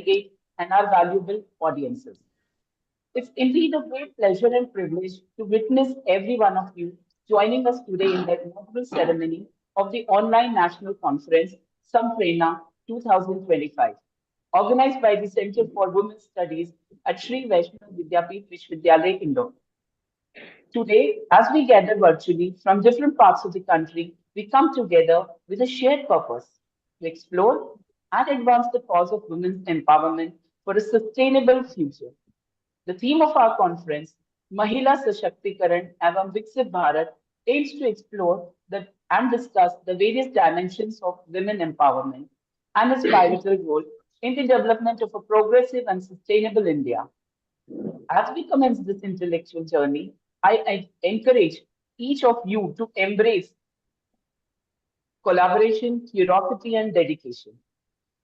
delegate, and our valuable audiences. It's indeed a great pleasure and privilege to witness every one of you joining us today in the inaugural ceremony of the online national conference Samprerna 2025, organized by the Center for Women's Studies at Sri Vaishnav Vidyapeeth Vishwavidyalaya, Indore. Today, as we gather virtually from different parts of the country, we come together with a shared purpose to explore and advance the cause of women's empowerment for a sustainable future. The theme of our conference, Mahila Sashактikaran Evam Viksit Bharat, aims to explore and discuss the various dimensions of women empowerment and its pivotal role in the development of a progressive and sustainable India. As we commence this intellectual journey, I encourage each of you to embrace collaboration, curiosity, and dedication.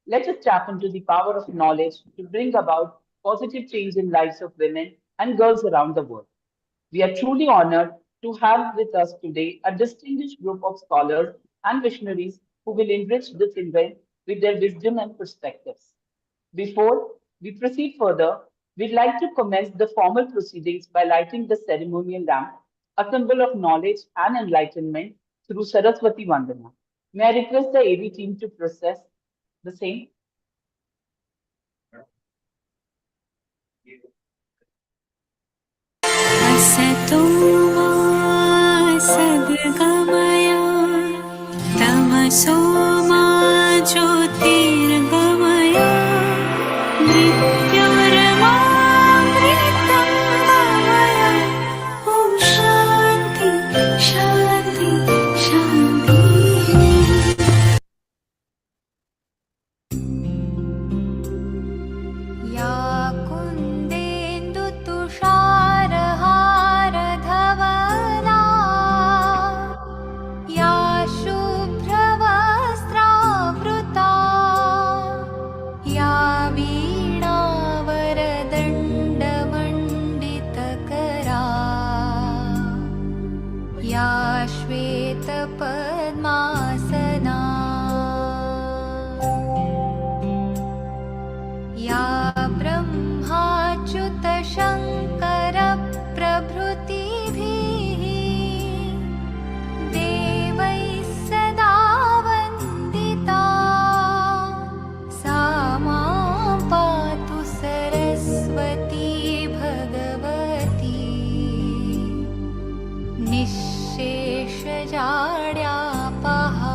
Let us tap into the power of knowledge to bring about positive change in lives of women and girls around the world. We are truly honored to have with us today a distinguished group of scholars and visionaries who will enrich this event with their wisdom and perspectives. Before we proceed further, we'd like to commence the formal proceedings by lighting the ceremonial lamp, a symbol of knowledge and enlightenment through Saraswati Vandana. May I request the AV team to process the same? असतो मा सद्गमय तमसो मा ज्योतिर्गमय मृत्युर्मामृतं गमय ॐ शान्ति शान्ति शान्तिः या कुन्देन्दुतुषारहारधवला या शुभ्रवस्त्रावृता या वीणावरदण्डमण्डितकरा या श्वेतपद्मासना या ब्रह्माच्युतशङ्करप्रभृतिभिः देवैः सदा वन्दिता सा मां पातु Saraswati Bhagwati निःशेषजाड्यापहा.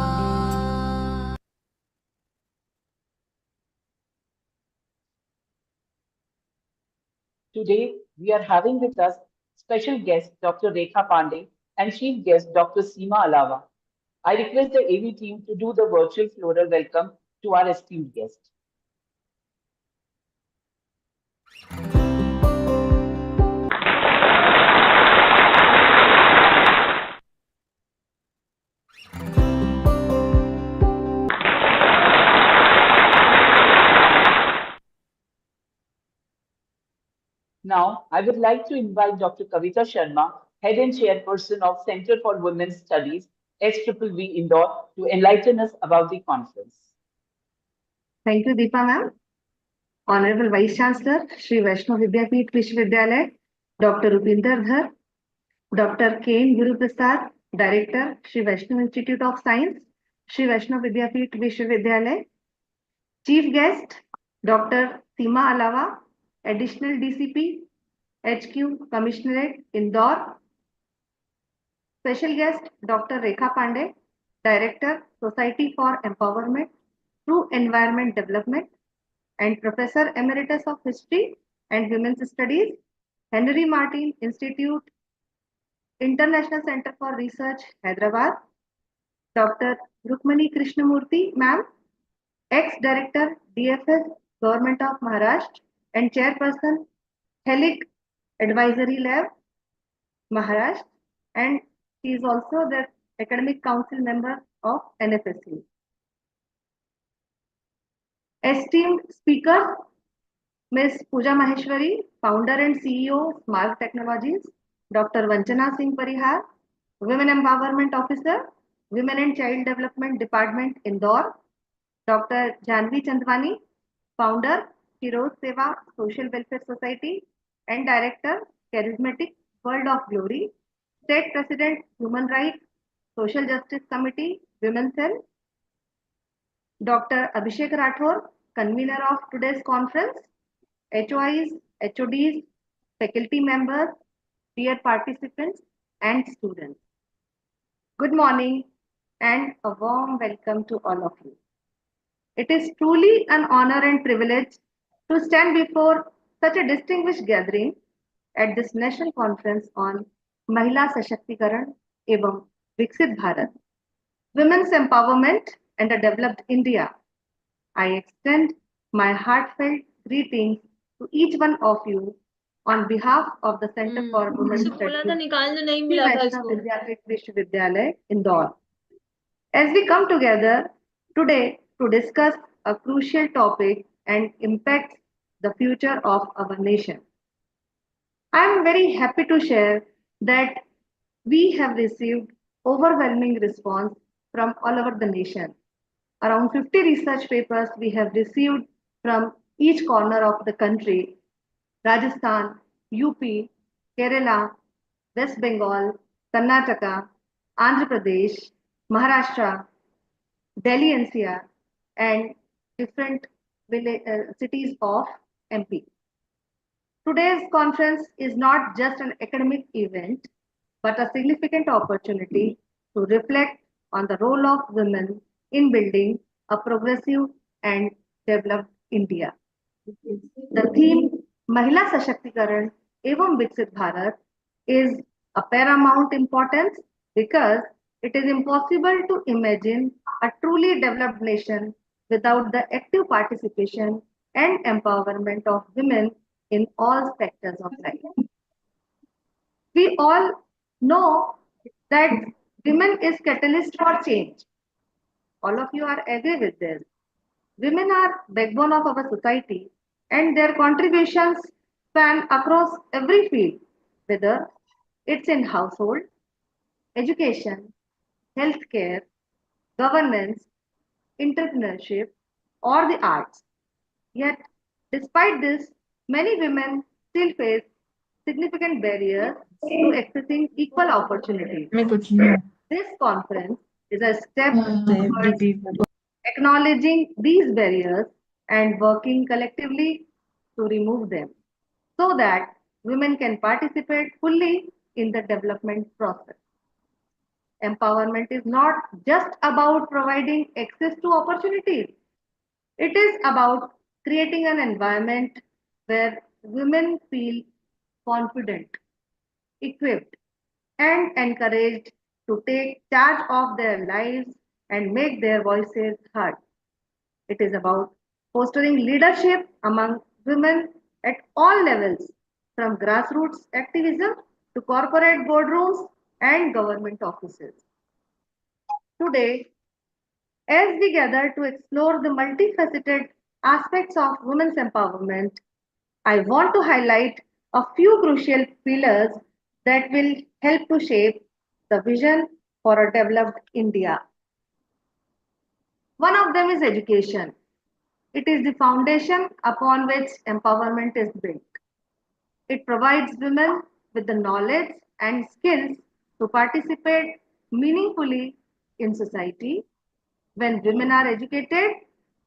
Today, we are having with us special guest Dr. Rekha Pandey and chief guest Dr. Seema Alawa. I request the AV team to do the virtual floral welcome to our esteemed guest. Now, I would like to invite Dr. Kavita Sharma, Head and Chairperson of Center for Women's Studies, SVV Indore, to enlighten us about the conference. Thank you, Deepa ma'am. Honorable Vice Chancellor, Sri Vaishnav Vidyapeeth Vishwavidyalaya, Dr. Rupinder Dhar, Dr. K. Guru Prasad, Director, Sri Vaishnav Institute of Science, Sri Vaishnav Vidyapeeth Vishwavidyalaya, Chief Guest, Dr. Seema Alawa, Additional DCP, HQ Commissionerate, Indore. Special guest, Dr. Rekha Pandey, Director, Society for Empowerment through Environment Development, and Professor Emeritus of History and Women's Studies, Henry Martin Institute, International Center for Research, Hyderabad. Dr. Rukmani Krishnamurthy, ma'am, ex-Director, DFS, Government of Maharashtra, and Chairperson, Helic Advisory Lab, Maharashtra, and she is also the Academic Council member of NFSU. Esteemed speaker, Ms. Pooja Maheshwari, Founder and CEO, Smart Technologies, Dr. Vanchana Singh Parihar, Women Empowerment Officer, Women and Child Development Department, Indore, Dr. Janvi Chandwani, Founder, Shiroz Seva Social Welfare Society, and Director, Charismatic World of Glory, State President, Human Rights, Social Justice Committee, Women's Cell, Dr. Abhishek Rathore, convener of today's conference, HOIs, HODs, faculty members, dear participants, and students. Good morning and a warm welcome to all of you. It is truly an honor and privilege to stand before such a distinguished gathering at this national conference on Mahila Sashактикаран एवं Viksit Bharat, Women's Empowerment and a Developed India. I extend my heartfelt greetings to each one of you on behalf of the Center for Women's मुझसे बोला था Studies, निकालने नहीं Sri मिला था Vaishnav इसको Vidyapeeth Vishwavidyalaya, Indore. As we come together today to discuss a crucial topic and impact the future of our nation, I am very happy to share that we have received overwhelming response from all over the nation. Around 50 research papers we have received from each corner of the country: Rajasthan, UP, Kerala, West Bengal, Karnataka, Andhra Pradesh, Maharashtra, Delhi NCR, and different cities of MP. Today's conference is not just an academic event, but a significant opportunity to reflect on the role of women in building a progressive and developed India. The theme Mahila Sashактикаран एवं Viksit Bharat is a paramount importance because it is impossible to imagine a truly developed nation without the active participation and empowerment of women in all sectors of life. We all know that women is catalyst for change. All of you are agree with this. Women are backbone of our society and their contributions span across every field, whether it's in household, education, healthcare, governance, entrepreneurship, or the arts. Yet, despite this, many women still face significant barriers to accessing equal opportunities. मैं कुछ नहीं This conference is a step FDP towards acknowledging these barriers and working collectively to remove them so that women can participate fully in the development process. Empowerment is not just about providing access to opportunities, it is about creating an environment where women feel confident, equipped, and encouraged to take charge of their lives and make their voices heard. It is about fostering leadership among women at all levels, from grassroots activism to corporate boardrooms and government offices. Today, as we gather to explore the multifaceted aspects of women's empowerment, I want to highlight a few crucial pillars that will help to shape the vision for a developed India. One of them is education. It is the foundation upon which empowerment is built. It provides women with the knowledge and skills to participate meaningfully in society. When women are educated,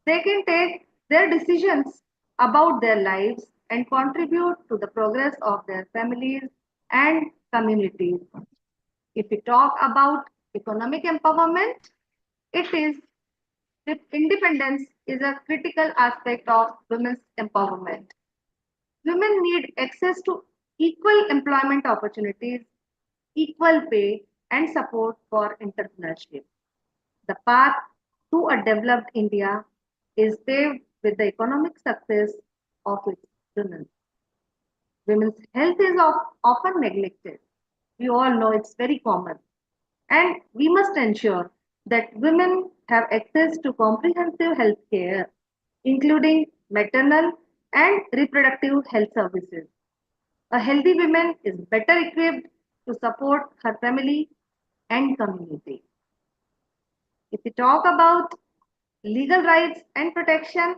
they can take their decisions about their lives and contribute to the progress of their families and communities. If we talk about economic empowerment, it is independence is a critical aspect of women's empowerment. Women need access to equal employment opportunities, equal pay, and support for entrepreneurship. The path to a developed India is paved with the economic success of its women. Women's health is often neglected. We all know it's very common. And we must ensure that women have access to comprehensive health care, including maternal and reproductive health services. A healthy woman is better equipped to support her family and community. If we talk about legal rights and protection,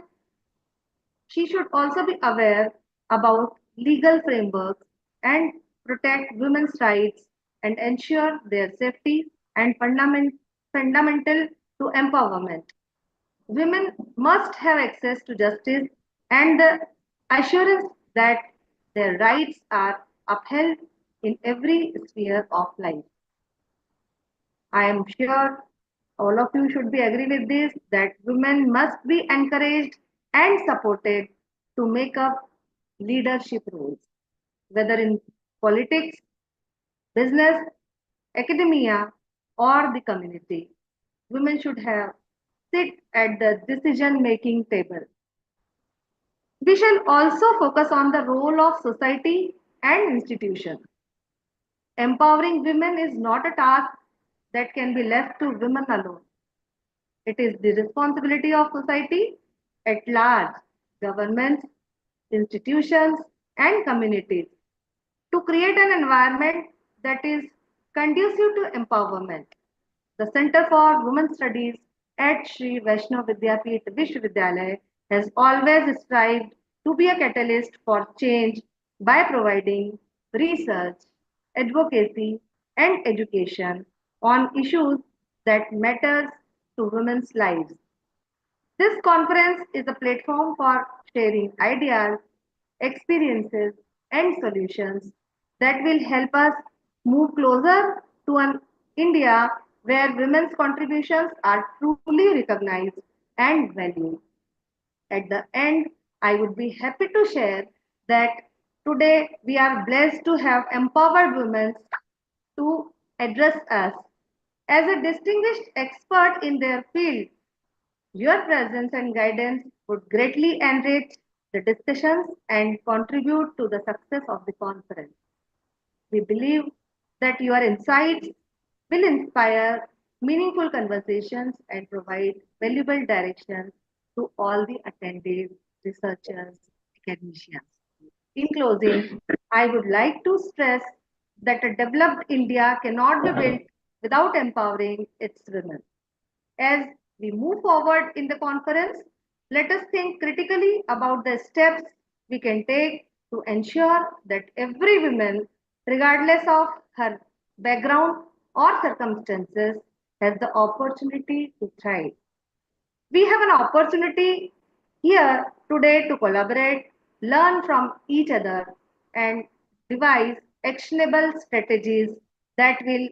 She should also be aware about legal frameworks and protect women's rights and ensure their safety and fundamental to empowerment. Women must have access to justice and the assurance that their rights are upheld in every sphere of life. I am sure all of you should be agree with this that women must be encouraged and supported to make up leadership roles, whether in politics, business, academia, or the community. Women should have sit at the decision making table. We shall also focus on the role of society and institution. Empowering women is not a task that can be left to women alone. It is the responsibility of society at large, governments, institutions, and communities to create an environment that is conducive to empowerment. The Center for Women Studies at Sri Vaishnav Vidyapeeth Vishwavidyalaya has always strived to be a catalyst for change by providing research, advocacy, and education on issues that matters to women's lives. This conference is a platform for sharing ideas, experiences, and solutions that will help us move closer to an India where women's contributions are truly recognized and valued. At the end, I would be happy to share that today we are blessed to have empowered women to address us. As a distinguished expert in their field, your presence and guidance would greatly enrich the discussions and contribute to the success of the conference. We believe that your insights will inspire meaningful conversations and provide valuable direction to all the attendees, researchers, academicians. In closing, I would like to stress that a developed India cannot be built without empowering its women. As we move forward in the conference, let us think critically about the steps we can take to ensure that every woman, regardless of her background or circumstances, has the opportunity to thrive. We have an opportunity here today to collaborate, learn from each other, and devise actionable strategies that will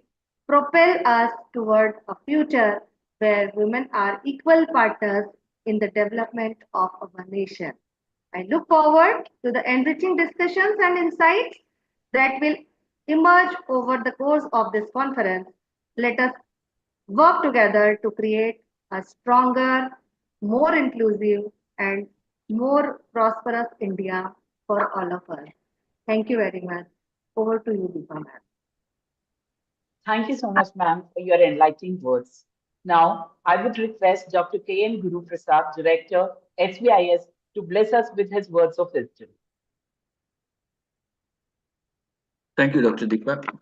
propel us toward a future where women are equal partners in the development of our nation. I look forward to the enriching discussions and insights that will emerge over the course of this conference. Let us work together to create a stronger, more inclusive, and more prosperous India for all of us. Thank you very much. Over to you, Deepa ma'am. Thank you so much, ma'am, for your enlightening words. Now, I would request Dr. K.N. Guru Prasad, Director, SVIS, to bless us with his words of wisdom. Thank you, Dr. Deepak.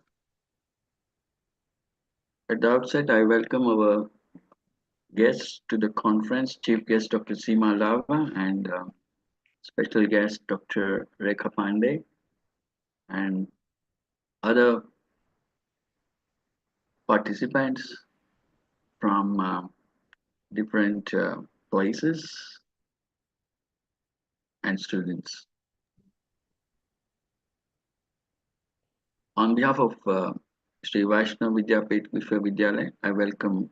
At the outset, I welcome our guests to the conference, Chief Guest Dr. Seema Lava and special guest Dr. Rekha Pandey and other participants from different places and students. On behalf of Sri Vaishnav Vidyapeeth Vishwavidyalaya, I welcome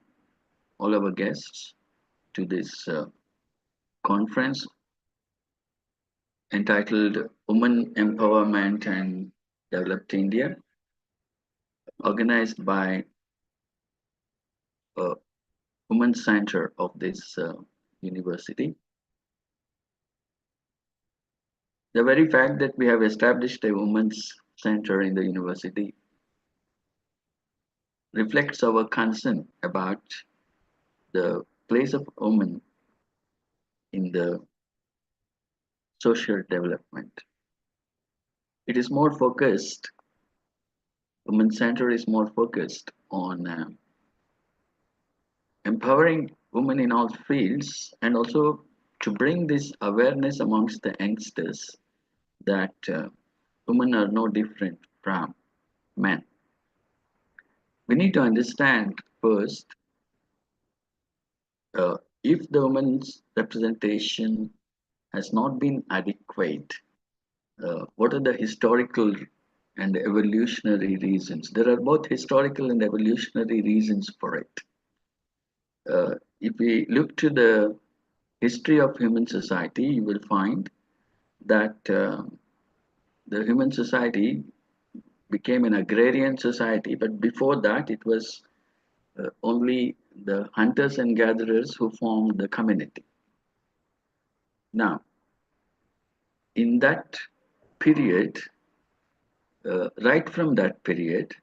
all our guests to this conference entitled Women Empowerment and Developed India, organized by a Women's Center of this university. The very fact that we have established a Women's Center in the university reflects our concern about the place of women in the social development. It is more focused, Women's Center is more focused on empowering women in all fields and also to bring this awareness amongst the youngsters that women are no different from men. We need to understand first, if the woman's representation has not been adequate, what are the historical and evolutionary reasons? There are both historical and evolutionary reasons for it. If we look to the history of human society, you will find that the human society became an agrarian society, but before that, it was only the hunters and gatherers who formed the community. Now, in that period, right from that period,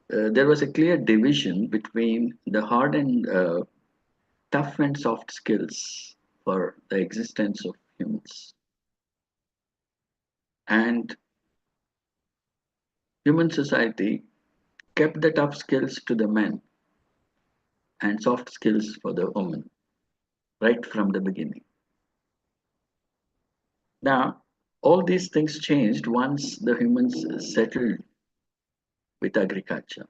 there was a clear division between the hard and tough and soft skills for the existence of humans. And human society kept the tough skills to the men and soft skills for the women right from the beginning. Now, all these things changed once the humans settled with agriculture.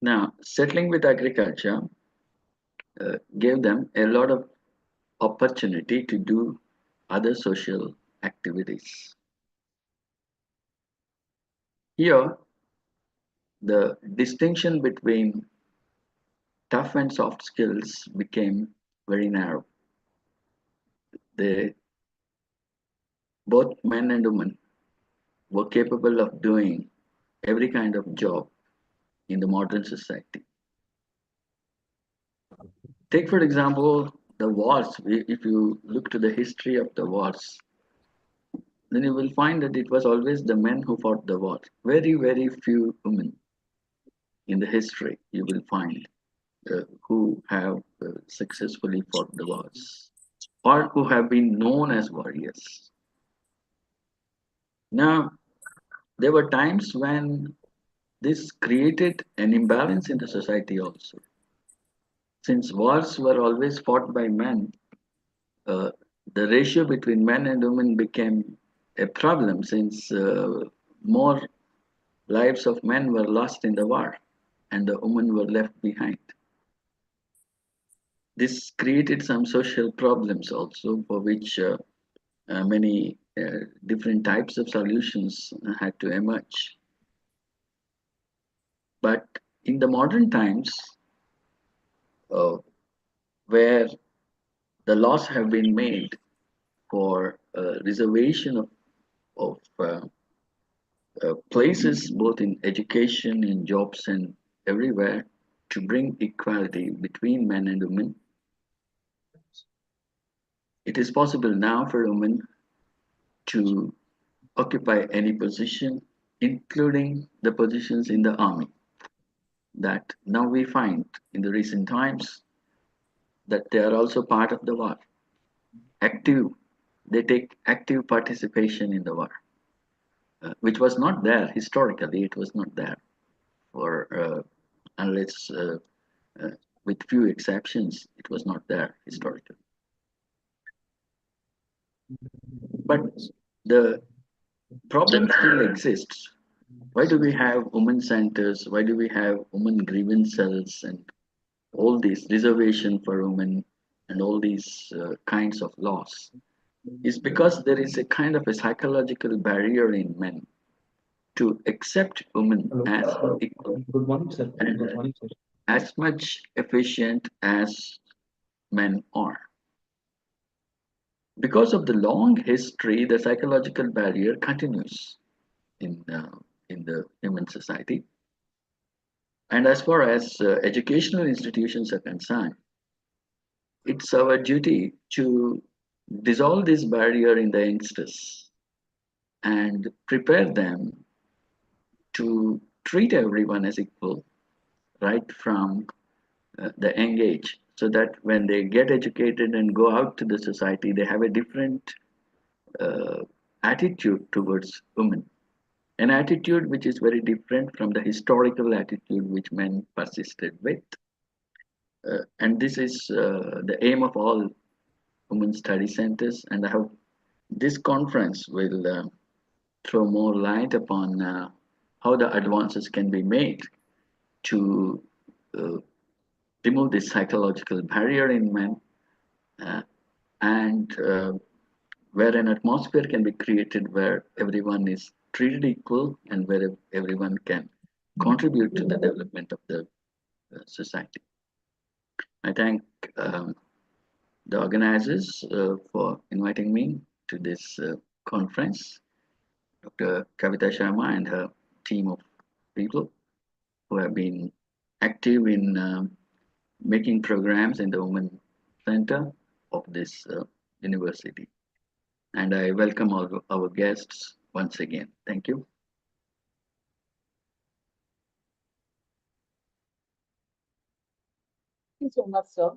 Now, settling with agriculture gave them a lot of opportunity to do other social activities. Here, the distinction between tough and soft skills became very narrow. They, both men and women were capable of doing every kind of job in the modern society. Take, for example, the wars. If you look to the history of the wars, then you will find that it was always the men who fought the war. Very, very few women in the history you will find who have successfully fought the wars or who have been known as warriors. Now, there were times when this created an imbalance in the society also. Since wars were always fought by men, uh, the ratio between men and women became a problem since more lives of men were lost in the war and the women were left behind. This created some social problems also for which many different types of solutions had to emerge. But in the modern times, uh, where the laws have been made for reservation of places both in education, in jobs, and everywhere to bring equality between men and women, it is possible now for women to occupy any position, including the positions in the army. That now we find in the recent times that they are also part of the war. Active, they take active participation in the war, which was not there historically. It was not there for unless uh, with few exceptions, it was not there historically. But the problem still exists. Why do we have women centers? Why do we have women grievance cells and all these reservation for women and all these kinds of laws? Is because there is a kind of a psychological barrier in men to accept women as equal Good morning, sir. and Good morning, sir. as much efficient as men are. Because of the long history, the psychological barrier continues in, uh, in the human society. And as far as educational institutions are concerned, it's our duty to dissolve this barrier in the youngsters and prepare them to treat everyone as equal right from the young age, so that when they get educated and go out to the society, they have a different uh, attitude towards women, an attitude which is very different from the historical attitude which men persisted with. And this is the aim of all women's study centers, and I hope this conference will throw more light upon how the advances can be made to uh, remove this psychological barrier in men uh, and where an atmosphere can be created where everyone is treated equal and where everyone can contribute to the development of the society. I thank the organizers for inviting me to this conference, Dr. Kavita Sharma and her team of people who have been active in making programs in the Women Center of this university. And I welcome all our guests once again. Thank you. Thank you so much, sir.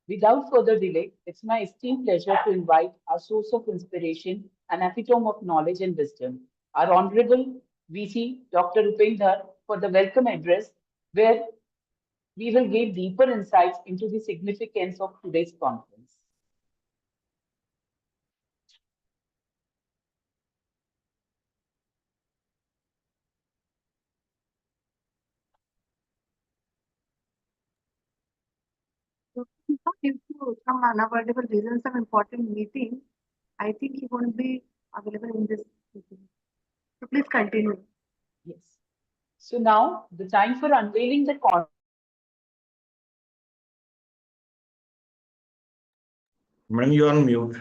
Without further delay, it's my esteemed pleasure to invite our source of inspiration and epitome of knowledge and wisdom, our Honorable VC, Dr. Upendra, for the welcome address, where we will give deeper insights into the significance of today's conference. So, due to some unavoidable reasons of important meeting, I think he won't be available in this meeting. So please continue. Yes. So now the time for unveiling the Man, you on mute.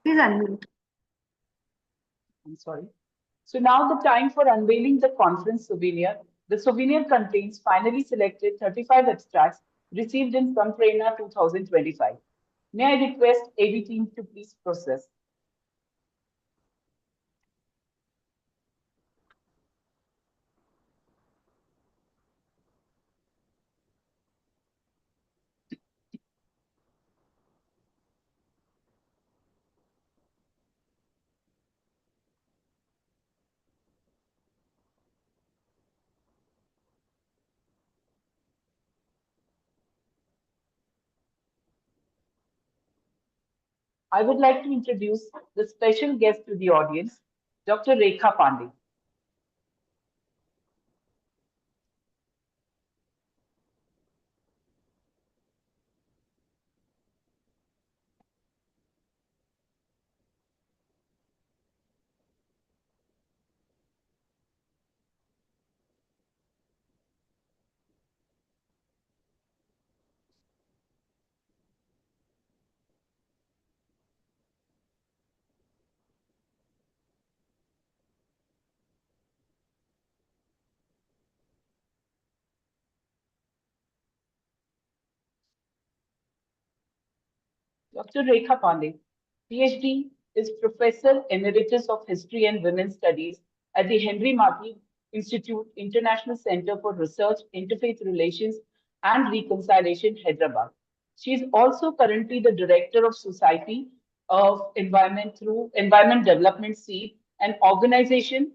Please unmute. I'm sorry. So now the time for unveiling the conference souvenir. The souvenir contains finally selected 35 abstracts received in Samprerna 2025. May I request AV team to please process. I would like to introduce the special guest to the audience, Dr. Rekha Pandey. Dr. Rekha Pandey, PhD, is Professor Emeritus of History and Women's Studies at the Henry Marty Institute International Center for Research, Interfaith Relations and Reconciliation, Hyderabad. She is also currently the Director of Society of Environment through Environment Development Seed, an organization.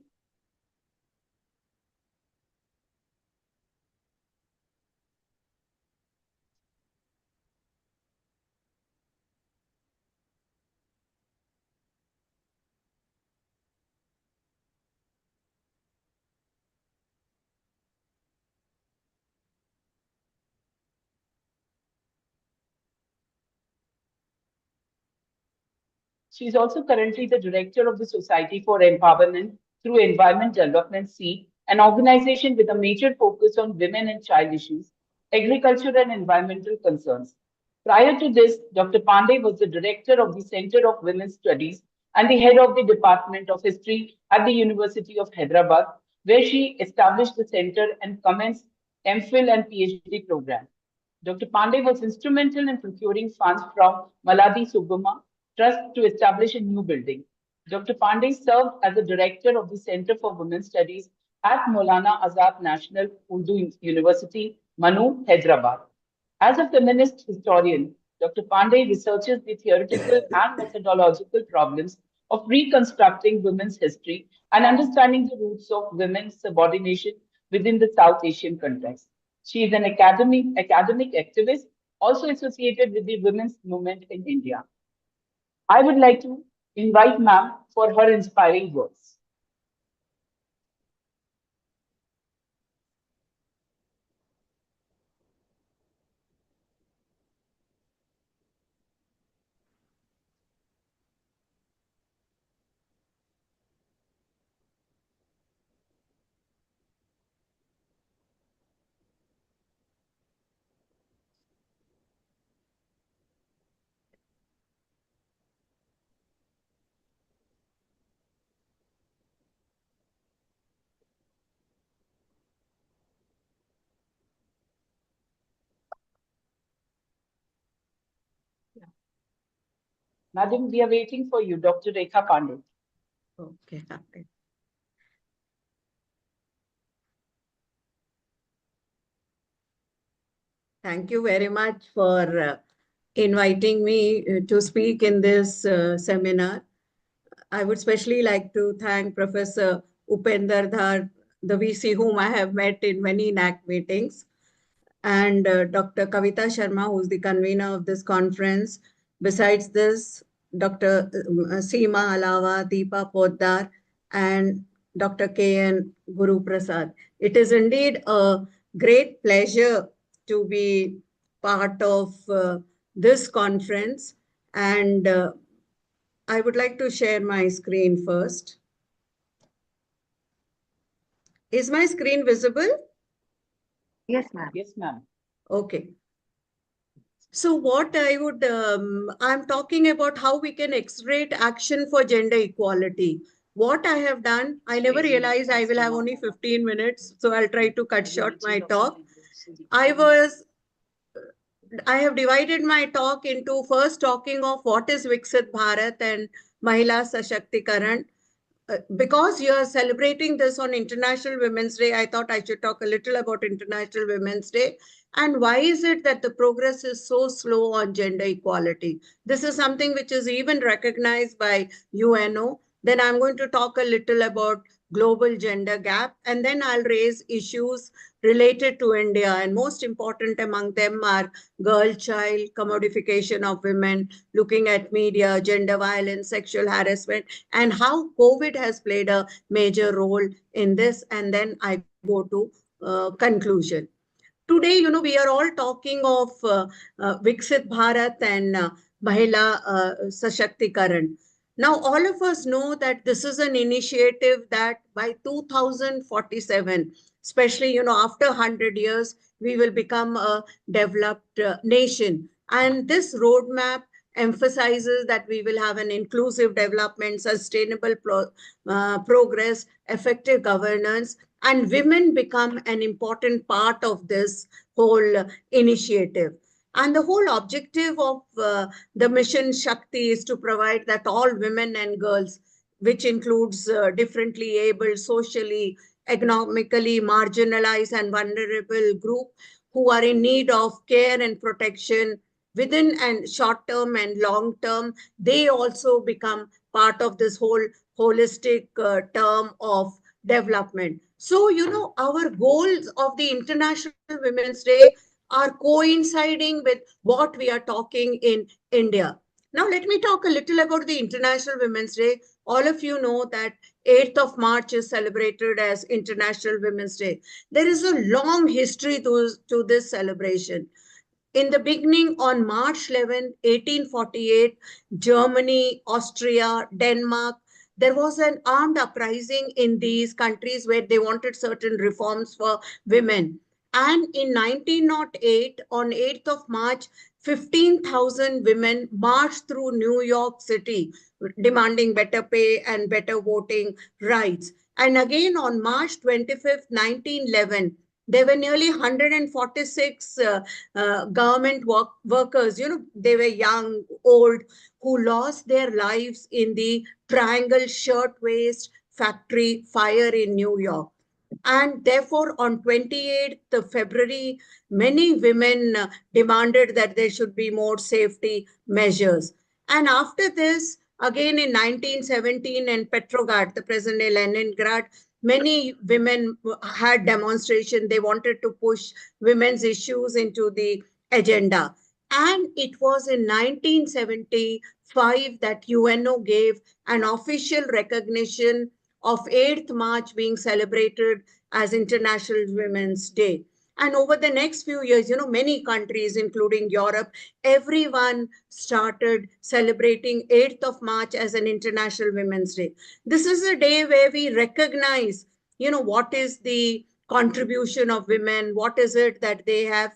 She is also currently the director of the Society for Empowerment through Environment Development C, an organization with a major focus on women and child issues, agriculture and environmental concerns. Prior to this, Dr. Pandey was the director of the Center of Women's Studies and the head of the Department of History at the University of Hyderabad, where she established the center and commenced MPhil and PhD program. Dr. Pandey was instrumental in procuring funds from Maladi Subramma Trust to establish a new building. Dr. Pandey served as the director of the Center for Women's Studies at Maulana Azad National Urdu University, Manu, Hyderabad. As a feminist historian, Dr. Pandey researches the theoretical and methodological problems of reconstructing women's history and understanding the roots of women's subordination within the South Asian context. She is an academic activist, also associated with the women's movement in India. I would like to invite ma'am for her inspiring words. Madam, we are waiting for you, Dr. Rekha Pandey. Okay. Thank you very much for inviting me to speak in this seminar. I would especially like to thank Professor Upender Dhar, the VC whom I have met in many NAC meetings, and Dr. Kavita Sharma, who's the convener of this conference. Besides this, Dr. Seema Alawa, Deepa Poddar, and Dr. K.N. Guru Prasad. It is indeed a great pleasure to be part of this conference, and I would like to share my screen first. Is my screen visible? Yes, ma'am. Yes, ma'am. Okay. So what I would, I'm talking about how we can accelerate action for gender equality. What I have done, I never realized I will have only 15 minutes, so I'll try to cut short my talk. I have divided my talk into first talking of what is Viksit Bharat and Mahila Sashактikaran. Because you are celebrating this on International Women's Day, I thought I should talk a little about International Women's Day. And why is it that the progress is so slow on gender equality? This is something which is even recognized by UNO. Then I'm going to talk a little about global gender gap, and then I'll raise issues related to India. And most important among them are girl child, commodification of women, looking at media, gender violence, sexual harassment, and how COVID has played a major role in this. And then I go to conclusion. Today, we are all talking of Viksit Bharat and Mahila Sashaktikaran. Now, all of us know that this is an initiative that by 2047, especially, after 100 years, we will become a developed nation. And this roadmap emphasizes that we will have an inclusive development, sustainable progress, effective governance, and women become an important part of this whole initiative. And the whole objective of the mission Shakti is to provide that all women and girls, which includes differently able, socially, economically marginalized and vulnerable group who are in need of care and protection within and short term and long term, they also become part of this whole holistic term of development. So, our goals of the International Women's Day are coinciding with what we are talking in India. Now, let me talk a little about the International Women's Day. All of you know that 8th of March is celebrated as International Women's Day. There is a long history to this celebration. In the beginning, on March 11, 1848, Germany, Austria, Denmark, there was an armed uprising in these countries where they wanted certain reforms for women. And in 1908, on 8th of March, 15,000 women marched through New York City demanding better pay and better voting rights. And again on March 25th, 1911, there were nearly 146 government workers, they were young, old, who lost their lives in the Triangle Shirtwaist Factory fire in New York. And therefore, on 28th February, many women demanded that there should be more safety measures. And after this, again in 1917 in Petrograd, the present day Leningrad, many women had demonstration. They wanted to push women's issues into the agenda. And it was in 1975 that UNO gave an official recognition of 8th March being celebrated as International Women's Day. And over the next few years, many countries, including Europe, everyone started celebrating 8th of March as an International Women's Day. This is a day where we recognize, what is the contribution of women, what is it that they have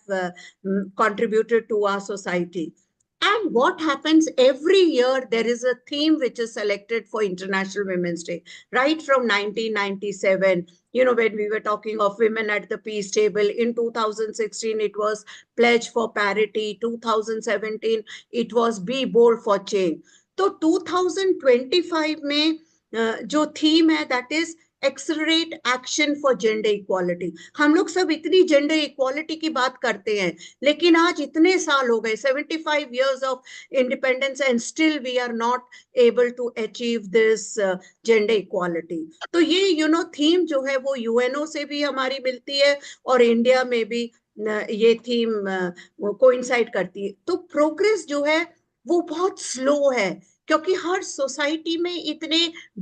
contributed to our society. And what happens every year, there is a theme which is selected for International Women's Day, right from 1997. When we were talking of women at the peace table, in 2016, it was Pledge for Parity. 2017, it was Be Bold for Change. So 2025 में जो theme है, that is accelerate action for gender equality. हम लोग सब इतनी gender equality की बात करते हैं, लेकिन आज इतने साल हो गए, 75 years of independence, and still we are not able to achieve this gender equality. तो ये थीम जो है वो यूएनओ से भी हमारी मिलती है और इंडिया में भी ये थीम कोइंसाइड करती है. तो प्रोग्रेस जो है वो बहुत स्लो है, क्योंकि हर सोसाइटी में इतने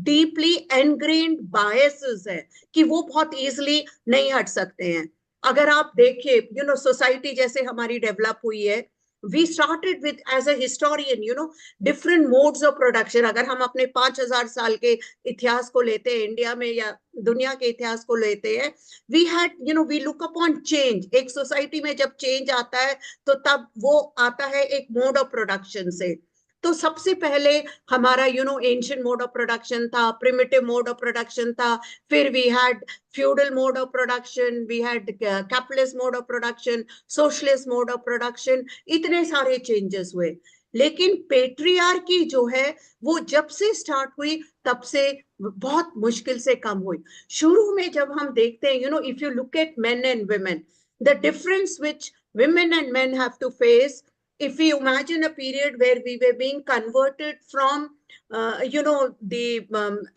डीपली एनग्रेन्ड बायसेस है कि वो बहुत इजीली नहीं हट सकते हैं. अगर आप देखिए, सोसाइटी जैसे हमारी डेवलप हुई है, we started with as a historian, different modes of production. अगर हम अपने 5000 साल के इतिहास को लेते हैं, इंडिया में या दुनिया के इतिहास को लेते हैं, we had we look upon change. एक सोसाइटी में जब चेंज आता है तो तब वो आता है एक मोड ऑफ प्रोडक्शन से. तो सबसे पहले हमारा एंशिएंट मोड ऑफ प्रोडक्शन था, प्रिमिटिव मोड ऑफ प्रोडक्शन था, फिर we had feudal mode of production, we had capitalist mode of production, socialist mode of production. इतने सारे चेंजेस हुए, लेकिन पेट्रियार्की जो है वो जब से स्टार्ट हुई तब से बहुत मुश्किल से कम हुई. शुरू में जब हम देखते हैं, if you look at main and women, the difference which women and men have to face, if we imagine a period where we were being converted from, the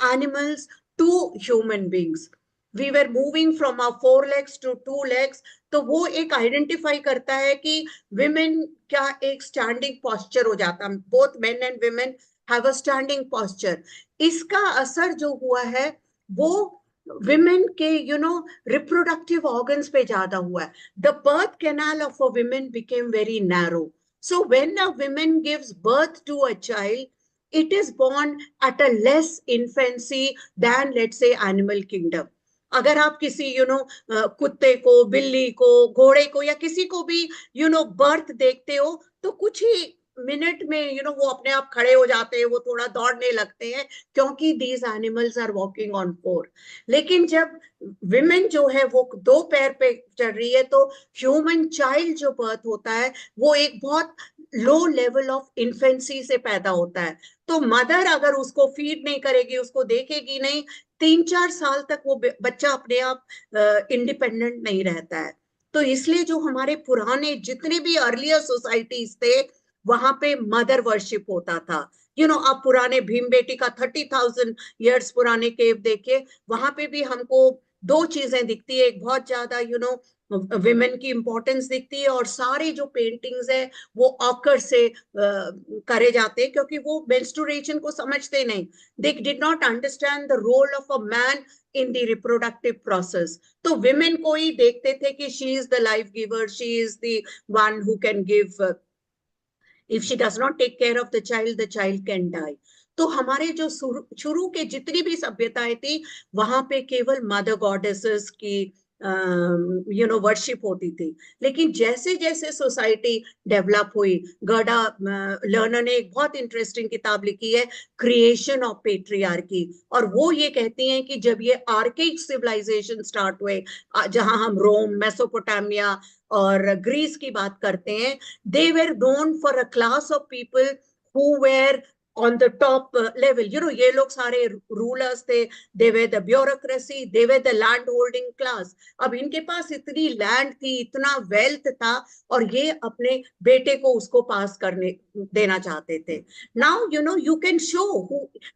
animals to human beings, we were moving from our 4 legs to 2 legs. तो वो एक identify करता है कि women क्या एक standing posture हो जाता. both men and women have a standing posture. इसका असर जो हुआ है वो women के reproductive organs पे ज्यादा हुआ है. The birth canal of a woman became very narrow. So when a woman gives birth to a child, it is born at a less infancy than, let's say, animal kingdom. अगर आप किसी कुत्ते को, बिल्ली को, घोड़े को या किसी को भी बर्थ देखते हो तो कुछ ही मिनट में वो अपने आप खड़े हो जाते हैं, वो थोड़ा दौड़ने लगते हैं, क्योंकि these animals are walking on 4. लेकिन जब विमेन जो है वो 2 पैर पे चढ़ रही है, तो ह्यूमन चाइल्ड जो बर्थ होता है वो एक बहुत लो लेवल ऑफ इन्फेंसी से पैदा होता है. तो मदर अगर उसको फीड नहीं करेगी, उसको देखेगी नहीं, 3-4 साल तक वो बच्चा अपने आप इंडिपेंडेंट नहीं रहता है. तो इसलिए जो हमारे पुराने जितने भी अर्लियर सोसाइटीज थे, वहां पे मदर वर्शिप होता था. आप पुराने भीमबेटी का 30,000 years पुराने केव देखिए, वहां पे भी हमको 2 चीजें दिखती है. एक बहुत ज्यादा विमेन की इंपॉर्टेंस दिखती है, और सारे जो पेंटिंग्स है वो ऑकर से करे जाते हैं, क्योंकि वो मेंस्ट्रुएशन को समझते नहीं. They did not understand the role of a man in the reproductive process. तो women को ही देखते थे कि she is the life giver, she is the one who can give, if she does not take care of the child can die. तो हमारे जो शुरू के जितनी भी सभ्यताएं थी, वहां पे केवल मदर गॉडेसेस की वर्शिप होती थी. लेकिन जैसे जैसे सोसाइटी डेवलप हुई, गर्डा लर्नर ने एक बहुत इंटरेस्टिंग किताब लिखी है, क्रिएशन ऑफ पेट्रियार्की, और वो ये कहती हैं कि जब ये आर्केइक सिविलाइजेशन स्टार्ट हुए, जहां हम रोम, मेसोपोटामिया और ग्रीस की बात करते हैं, they were known for a class of people who were on the top level. ये लोग सारे rulers थे, they were the bureaucracy, they were the land holding class. अब इनके पास इतनी land थी, इतना wealth था, और ये अपने बेटे को उसको पास करने देना चाहते थे. Now, you can show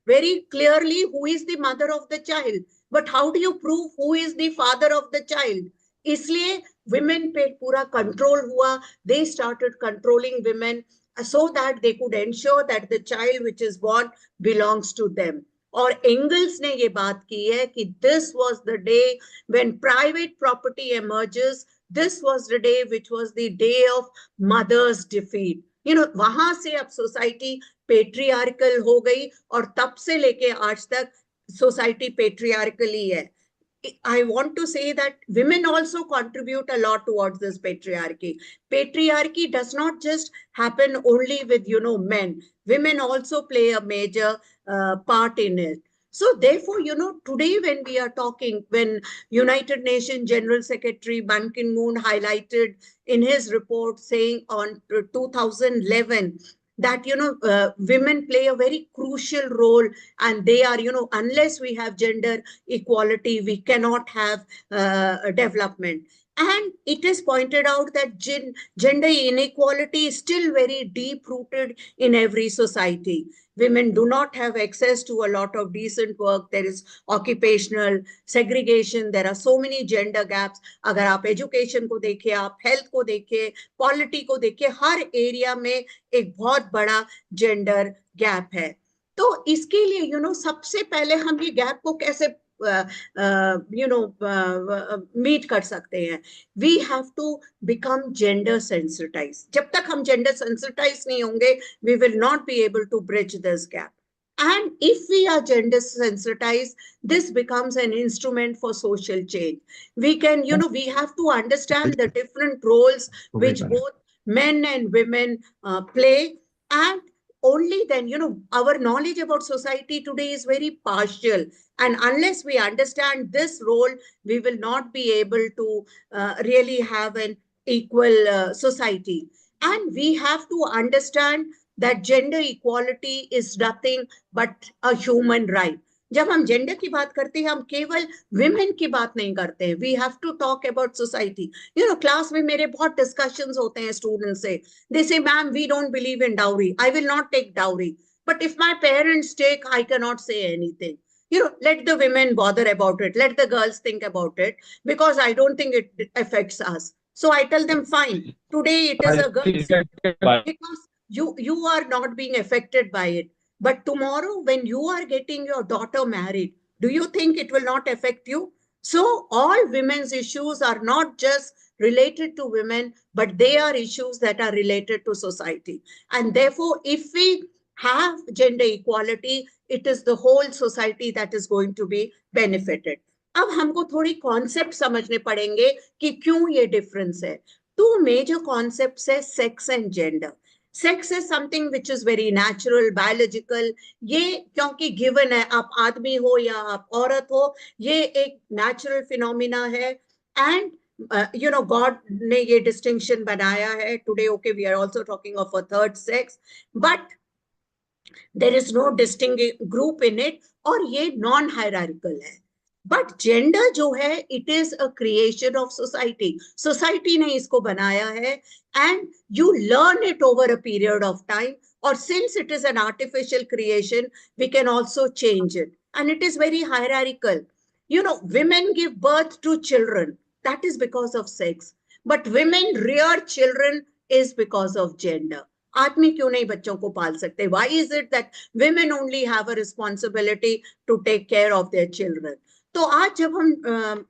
very clearly who is the mother of the child, but how do you prove who is the father of the child? इसलिए women पे पूरा control हुआ. They started controlling women so that they could ensure that the child which is born belongs to them. और angles ने ये बात की है कि this was the day when private property emerges. This was the day which was the day of mother's defeat. You know, वहां से अब सोसाइटी पेट्रियार्कल हो गई और तब से लेके आज तक सोसाइटी पेट्रियार्कल ही है. I want to say that women also contribute a lot towards this patriarchy. Patriarchy does not just happen only with, men. Women also play a major part in it. So therefore, today when we are talking, when United Nations General Secretary Ban Ki-moon highlighted in his report saying on 2011 that women play a very crucial role, and they are, unless we have gender equality, we cannot have development. And it is pointed out that gender inequality is still very deep rooted in every society. Women do not have access to a lot of decent work. There is occupational segregation. There are so many gender gaps. अगर आप education को देखें, आप health को देखें, quality को देखें, हर area में एक बहुत बड़ा gender gap है. तो इसके लिए सबसे पहले हम ये गैप को कैसे मीट कर सकते हैं. We have to become gender sensitize. जब तक हम जेंडर सेंसिटाइज नहीं होंगे, we will not be able to bridge this gap. And if we are gender sensitized, this becomes an instrument for social change. We can, we have to understand the different roles which both men and women play. And only then, our knowledge about society today is very partial. And unless we understand this role, we will not be able to really have an equal society. And we have to understand that gender equality is nothing but a human right. जब हम gender की बात करते हैं, हम केवल women की बात नहीं करते हैं. We have to talk about society. Class में मेरे बहुत डिस्कशंस होते हैं स्टूडेंट से. They say ma'am we don't believe in dowry, I will not take dowry, but if my parents take, I can not say anything. Let the women bother about it, let the girls think about it, because I don't think it affects us. So I tell them, fine, today it is a girl's, because you are not being affected by it. But tomorrow, when you are getting your daughter married, do you think it will not affect you? So all women's issues are not just related to women, but they are issues that are related to society. And therefore, if we have gender equality, it is the whole society that is going to be benefited. अब हमको थोड़ी concept समझने पड़ेंगे कि क्यों ये difference है. To major concepts है sex and gender. Sex is something which is very natural, biological. ये क्योंकि गिवन है, आप आदमी हो या आप औरत हो, ये एक नेचुरल फिनोमिना है. एंड गॉड ने ये डिस्टिंक्शन बनाया है. Today okay, we are also talking of a third sex, but there is no distinct group in it, और ये non hierarchical है. But gender जो है, it is a creation of society. Society ने इसको बनाया है, and you learn it over a period of time. Or since it is an artificial creation, we can also change it, and it is very hierarchical. Women give birth to children, that is because of sex, but women rear children is because of gender. आदमी क्यों नहीं बच्चों को पाल सकते? Why is it that women only have a responsibility to take care of their children? तो आज जब हम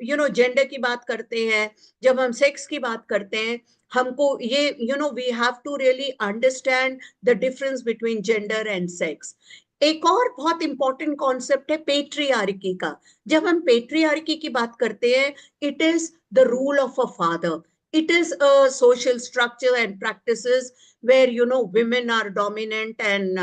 जेंडर की बात करते हैं, जब हम सेक्स की बात करते हैं, हमको ये we have to really understand the difference between gender and sex. एक और बहुत इंपॉर्टेंट कॉन्सेप्ट है पेट्रियार्की का. जब हम पेट्रियार्की की बात करते हैं, it is the rule of a father. It is a social structure and practices where women are dominant and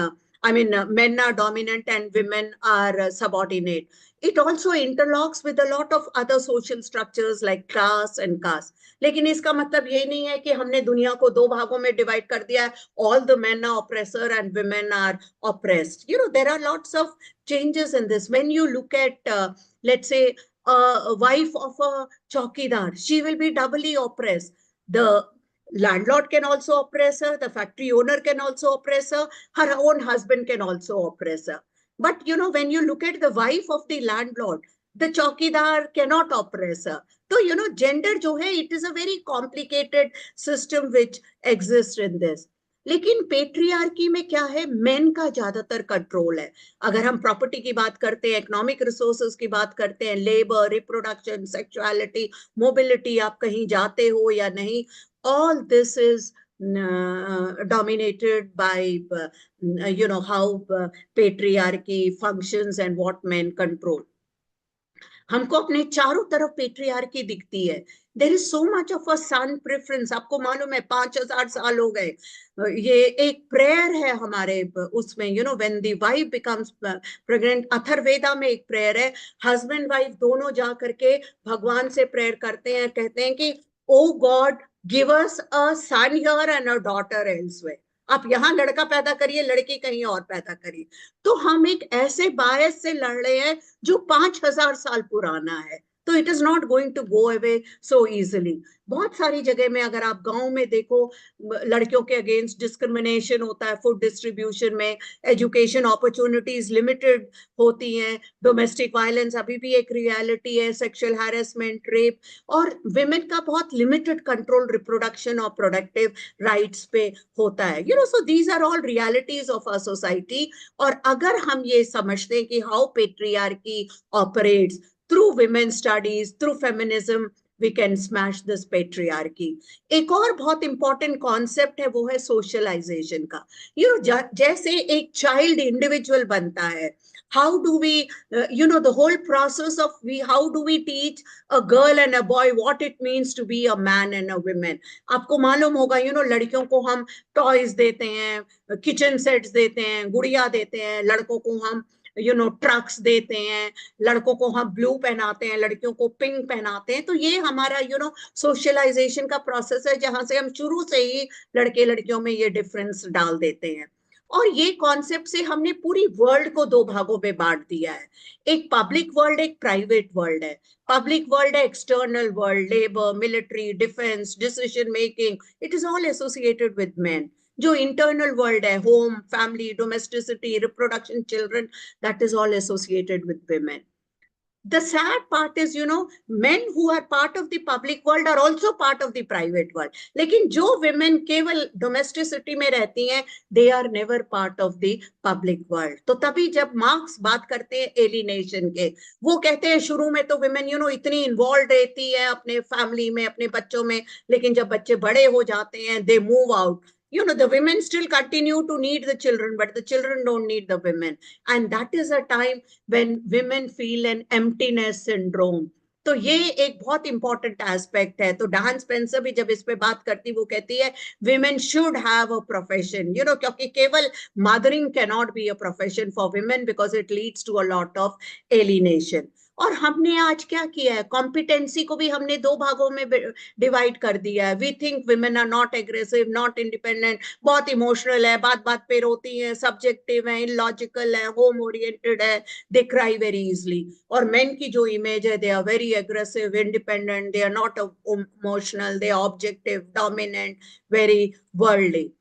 men are dominant and women are subordinate. It also interlocks with a lot of other social structures like class and caste. लेकिन इसका मतलब ये नहीं है कि हमने दुनिया को दो भागों में डिवाइड कर दिया है. All the men are oppressor and women are oppressed. There are lots of changes in this. When you look at let's say a wife of a chowkidar, she will be doubly oppressed. The landlord can also oppress her, the factory owner can also oppress her, her own husband can also oppress her. But when you look at the wife of the landlord, The चौकीदार cannot oppress her. So, you know, gender जो है, it is a very complicated system which exists in this. लेकिन patriarchy में क्या है, main का ज्यादातर control है. अगर हम प्रॉपर्टी की बात करते हैं, इकोनॉमिक रिसोर्सेज की बात करते हैं, लेबर, रिप्रोडक्शन, सेक्सुअलिटी, मोबिलिटी, आप कहीं जाते हो या नहीं, all this is dominated by you know how patriarchy functions and what men control. हमको अपने चारों तरफ पेट्रियार्की दिखती है. There is so much of a son preference. आपको मालूम है 5,000 साल हो गए, ये एक प्रेयर है हमारे उसमें, you know, when the wife becomes pregnant, Atharvaveda में एक प्रेयर है, हस्बैंड वाइफ दोनों जा करके भगवान से प्रेयर करते हैं, कहते हैं कि O God give us a son here and a daughter elsewhere. आप यहाँ लड़का पैदा करिए, लड़की कहीं और पैदा करिए. तो हम एक ऐसे बायस से लड़ रहे हैं जो 5,000 साल पुराना है. तो it is not going to go away so easily. बहुत सारी जगह में अगर आप गांव में देखो, लड़कियों के अगेंस्ट डिस्क्रिमिनेशन होता है फूड डिस्ट्रीब्यूशन में, एजुकेशन अपॉर्चुनिटीज लिमिटेड होती हैं, डोमेस्टिक वायलेंस अभी भी एक रियलिटी है, सेक्सुअल हैरेसमेंट, रेप, और विमेन का बहुत लिमिटेड कंट्रोल रिप्रोडक्शन और प्रोडक्टिव राइट्स पे होता है. You know, so these are all realities of our society. और अगर हम ये समझते हैं कि how patriarchy operates through women studies, through feminism, we can smash this patriarchy. एक और बहुत इंपॉर्टेंट कॉन्सेप्ट है, वो है सोशलाइजेशन का. यू नो, जैसे एक चाइल्ड इंडिविजुअल बनता है, how do we you know, the whole process of how do we teach a girl and a boy what it means to be a man and a woman. आपको मालूम होगा, you know, लड़कियों को हम toys देते हैं, kitchen sets देते हैं, गुड़िया देते हैं, लड़कों को हम यू नो ट्रक्स देते हैं, लड़कों को हम ब्लू पहनाते हैं, लड़कियों को पिंक पहनाते हैं. तो ये हमारा यू नो सोशलाइजेशन का प्रोसेस है, जहां से हम शुरू से ही लड़के लड़कियों में ये डिफरेंस डाल देते हैं. और ये कॉन्सेप्ट से हमने पूरी वर्ल्ड को दो भागों में बांट दिया है. एक पब्लिक वर्ल्ड, एक प्राइवेट वर्ल्ड है. पब्लिक वर्ल्ड है external world, labour, military, defence, decision making, it is all associated with men. जो इंटरनल वर्ल्ड है, home, family, domesticity, reproduction, children, that is all associated with women. The sad part is, you know, men who are part of the public world are also part of the private world. लेकिन जो women केवल domesticity में रहती हैं, they are never part of the public world. तो तभी जब marks बात करते हैं alienation के, वो कहते हैं शुरू में तो women, you know, इतनी involved रहती है अपने family में, अपने बच्चों में, लेकिन जब बच्चे बड़े हो जाते हैं, they move out. You know, the women still continue to need the children, but the children don't need the women. And that is a time when women feel an emptiness syndrome. तो ये एक बहुत important aspect है. तो डान Spencer भी जब इस पे बात करती, वो कहती है women should have a profession, you know, क्योंकि केवल mothering cannot be a profession for women because it leads to a lot of alienation. और हमने आज क्या किया है, कॉम्पिटेंसी को भी हमने दो भागों में डिवाइड कर दिया है. We think women are not aggressive, not independent, बहुत इमोशनल है, बात बात पे रोती हैं, सब्जेक्टिव है, इलॉजिकल है, होम ओरिएंटेड है, दे क्राई वेरी इजली. और मेन की जो इमेज है, they are very aggressive, independent, they are not emotional, they are objective, dominant, very worldly.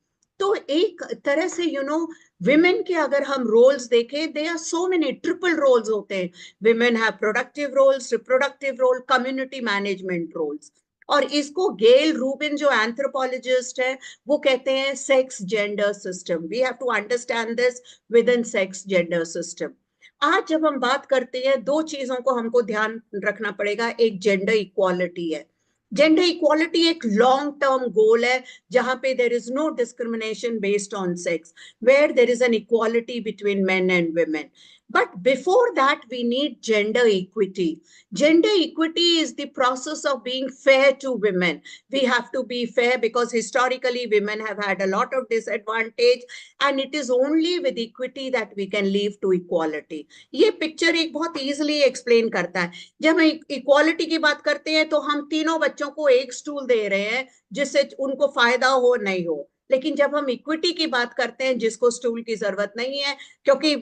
तो एक तरह से यू नो विमेन के अगर हम रोल्स देखें, they are so many triple roles होते हैं. Women have productive roles, reproductive role, community management roles. और इसको गेल रूबिन जो एंथ्रोपोलॉजिस्ट है, वो कहते हैं sex gender system. We have to understand this within sex gender system. आज जब हम बात करते हैं, दो चीजों को हमको ध्यान रखना पड़ेगा. एक जेंडर इक्वालिटी है. जेंडर इक्वालिटी एक लॉन्ग टर्म गोल है, जहां पे there is no discrimination based on sex, where there is an equality between men and women. But before that, we need gender equity. Gender equity is the process of being fair to women. We have to be fair because historically women have had a lot of disadvantage, and it is only with equity that we can lead to equality. ये picture एक बहुत easily explain करता है. जब हम equality की बात करते हैं, तो हम तीनों बच्चों को एक स्टूल दे रहे हैं, जिससे उनको फायदा हो नहीं हो. लेकिन जब हम इक्विटी की बात करते हैं, जिसको स्टूल की जरूरत नहीं है, क्योंकि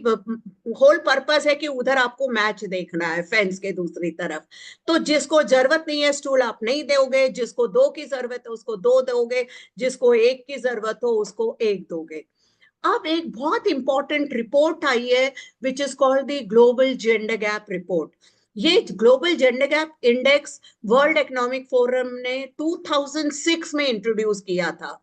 होल पर्पस है कि उधर आपको मैच देखना है फेंस के दूसरी तरफ, तो जिसको जरूरत नहीं है स्टूल आप नहीं दोगे, जिसको दो की जरूरत है उसको दो दोगे, जिसको एक की जरूरत हो उसको एक दोगे. अब एक बहुत इंपॉर्टेंट रिपोर्ट आई है which is called the global gender gap report. ये global gender gap index World Economic Forum ने 2006 में इंट्रोड्यूस किया था,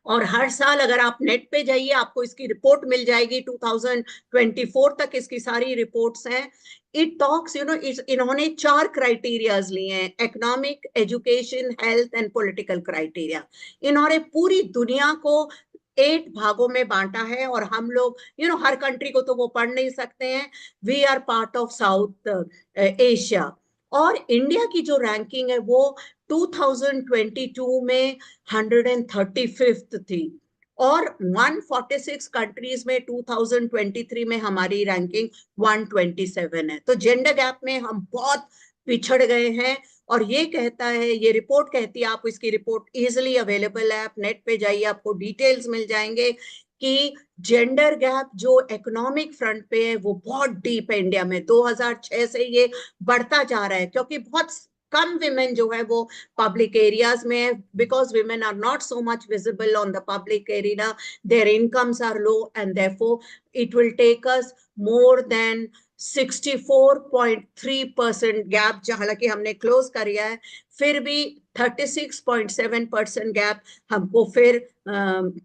और हर साल अगर आप नेट पे जाइए आपको इसकी रिपोर्ट मिल जाएगी। 2024 तक इसकी सारी रिपोर्ट्स हैं। इट टॉक्स इन्होंने 4 क्राइटेरियाज लिए हैं: economic, education, health and political criteria. इन्होंने पूरी दुनिया को 8 भागों में बांटा है, और हम लोग हर कंट्री को तो वो पढ़ नहीं सकते हैं। We are part of South Asia. और इंडिया की जो रैंकिंग है वो 2022 में 135th थी, और 146 कंट्रीज में 2023 में हमारी रैंकिंग 127 है। तो जेंडर गैप में हम बहुत पिछड़ गए हैं। और ये कहता है, ये रिपोर्ट कहती है, आप इसकी रिपोर्ट इजिली अवेलेबल है, आप नेट पे जाइए आपको डिटेल्स मिल जाएंगे कि जेंडर गैप जो इकोनॉमिक फ्रंट पे है वो बहुत डीप है इंडिया में। 2006 से ये बढ़ता जा रहा है, क्योंकि बहुत कम विमेन जो है वो पब्लिक एरियाज में है, because women are not so much visible on the public area, their incomes are low, and therefore it will take us more than 64.3% gap, हालांकि हमने क्लोज कर दिया है, फिर भी 36.7% गैप हमको फिर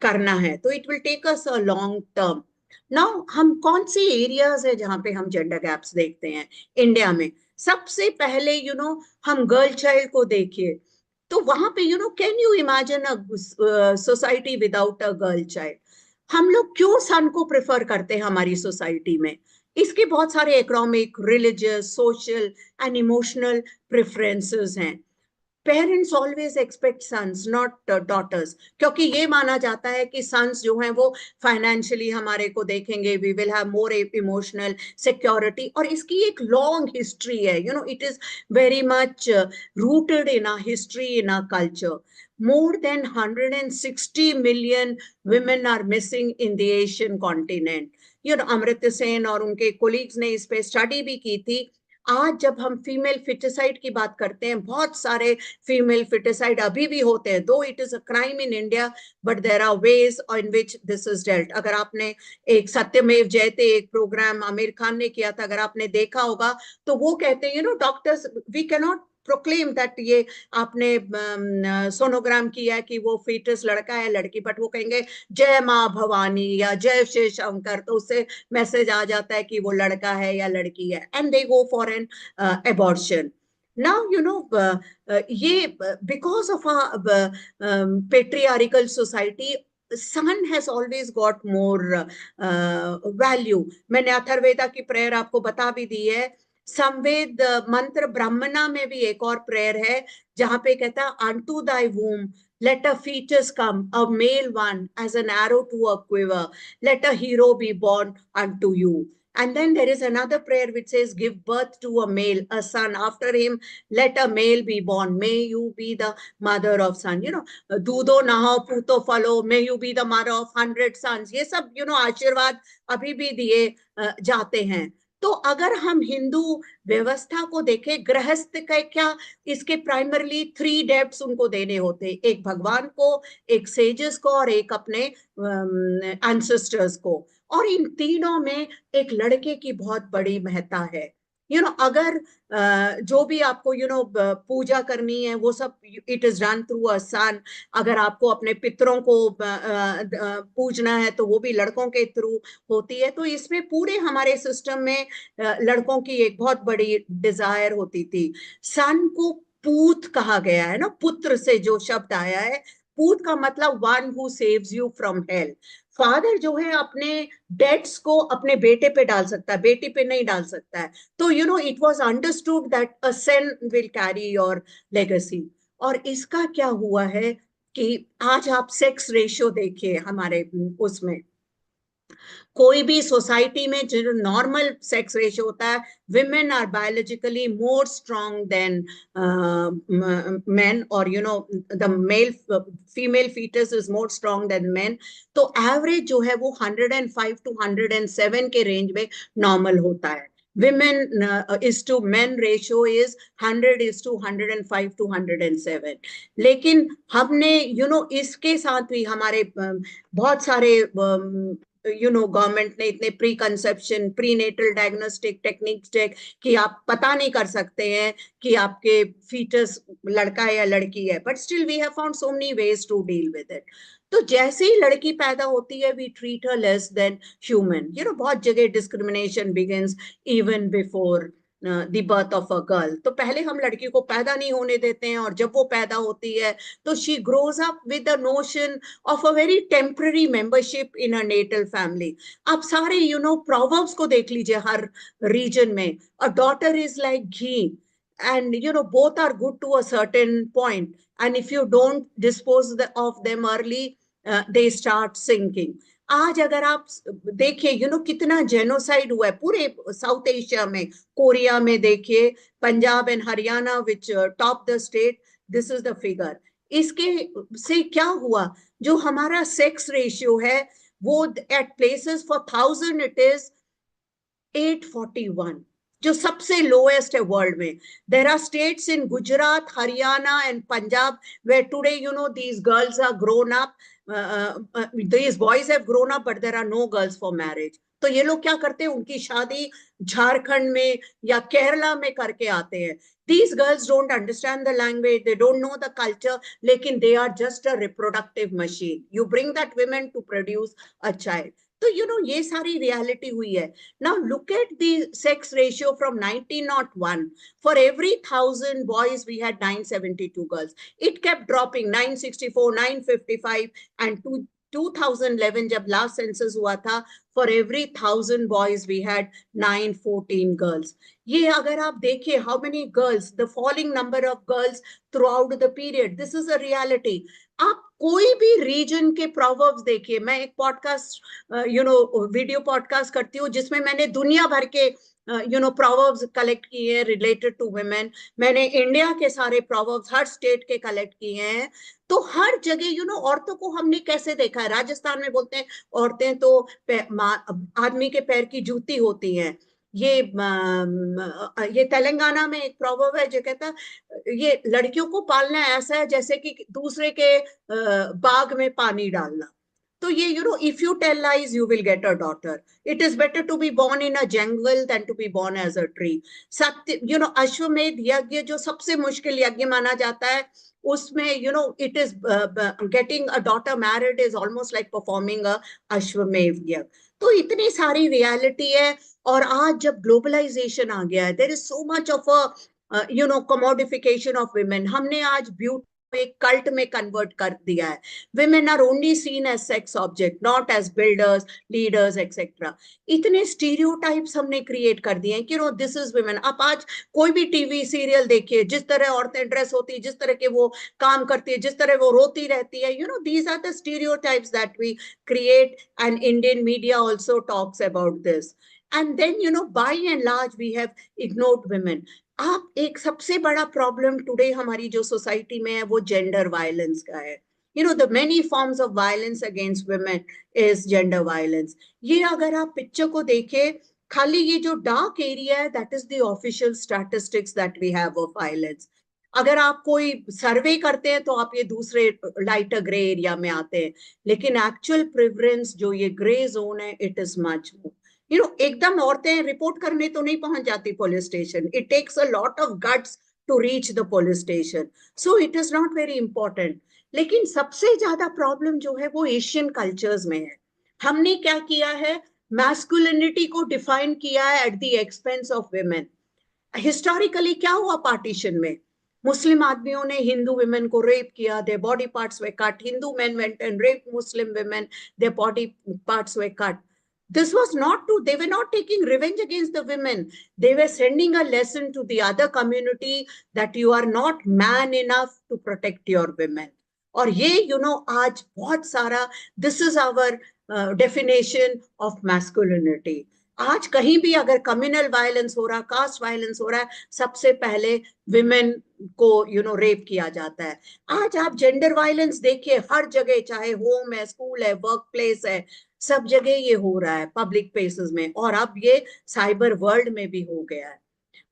करना है। तो it will take us a long term. Now हम कौन सी एरियाज है जहां पे हम जेंडर गैप्स देखते हैं इंडिया में? सबसे पहले हम गर्ल चाइल्ड को देखिए, तो वहां पे can you imagine a society without a girl child? हम लोग क्यों सन को प्रेफर करते हैं हमारी सोसाइटी में? इसके बहुत सारे economic, religious, social and emotional preferences हैं। Parents always expect sons not daughters, क्योंकि ये माना जाता है कि सन्स जो हैं वो फाइनेंशियली हमारे को देखेंगे, we will have more emotional security. और इसकी एक लॉन्ग हिस्ट्री है, it is very much rooted in our history, in our culture. more than 160 million women are missing in the Asian continent. अमृत सेन और उनके कोलीग्स ने इस पे स्टडी भी की थी। आज जब हम फीमेल फिटिसाइड की बात करते हैं, बहुत सारे फीमेल फिटिसाइड अभी भी होते हैं, though it is a crime in India, but there are ways in which this is dealt. अगर आपने एक सत्यमेव जयते एक प्रोग्राम आमिर खान ने किया था, अगर आपने देखा होगा, तो वो कहते हैं doctors we can not proclaim that ये आपने सोनोग्राम किया है कि वो फीटस लड़का है लड़की, बट वो कहेंगे जय माँ भवानी या जय शिव शंकर, तो उससे मैसेज आ जाता है कि वो लड़का है या लड़की है, and they go for an abortion. Now ये because of a patriarchal society, son has always got more value. मैंने अथर्ववेदा की प्रेयर आपको बता भी दी है। संवेद मंत्र ब्राह्मणा में भी एक और प्रेयर है जहां पे कहता है, unto thy womb let a fetus come, a male one, as an arrow to a quiver, let a hero be born unto you. And then there is another prayer which says, give birth to a male, a son, after him let a male be born, may you be the mother of son. दूधो नहाओ पूतो फलो, may you be the mother of 100 sons. ये सब आशीर्वाद अभी भी दिए जाते हैं। तो अगर हम हिंदू व्यवस्था को देखें, गृहस्थ का क्या, इसके प्राइमरली 3 डेब्ट्स उनको देने होते, एक भगवान को, एक सेजेस को, और एक अपने एंसेस्टर्स को। और इन तीनों में एक लड़के की बहुत बड़ी महत्ता है। अगर जो भी आपको पूजा करनी है वो सब it is done through a son. अगर आपको अपने पितरों को पूजना है तो वो भी लड़कों के थ्रू होती है। तो इसमें पूरे हमारे सिस्टम में लड़कों की एक बहुत बड़ी डिजायर होती थी। सन को पूत कहा गया है ना, पुत्र से जो शब्द आया है। पूत का मतलब one who saves you from hello. Father जो है अपने डेट्स को अपने बेटे पे डाल सकता है, बेटी पे नहीं डाल सकता है। तो it was understood that a son will carry your legacy. और इसका क्या हुआ है कि आज आप सेक्स रेशियो देखिए हमारे उसमें, कोई भी सोसाइटी में जो नॉर्मल सेक्स रेशियो होता है, women are biologically more strong than men, और the male female foetus is more strong than men. तो एवरेज जो है वो 105 to 107 के रेंज में नॉर्मल होता है। women is to men ratio is 100 is to 105 to 107। लेकिन हमने इसके साथ भी हमारे बहुत सारे गवर्नमेंट ने इतने pre conception pre natal diagnostic techniques कि आप पता नहीं कर सकते हैं कि आपके फीटस लड़का है या लड़की है, but still we have found so many ways to deal with it. तो जैसे ही लड़की पैदा होती है we treat her less than human. बहुत जगह discrimination begins even before the birth of a girl. तो पहले हम लड़की को पैदा नहीं होने देते हैं, और जब वो पैदा होती है तो she grows up with the notion of a very temporary membership in a natal family. आप सारे proverbs को देख लीजिए हर region में, a daughter is like ghee, and both are good to a certain point, and if you don't dispose of them early, they start sinking. आज अगर आप देखिए कितना जेनोसाइड हुआ है पूरे साउथ एशिया में, कोरिया में देखिए, Punjab and Haryana which top the state, this is the figure. इसके से क्या हुआ, जो हमारा सेक्स रेशियो है वो at places for 1000 it is 841, जो सबसे लोएस्ट है वर्ल्ड में। There are states in Gujarat, Haryana and Punjab where today these girls are grown up, these boys have grown up, but there are no girls for marriage. तो ये लोग क्या करते हैं, उनकी शादी झारखंड में या केरला में करके आते हैं। These girls don't understand the language, they don't know the culture, लेकिन they are just a reproductive machine. You bring that women to produce a child. तो ये सारी रियलिटी हुई है। Now look at the sex ratio from 1901. For every 1000 boys, we had 972 girls. It kept dropping, 964, 955, and 2011 जब last census हुआ था, for every 1000 boys we had 914 girls. ये अगर आप देखिए how many girls, the falling number of girls throughout the period, this is a reality. आप कोई भी रीजन के प्रोवर्ब्स देखिए, मैं एक पॉडकास्ट वीडियो पॉडकास्ट करती हूँ जिसमें मैंने दुनिया भर के प्रोवर्ब्स कलेक्ट किए हैं रिलेटेड टू वुमेन। मैंने इंडिया के सारे प्रोवर्ब्स हर स्टेट के कलेक्ट किए हैं। तो हर जगह औरतों को हमने कैसे देखा है, राजस्थान में बोलते हैं औरतें तो आदमी के पैर की जूती होती हैं। ये तेलंगाना में एक प्रोवर्ब है जो कहता है ये लड़कियों को पालना ऐसा है जैसे कि दूसरे के बाग में पानी डालना। तो ये if you tell lies you will get a daughter. It is better to be born in a jungle than to be born as a tree. सत्य अश्वमेध यज्ञ जो सबसे मुश्किल यज्ञ माना जाता है, उसमें it is getting a daughter married is almost like performing a अश्वमेध यज्ञ। तो इतनी सारी रियलिटी है। और आज जब ग्लोबलाइजेशन आ गया है, there is so much of a commodification of women. हमने आज ब्यूटी एक कल्ट में कन्वर्ट कर दिया है। women are only seen as sex object, not as builders, leaders, etc. इतने स्टीरियोटाइप्स हमने क्रिएट कर दिए हैं कि दिस इज women। आप आज कोई भी टीवी सीरियल देखिए, जिस तरह औरतें ड्रेस होती है, जिस तरह के वो काम करती है, जिस तरह वो रोती रहती है, these are the stereotypes that we create, and Indian media also talks about this. And then by and large we have ignored women. आप एक सबसे बड़ा प्रॉब्लम टुडे हमारी जो सोसाइटी में है वो जेंडर वायलेंस का है। the many forms of violence against women is gender violence. ये अगर आप पिक्चर को देखें, खाली ये जो डार्क एरिया है, that is the official statistics that we have of violence. अगर आप कोई सर्वे करते हैं तो आप ये दूसरे लाइटर ग्रे एरिया में आते हैं, लेकिन एक्चुअल प्रिवरेंस जो ये ग्रे जोन है, इट इज मच मोर। एकदम औरतें रिपोर्ट करने तो नहीं पहुंच जाती police station. It takes a lot of guts to reach the police station, so it is not very important. लेकिन सबसे ज्यादा प्रॉब्लम जो है वो एशियन कल्चर्स में है। हमने क्या किया है, मैस्कुलिनिटी को डिफाइन किया है at the expense of women. Historically क्या हुआ पार्टीशन में, मुस्लिम आदमियों ने हिंदू वुमेन को रेप किया, their body parts way cut. Hindu men went and raped Muslim women, their body parts were cut. This was not to, they were not taking revenge against the women. They were sending a lesson to the other community that you are not man enough to protect your women. और ये आज बहुत सारा, this is our definition of masculinity. आज कहीं भी अगर communal violence हो रहा, कास्ट वायलेंस हो रहा है, सबसे पहले विमेन को रेप किया जाता है। आज आप जेंडर वायलेंस देखिए हर जगह, चाहे होम है, स्कूल है, वर्क प्लेस है, सब जगह ये हो रहा है, पब्लिक प्लेसेस में, और अब ये साइबर वर्ल्ड में भी हो गया है।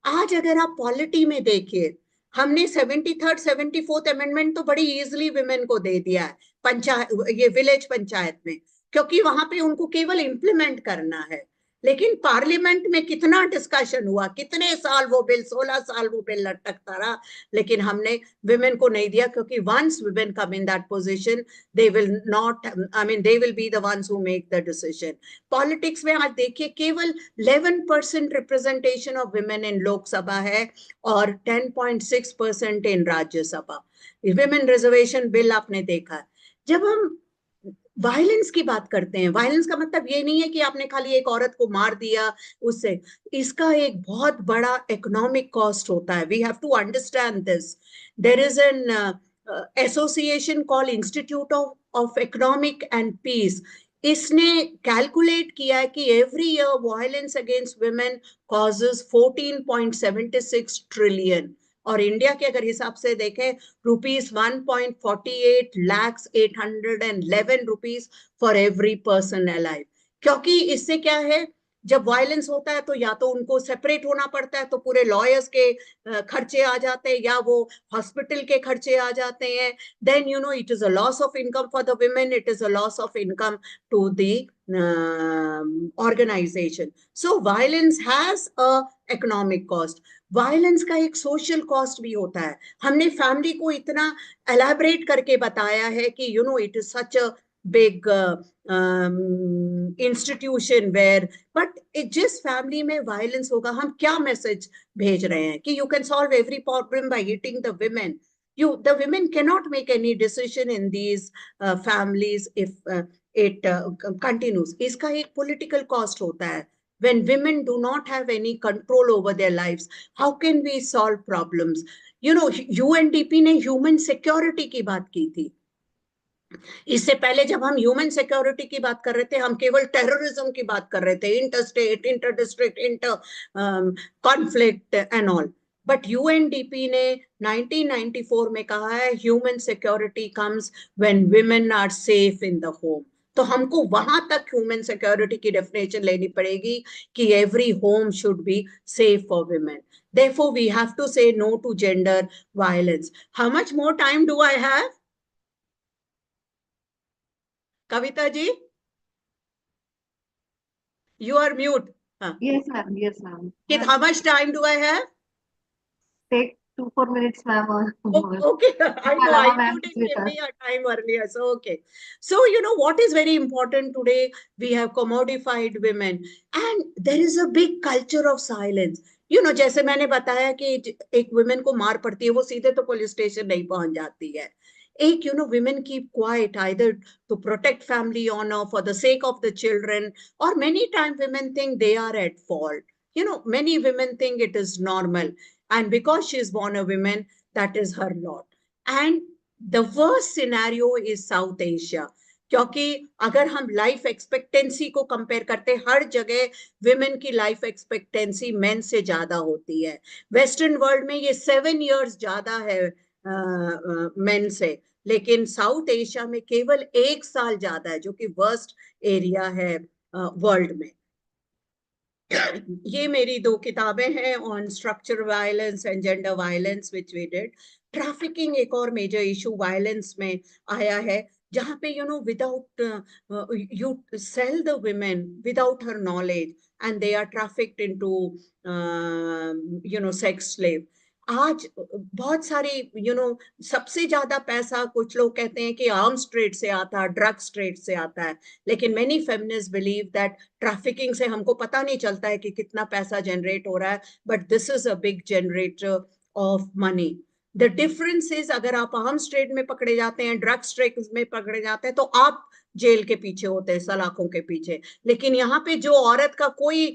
आज अगर आप पॉलिटी में देखिए, हमने 73rd 74th अमेंडमेंट तो बड़ी इजीली विमेन को दे दिया है पंचायत, ये विलेज पंचायत में। क्योंकि वहां पे उनको केवल इम्प्लीमेंट करना है। लेकिन पार्लियामेंट में कितना डिस्कशन हुआ, कितने साल वो बिल, 16 साल वो बिल लटकता रहा, लेकिन हमने विमेन को नहीं दिया, क्योंकि once women come in that position they will not, I mean they will be the ones who make the decision. Politics में आज देखिए केवल 11% representation of women in Lok Sabha है और 10.6% in Rajya Sabha. Women reservation bill आपने देखा। जब हम वायलेंस की बात करते हैं, वायलेंस का मतलब ये नहीं है कि आपने खाली एक औरत को मार दिया उससे, इसका एक बहुत बड़ा इकोनॉमिक कॉस्ट होता है। We have to understand this. There is an association called institute of economic and peace. इसने कैलकुलेट किया है कि every year violence against women causes 14.76 trillion, और इंडिया के अगर हिसाब से देखें rupees 1.48 lakhs 811 rupees for every person alive। क्योंकि इससे क्या है, जब वायलेंस होता है तो या तो उनको सेपरेट होना पड़ता है, तो पूरे लॉयर्स के खर्चे आ जाते हैं, या वो हॉस्पिटल के खर्चे आ जाते हैं। Then you know it is a loss of income for the women, it is a loss of income to the organization। So violence has a economic cost। Violence का एक सोशल कॉस्ट भी होता है। हमने फैमिली को इतना elaborate करके बताया है कि you know it is such a big institution where, but जिस फैमिली में वायलेंस होगा, हम क्या मैसेज भेज रहे हैं कि you can solve every problem by hitting the women. The women cannot make any decision in these families if it continues। इसका एक political cost होता है। When women do not have any control over their lives, how can we solve problems? You know, UNDP ने human security की बात की थी। इससे पहले जब हम ह्यूमन सिक्योरिटी की बात कर रहे थे, हम केवल टेररिज्म की बात कर रहे थे, inter state, inter district, inter conflict and all. But UNDP ने 1994 में कहा है human security comes when women are safe in the home. तो हमको वहां तक ह्यूमन सिक्योरिटी की डेफिनेशन लेनी पड़ेगी कि every home should be safe for women. Therefore, we have to say no to gender violence. How much more time do I have? Kavita ji, you are mute. हाँ. Yes, ma'am. Yes, ma'am. How much time do I have? Take 2-4 minutes, ma'am. Okay, I know Allow, you ma'am, didn't with give us. me a time earlier, so okay. So you know what is very important today? We have commodified women, and there is a big culture of silence. You know, जैसे मैंने बताया कि एक women को मार पड़ती है, वो सीधे तो पुलिस स्टेशन नहीं पहुंच जाती है। एक you know women keep quiet either to protect family honor, for the sake of the children, or many times women think they are at fault. You know, many women think it is normal, and because she is born a woman, that is her lot। And the worst scenario is South Asia, क्योंकि अगर हम life expectancy को compare करते, हर जगह women की life expectancy main से ज्यादा होती है। वेस्टर्न वर्ल्ड में ये 7 years ज्यादा है मेन से, लेकिन साउथ एशिया में केवल 1 साल ज्यादा है, जो कि वर्स्ट एरिया है वर्ल्ड में। ये मेरी 2 किताबें हैं on structure violence and gender violence which we did. Trafficking एक और मेजर इशू वायलेंस में आया है, जहां पे you know without you sell the women without her knowledge and they are trafficked into you know sex slave. आज बहुत सारी यू नो सबसे ज्यादा पैसा कुछ लोग कहते हैं कि आर्म्स ट्रेड से आता है, ड्रग्स ट्रेड से आता है, लेकिन many feminist believe that trafficking से हमको पता नहीं चलता है कि कितना पैसा जनरेट हो रहा है, but this is a big generator off money. The difference is, अगर आप आर्म्स ट्रेड में पकड़े जाते हैं, ड्रग्स ट्रेड में पकड़े जाते हैं, तो आप जेल के पीछे होते हैं, सलाखों के पीछे। लेकिन यहाँ पे जो औरत का कोई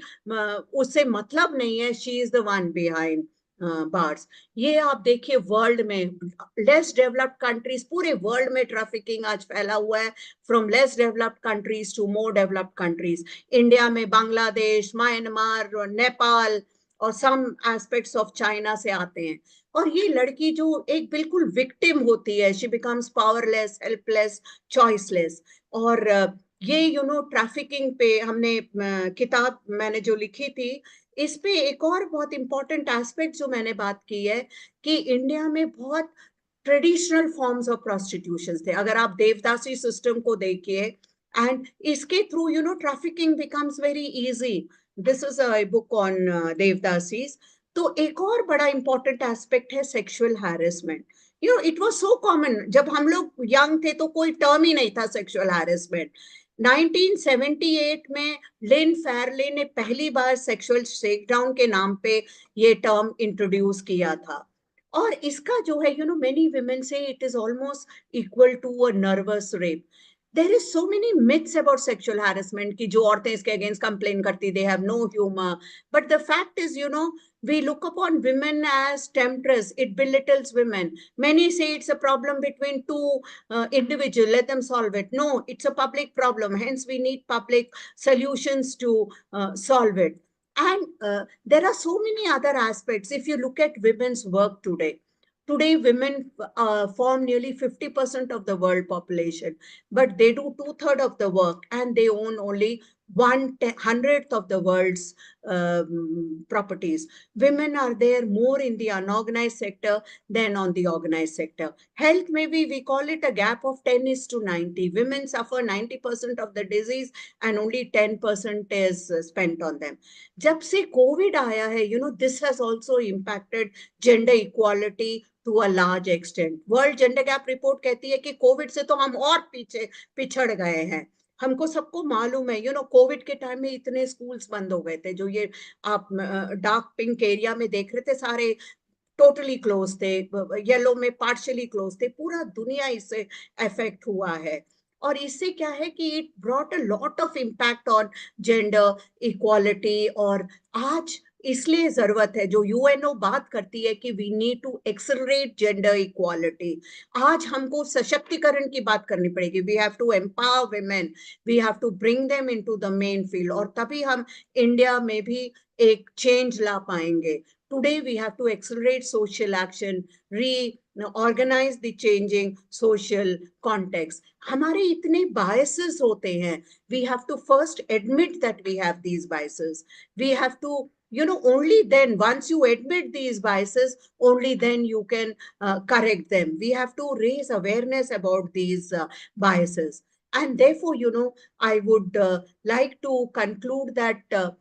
उससे मतलब नहीं है, she is the one behind bars. ये आप देखिए वर्ल्ड में लेस डेवलप्ड कंट्रीज, पूरे वर्ल्ड में ट्रैफिकिंग आज फैला हुआ है, from less developed countries to more developed countries. India में बांग्लादेश, म्यांमार, नेपाल और सम एस्पेक्ट्स ऑफ चाइना से आते हैं। और ये लड़की जो एक बिल्कुल विक्टिम होती है, she becomes powerless, helpless, choiceless. और ये यू नो ट्रैफिकिंग पे हमने किताब मैंने जो लिखी थी, इस पे एक और बहुत इंपॉर्टेंट एस्पेक्ट जो मैंने बात की है कि इंडिया में बहुत ट्रेडिशनल फॉर्म्स ऑफ प्रोस्टिट्यूशन थे। अगर आप देवदासी सिस्टम को देखिए, And iske through, trafficking becomes very easy. This is a book on Devdasis. तो एक और बड़ा important aspect है sexual harassment. It was so common. जब हम लोग young थे तो कोई term ही नहीं था sexual harassment. 1978 में लिन फेरले ने पहली बार सेक्सुअल शेकडाउन के नाम पे ये टर्म इंट्रोड्यूस किया था. और इसका जो है, many women say it is almost equal to a nervous rape. There is so many myths about sexual harassment कि जो औरतें इसके against complain करती, they have no humor. But the fact is, we look upon women as temptress. It belittles women. Many say it's a problem between two individuals. Let them solve it. No, it's a public problem. Hence, we need public solutions to solve it. And there are so many other aspects. If you look at women's work today, women form nearly 50% of the world population, but they do two-thirds of the work and they own only 1/100th of the world's properties. Women are there more in the unorganized sector than on the organized sector. Health, maybe we call it a gap of 10 is to 90. Women suffer 90% of the disease and only 10% is spent on them. जब से COVID आया है, this has also impacted gender equality to a large extent. World Gender Gap Report कहती है कि Covid से तो हम और पीछे पिछड़ गए हैं. हमको सबको मालूम है, कोविड के टाइम में इतने स्कूल्स बंद हो गए थे. जो ये आप डार्क पिंक एरिया में देख रहे थे, सारे टोटली क्लोज थे, येलो में पार्शियली क्लोज थे. पूरा दुनिया इससे अफेक्ट हुआ है. और इससे क्या है कि it brought a lot of impact on gender equality. और आज इसलिए जरूरत है, जो यूएनओ बात करती है कि we need to accelerate gender equality. आज हमको सशक्तिकरण की बात करनी पड़ेगी. We have to empower women, we have to bring them into the main field. और तभी हम इंडिया में भी एक चेंज ला पाएंगे. Today, we have to accelerate social action, reorganize the changing social context. हमारे इतने biases होते हैं. We have to first admit that we have these biases. We have to, only then, once you admit these biases, only then you can correct them. We have to raise awareness about these biases. And therefore, I would like to conclude that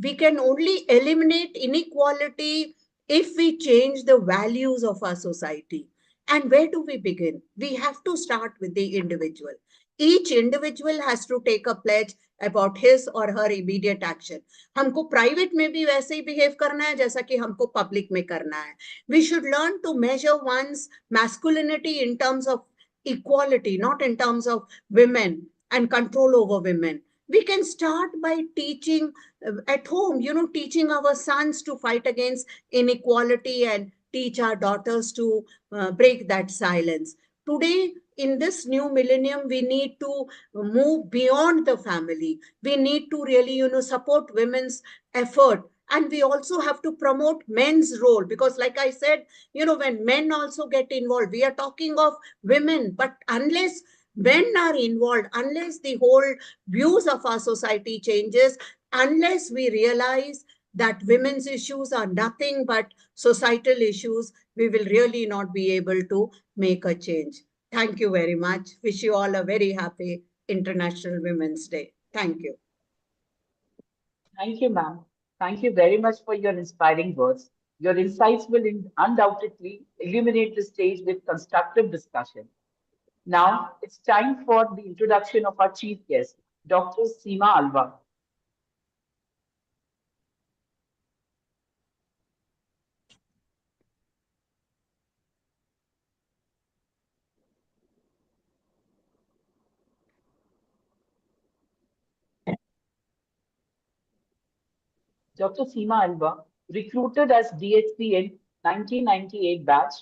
we can only eliminate inequality if we change the values of our society. And where do we begin? We have to start with the individual. Each individual has to take a pledge about his or her immediate action. हमको private में भी वैसे ही behave करना है जैसा कि हमको public में करना है. We should learn to measure one's masculinity in terms of equality, not in terms of women and control over women. We can start by teaching at home, teaching our sons to fight against inequality and teach our daughters to break that silence. Today, in this new millennium, we need to move beyond the family. We need to really, support women's effort. And we also have to promote men's role because, like I said, when men also get involved, we are talking of women, but unless men are involved, unless the whole views of our society changes, unless we realize that women's issues are nothing but societal issues, we will really not be able to make a change. Thank you very much. Wish you all a very happy International Women's Day. Thank you. Thank you, ma'am. Thank you very much for your inspiring words. Your insights will undoubtedly illuminate the stage with constructive discussion. Now, it's time for the introduction of our chief guest, Dr. Seema Alva. Dr. Seema Alva, recruited as DHP in 1998 batch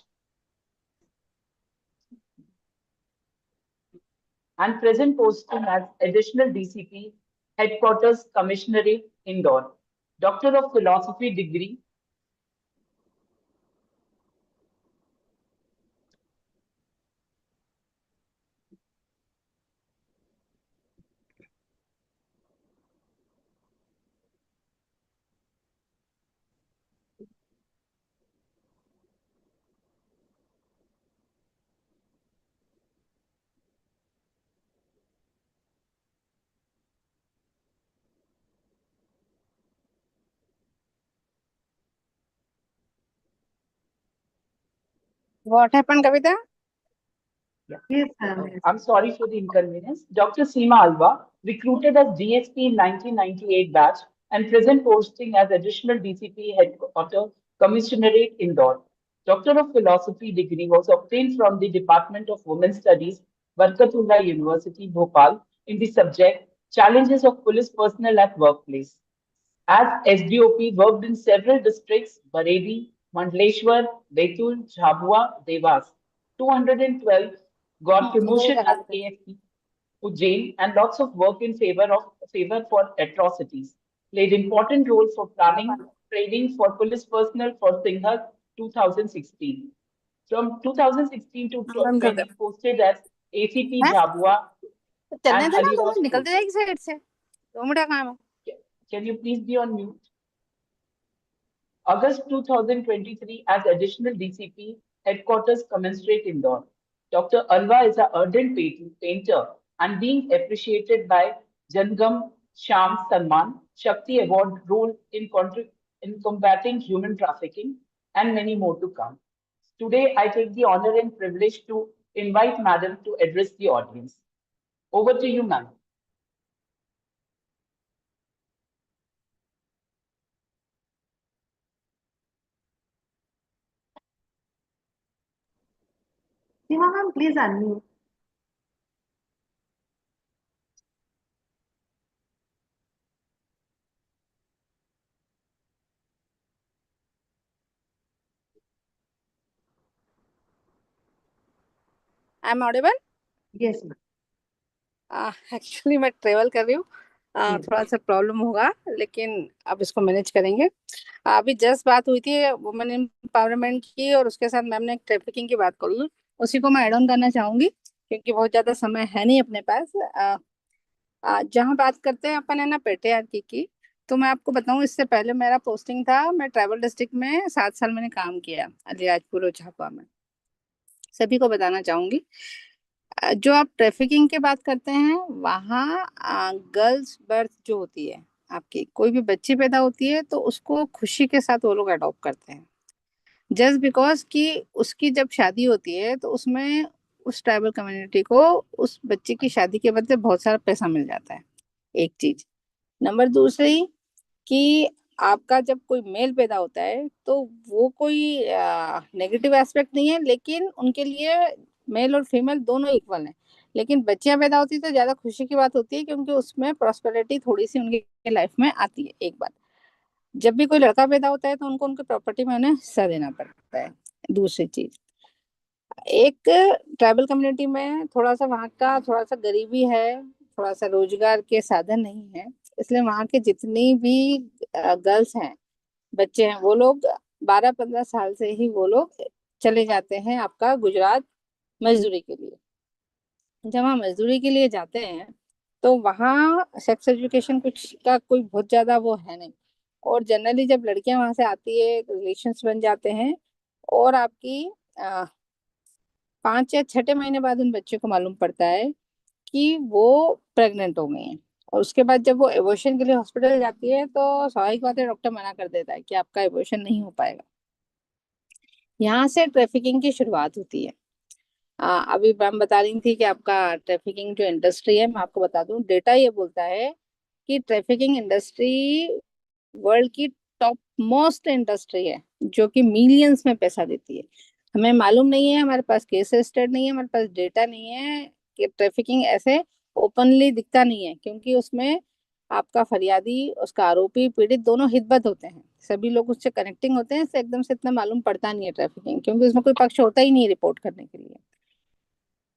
and present posting as additional DCP, Headquarters Commissionerate, Indore. Doctor of Philosophy degree, What happened, Kavita? Yes, ma'am. Yes. I'm sorry for the inconvenience. Dr. Seema Alva, recruited as DSP in 1998 batch and present posting as additional DCP headquarter commissionerate Indore. Doctor of Philosophy degree was obtained from the Department of Women's Studies, Barkatullah University, Bhopal, in the subject Challenges of Police Personnel at Workplace. As SDOP, worked in several districts: Bareilly, Mandleshwar, Betul, Jhabua, Devas. 212 got इधर promotion देखा as थे। AFP, Ujjain, and lots of work in favor for atrocities. Played important role for planning training for police personnel for Singhar 2016. From 2016 to बंद कर दे। 20 posted as ACP हैं? Jhabua तो चलने and देना, तो वो Aligarh School. निकलते जाएगी साइड से। 2 मिनट का काम है। Can you please be on mute? August 2023 as additional DCP, headquarters commensurate Indore. Dr. Alva is an ardent painter and being appreciated by Jangam Sham Salman, Shakti Award role in combating human trafficking, and many more to come. Today, I take the honor and privilege to invite Madam to address the audience. Over to you, ma'am. Seema ma'am, please unmute. I am audible? Yes, ma'am. Actually मैं travel कर रही हूँ, Yes. थोड़ा सा problem होगा, लेकिन अब इसको मैनेज करेंगे। अभी जस्ट बात हुई थी वुमेन एम्पावरमेंट की, और उसके साथ मैम ने एक ट्रैफिकिंग की बात कर ली, उसी को मैं ऐड ऑन करना चाहूंगी, क्योंकि बहुत ज्यादा समय है नहीं अपने पास। जहाँ बात करते हैं अपन है ना पेट्रियार्की की, तो मैं आपको बताऊं, इससे पहले मेरा पोस्टिंग था, मैं ट्राइबल डिस्ट्रिक्ट में 7 साल मैंने काम किया, अलीराजपुर और झापा में, सभी को बताना चाहूंगी। जो आप ट्रैफिकिंग की बात करते हैं, वहाँ गर्ल्स बर्थ जो होती है, आपकी कोई भी बच्ची पैदा होती है तो उसको खुशी के साथ वो लोग अडॉप्ट करते हैं, जस्ट बिकॉज कि उसकी जब शादी होती है तो उसमें उस ट्राइबल कम्युनिटी को उस बच्चे की शादी के बदले बहुत सारा पैसा मिल जाता है, एक चीज। नंबर दूसरी, कि आपका जब कोई मेल पैदा होता है तो वो कोई नेगेटिव एस्पेक्ट नहीं है, लेकिन उनके लिए मेल और फीमेल दोनों इक्वल हैं। लेकिन बच्चियां पैदा होती है तो ज्यादा खुशी की बात होती है, क्योंकि उसमें प्रॉस्पेरिटी थोड़ी सी उनकी लाइफ में आती है। एक बात, जब भी कोई लड़का पैदा होता है तो उनको उनकी प्रॉपर्टी में उन्हें हिस्सा देना पड़ता है। दूसरी चीज, एक ट्राइबल कम्युनिटी में थोड़ा सा वहाँ का थोड़ा सा गरीबी है, थोड़ा सा रोजगार के साधन नहीं है, इसलिए वहाँ के जितनी भी गर्ल्स हैं, बच्चे हैं, वो लोग 12-15 साल से ही वो लोग चले जाते हैं आपका गुजरात मजदूरी के लिए। जब वहाँ मजदूरी के लिए जाते हैं तो वहाँ सेक्स एजुकेशन कुछ का कोई बहुत ज्यादा वो है नहीं, और जनरली जब लड़कियां वहां से आती है, रिलेशंस बन जाते हैं, और आपकी 5 या 6 महीने बाद उन बच्चे को मालूम पड़ता है कि वो प्रेग्नेंट हो गई हैं। और उसके बाद जब वो एबॉर्शन के लिए हॉस्पिटल जाती है तो स्वाभाविक बात है, डॉक्टर मना कर देता है कि आपका एबॉर्शन नहीं हो पाएगा। यहाँ से ट्रैफिकिंग की शुरुआत होती है। अभी मैम बता रही थी कि आपका ट्रैफिकिंग जो इंडस्ट्री है, मैं आपको बता दूं, डेटा ये बोलता है कि ट्रैफिकिंग इंडस्ट्री वर्ल्ड की टॉप मोस्ट इंडस्ट्री है, जो कि मिलियंस में पैसा देती है। हमें मालूम नहीं है, हमारे पास केस रजिस्टर्ड नहीं है, हमारे पास डेटा नहीं है कि ट्रैफिकिंग ऐसे ओपनली दिखता नहीं है, क्योंकि उसमें आपका फरियादी, उसका आरोपी, पीड़ित दोनों हितबद्ध होते हैं, सभी लोग उससे कनेक्टिंग होते हैं, इससे एकदम से इतना मालूम पड़ता नहीं है ट्रैफिकिंग, क्योंकि उसमें कोई पक्ष होता ही नहीं रिपोर्ट करने के लिए।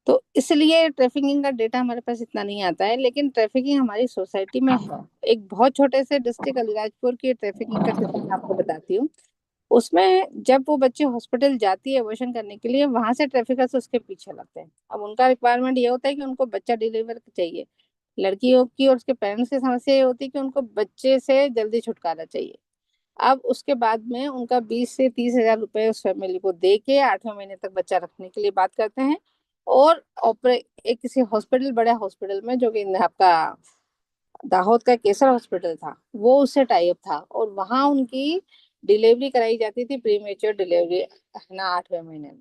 तो इसलिए ट्रैफिकिंग का डेटा हमारे पास इतना नहीं आता है, लेकिन ट्रैफिकिंग हमारी सोसाइटी में है। एक बहुत छोटे से डिस्ट्रिक्ट अलीराजपुर की ट्रैफिकिंग का किस्सा मैं आपको बताती हूँ। उसमें जब वो बच्ची हॉस्पिटल जाती है एबॉर्शन करने के लिए, वहां से ट्रैफिकर्स उसके पीछे लगते हैं। अब उनका रिक्वायरमेंट ये होता है कि उनको बच्चा डिलीवर चाहिए, लड़कियों की और उसके पेरेंट्स की समस्या ये होती है कि उनको बच्चे से जल्दी छुटकारा चाहिए। अब उसके बाद में उनका 20 से 30 हजार रुपए उस फैमिली को दे के 8वें महीने तक बच्चा रखने के लिए बात करते हैं, और एक किसी हॉस्पिटल, बड़े हॉस्पिटल में, जो कि आपका दाहोद का केसर हॉस्पिटल था, वो उससे टाई अप था, और वहां उनकी डिलीवरी कराई जाती थी, प्रीमेच्योर डिलीवरी है ना, 8वें महीने में।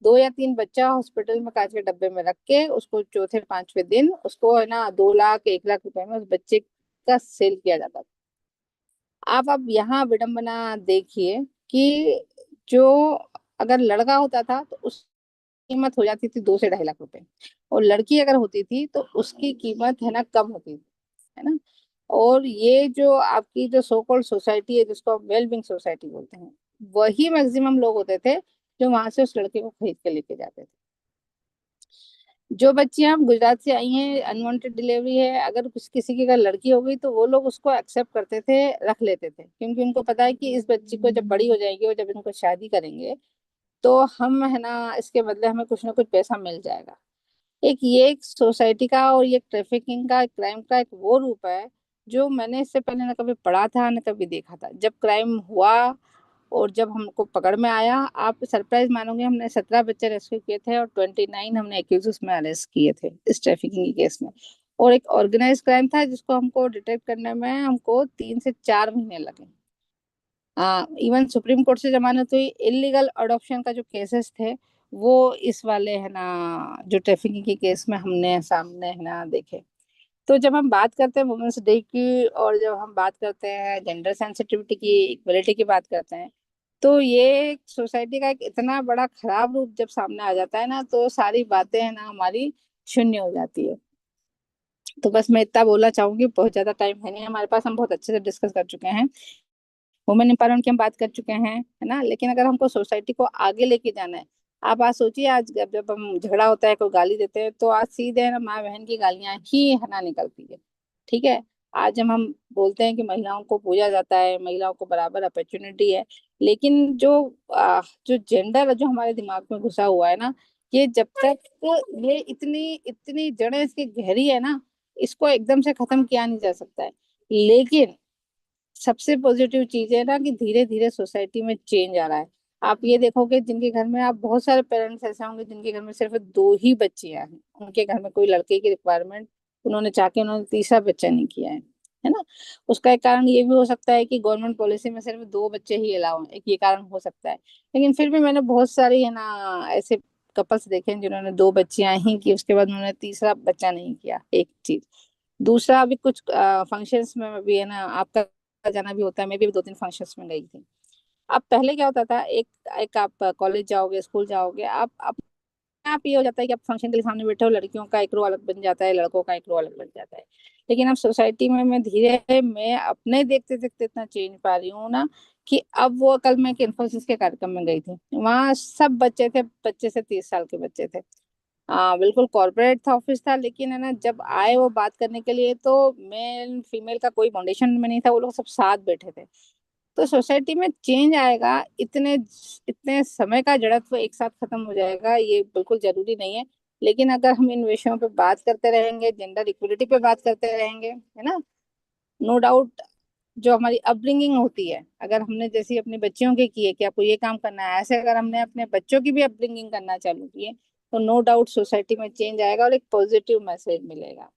2 या 3 बच्चा हॉस्पिटल में कांच के डब्बे में रख के उसको चौथे 5वें दिन उसको है ना 2 लाख 1 लाख रुपए में उस बच्चे का सेल किया जाता था। आप अब यहाँ विडंबना देखिए कि जो अगर लड़का होता था तो उस कीमत हो जाती थी 2 से 2.5 लाख रुपए, और लड़की अगर होती थी तो उसकी कीमत है ना कम होती थी, है ना। और ये जो आपकी जो सो कॉल्ड सोसाइटी है जिसको आप वेलबिंग सोसाइटी बोलते हैं, वही मैक्सिमम लोग होते थे जो वहां से उस लड़के को खरीद के लेके जाते थे। जो बच्चियां गुजरात से आई हैं, अनवांटेड डिलीवरी है, अगर किसी की अगर लड़की हो गई तो वो लोग उसको एक्सेप्ट करते थे, रख लेते थे, क्योंकि उनको पता है कि इस बच्ची को जब बड़ी हो जाएगी और जब इनको शादी करेंगे तो हम है ना इसके बदले हमें कुछ ना कुछ पैसा मिल जाएगा। एक सोसाइटी का और ये ट्रैफिकिंग का क्राइम का एक वो रूप है जो मैंने इससे पहले ना कभी पढ़ा था ना कभी देखा था। जब क्राइम हुआ और जब हमको पकड़ में आया, आप सरप्राइज मानोगे, हमने 17 बच्चे रेस्क्यू किए थे और 29 हमने एक्यूज में अरेस्ट किए थे इस ट्रैफिकिंग के केस में। और एक ऑर्गेनाइज क्राइम था जिसको हमको डिटेक्ट करने में हमको 3 से 4 महीने लगे। इवन सुप्रीम कोर्ट से जमानत हुई। इलीगल अडॉप्शन का जो केसेस थे वो इस वाले है ना जो ट्रैफिकिंग के केस में हमने सामने है ना देखे। तो जब हम बात करते हैं वुमेन्स डे की और जब हम बात करते हैं जेंडर सेंसिटिविटी की, इक्वलिटी की बात करते हैं, तो ये सोसाइटी का एक इतना बड़ा खराब रूप जब सामने आ जाता है ना तो सारी बातें है ना हमारी शून्य हो जाती है। तो बस मैं इतना बोलना चाहूंगी, बहुत ज्यादा टाइम है नहीं हमारे पास, हम बहुत अच्छे से डिस्कस कर चुके हैं, वुमेन एम्पावरमेंट की हम बात कर चुके हैं, है ना। लेकिन अगर हमको सोसाइटी को आगे लेके जाना है, आप आज सोचिए, आज जब जब हम झगड़ा होता है, कोई गाली देते हैं, तो आज सीधे है ना माँ बहन की गालियां ही है ना निकलती है। ठीक है। आज जब हम बोलते हैं कि महिलाओं को पूजा जाता है, महिलाओं को बराबर अपॉर्चुनिटी है, लेकिन जो जेंडर जो हमारे दिमाग में घुसा हुआ है ना, ये जब तक ये इतनी इतनी जड़ें इसकी गहरी है ना, इसको एकदम से खत्म किया नहीं जा सकता है। लेकिन सबसे पॉजिटिव चीज है ना कि धीरे धीरे सोसाइटी में चेंज आ रहा है। आप ये देखोगे जिनके घर में, आप बहुत सारे पेरेंट्स ऐसे होंगे जिनके घर में सिर्फ 2 ही बच्चियां हैं, उनके घर में कोई लड़के की रिक्वायरमेंट उन्होंने चाह के उन्होंने तीसरा बच्चा नहीं किया है ना। उसका एक कारण ये भी हो सकता है कि गवर्नमेंट पॉलिसी में सिर्फ 2 बच्चे ही अलाउ हैं, एक ये कारण हो सकता है। लेकिन फिर भी मैंने बहुत सारी है ना ऐसे कपल्स देखे हैं जिन्होंने 2 बच्चियां ही की, उसके बाद उन्होंने तीसरा बच्चा नहीं किया। एक चीज। दूसरा, अभी कुछ फंक्शंस में भी है ना आपका जाना भी होता है, मैं भी 2-3 फंक्शंस में गई थी। अब पहले क्या होता था, एक एक आप कॉलेज जाओगे, स्कूल जाओगे, आप ये हो जाता है कि आप फंक्शन के लिए सामने बैठे हो, लड़कियों का एक रो अलग बन जाता है, लड़कों का एक रो अलग बन जाता है। लेकिन अब सोसाइटी में मैं अपने देखते देखते इतना चेंज पा रही हूँ ना कि अब वो कल मैं एक इन्फोसिस के कार्यक्रम में गई थी, वहां सब बच्चे थे, 25 से 30 साल के बच्चे थे। बिल्कुल कॉर्पोरेट था, ऑफिस था, लेकिन है ना जब आए वो बात करने के लिए तो मेल फीमेल का कोई फाउंडेशन में नहीं था, वो लोग सब साथ बैठे थे। तो सोसाइटी में चेंज आएगा, इतने इतने समय का जड़त्व एक साथ खत्म हो जाएगा, ये बिल्कुल जरूरी नहीं है। लेकिन अगर हम इन विषयों पे बात करते रहेंगे, जेंडर इक्वलिटी पे बात करते रहेंगे, है ना, नो डाउट जो हमारी अपब्रिंगिंग होती है, अगर हमने जैसे अपने बच्चियों के किए कि आपको ये काम करना है, ऐसे अगर हमने अपने बच्चों की भी अपब्रिंगिंग करना चालू किए, तो नो डाउट सोसाइटी में चेंज आएगा और एक पॉजिटिव मैसेज मिलेगा।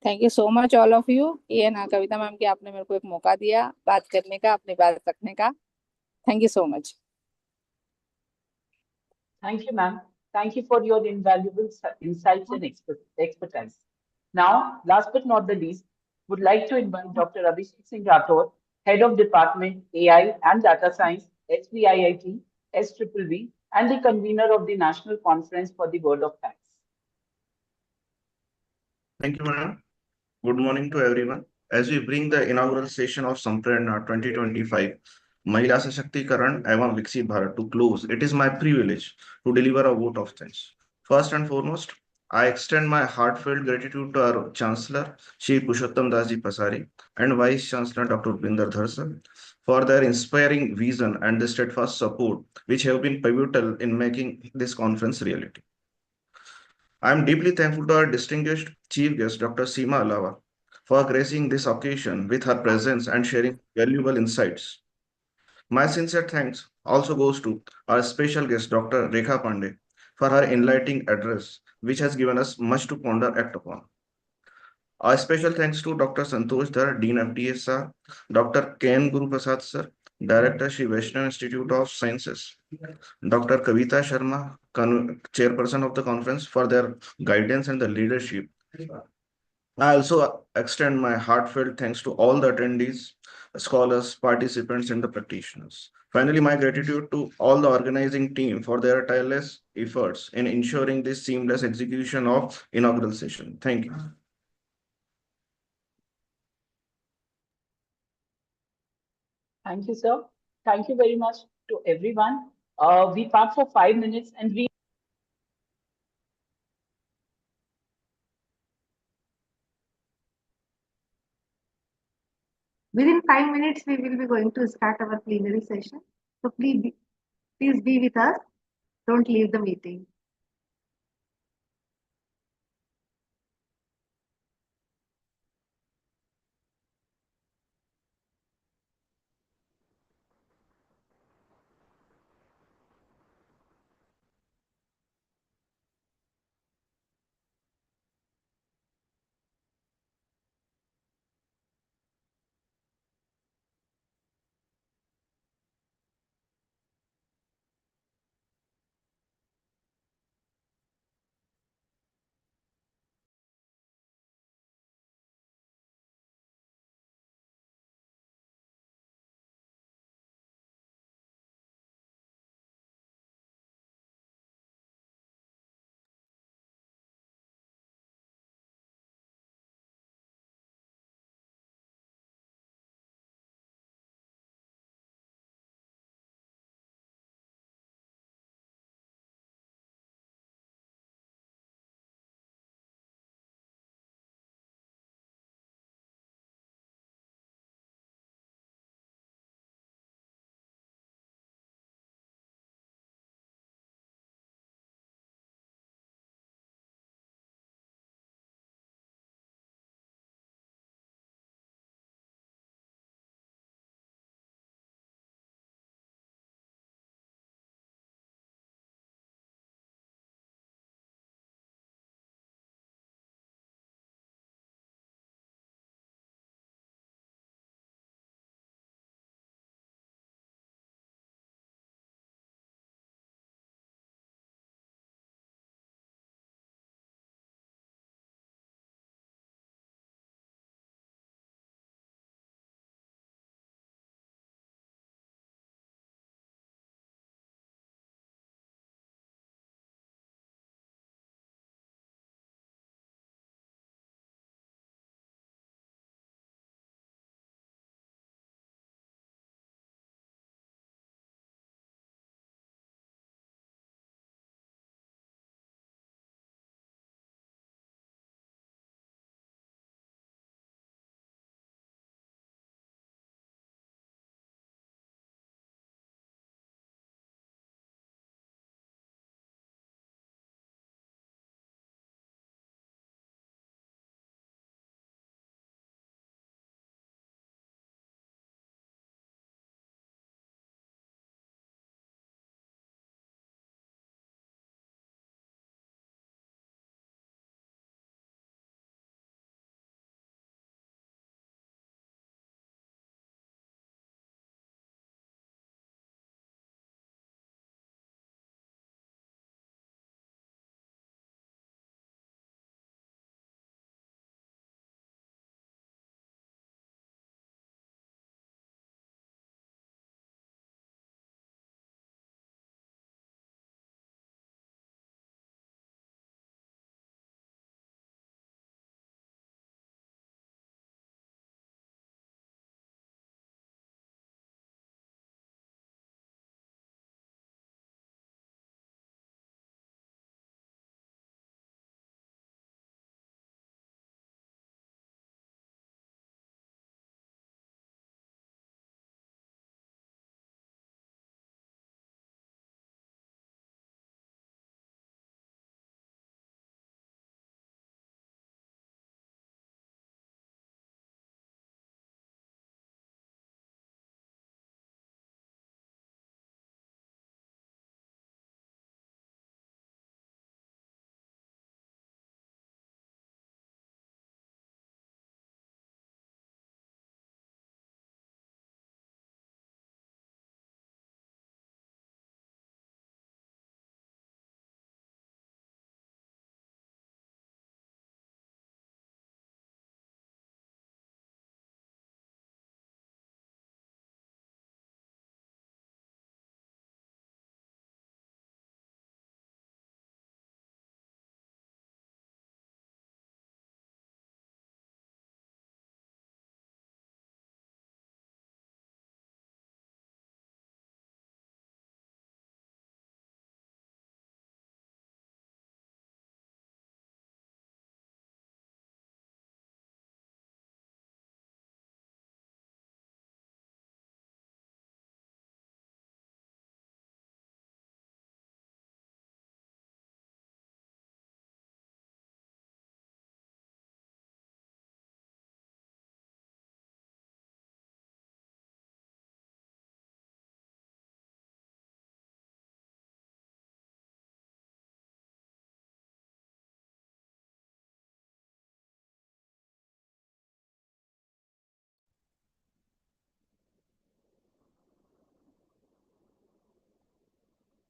Thank you so much all of you, ये ना कविता मैम कि आपने मेरे को एक मौका दिया बात करने का, अपनी बात रखने का। Thank you so much. Thank you, ma'am. Thank you for your invaluable insights and expertise. Now, last but not the least, would like to invite Dr. Abhishek Singh Rathore, Head of Department AI and Data Science, SVIIT, SVVV, and the convener of the National Conference for the Word of Thanks. Thank you, madam. Good morning to everyone. As we bring the inaugural session of Samprerna 2025, Mahila Sashakti एवं Viksit Bharat to close, it is my privilege to deliver a vote of thanks. First and foremost, I extend my heartfelt gratitude to our Chancellor, Shri Pushottam Dasji Pasari, and Vice Chancellor Dr. Binder Dharsal for their inspiring vision and the steadfast support which have been pivotal in making this conference reality. I am deeply thankful to our distinguished chief guest, Dr. Seema Alawa, for gracing this occasion with her presence and sharing valuable insights. My sincere thanks also goes to our special guest, Dr. Rekha Pandey, for her enlightening address, which has given us much to ponder act upon. Our special thanks to Dr. Santosh Dhar, Dean FDS sir, Dr. Ken Guru Prasad sir, Director, Shri Vaishnav Institute of Sciences, Dr. Kavita Sharma, Chairperson of the conference, for their guidance and the leadership. I also extend my heartfelt thanks to all the attendees, scholars, participants, and the practitioners. Finally, my gratitude to all the organizing team for their tireless efforts in ensuring this seamless execution of inaugural session. Thank you. Thank you, sir. Thank you very much to everyone. We talked for 5 minutes and we Within 5 minutes, we will be going to start our plenary session. So please be with us. Don't leave the meeting.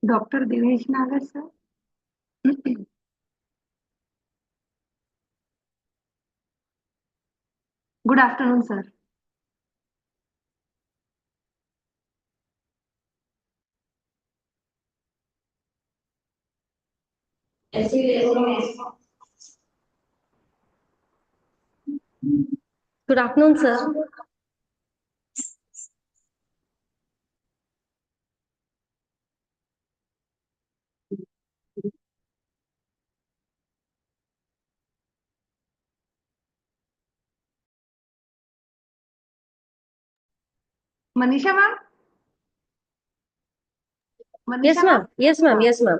Dr. Dinesh Nagar, sir. Good afternoon, sir. Good afternoon, sir. Manisha ma'am? Yes, Manisha ma'am. Yes, ma'am. Yes, ma'am.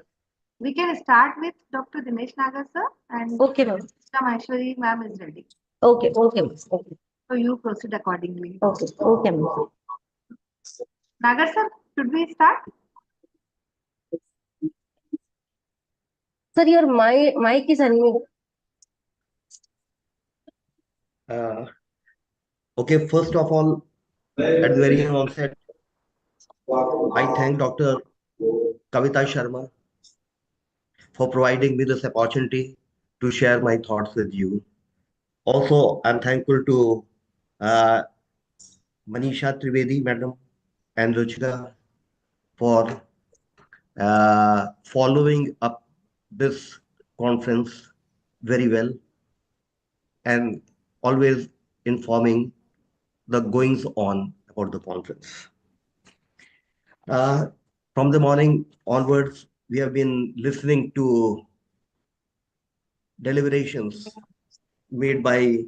We can start with Dr. Dinesh Nagar, sir, and Okay, ma'am. Maheshwari ma'am is ready. Okay, okay, ma'am. Okay, So you proceed accordingly. okay, okay, ma'am. Nagar, sir, should we start? Sir, your mic is unmuted. Okay, first of all, at the very onset, I thank Dr. Kavita Sharma for providing me this opportunity to share my thoughts with you. Also, I'm thankful to uh, Manisha Trivedi, madam, and Ruchika for following up this conference very well and always informing the goings on about the conference. Uh, from the morning onwards, we have been listening to deliberations made by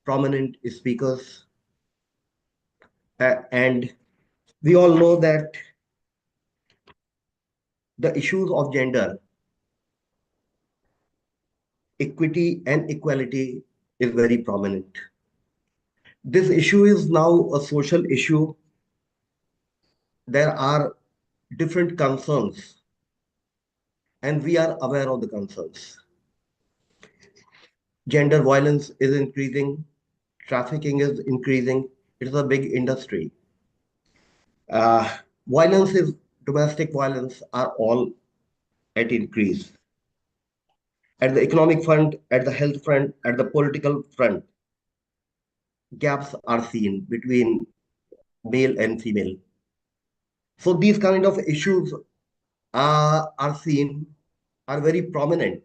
prominent speakers, and we all know that the issues of gender, equity, and equality is very prominent. This issue is now a social issue. There are different concerns, and we are aware of the concerns. Gender violence is increasing, trafficking is increasing. It is a big industry. Uh, violence is domestic violence are all at increase. At the economic front, at the health front, at the political front, gaps are seen between male and female. So these kind of issues are seen, are very prominent.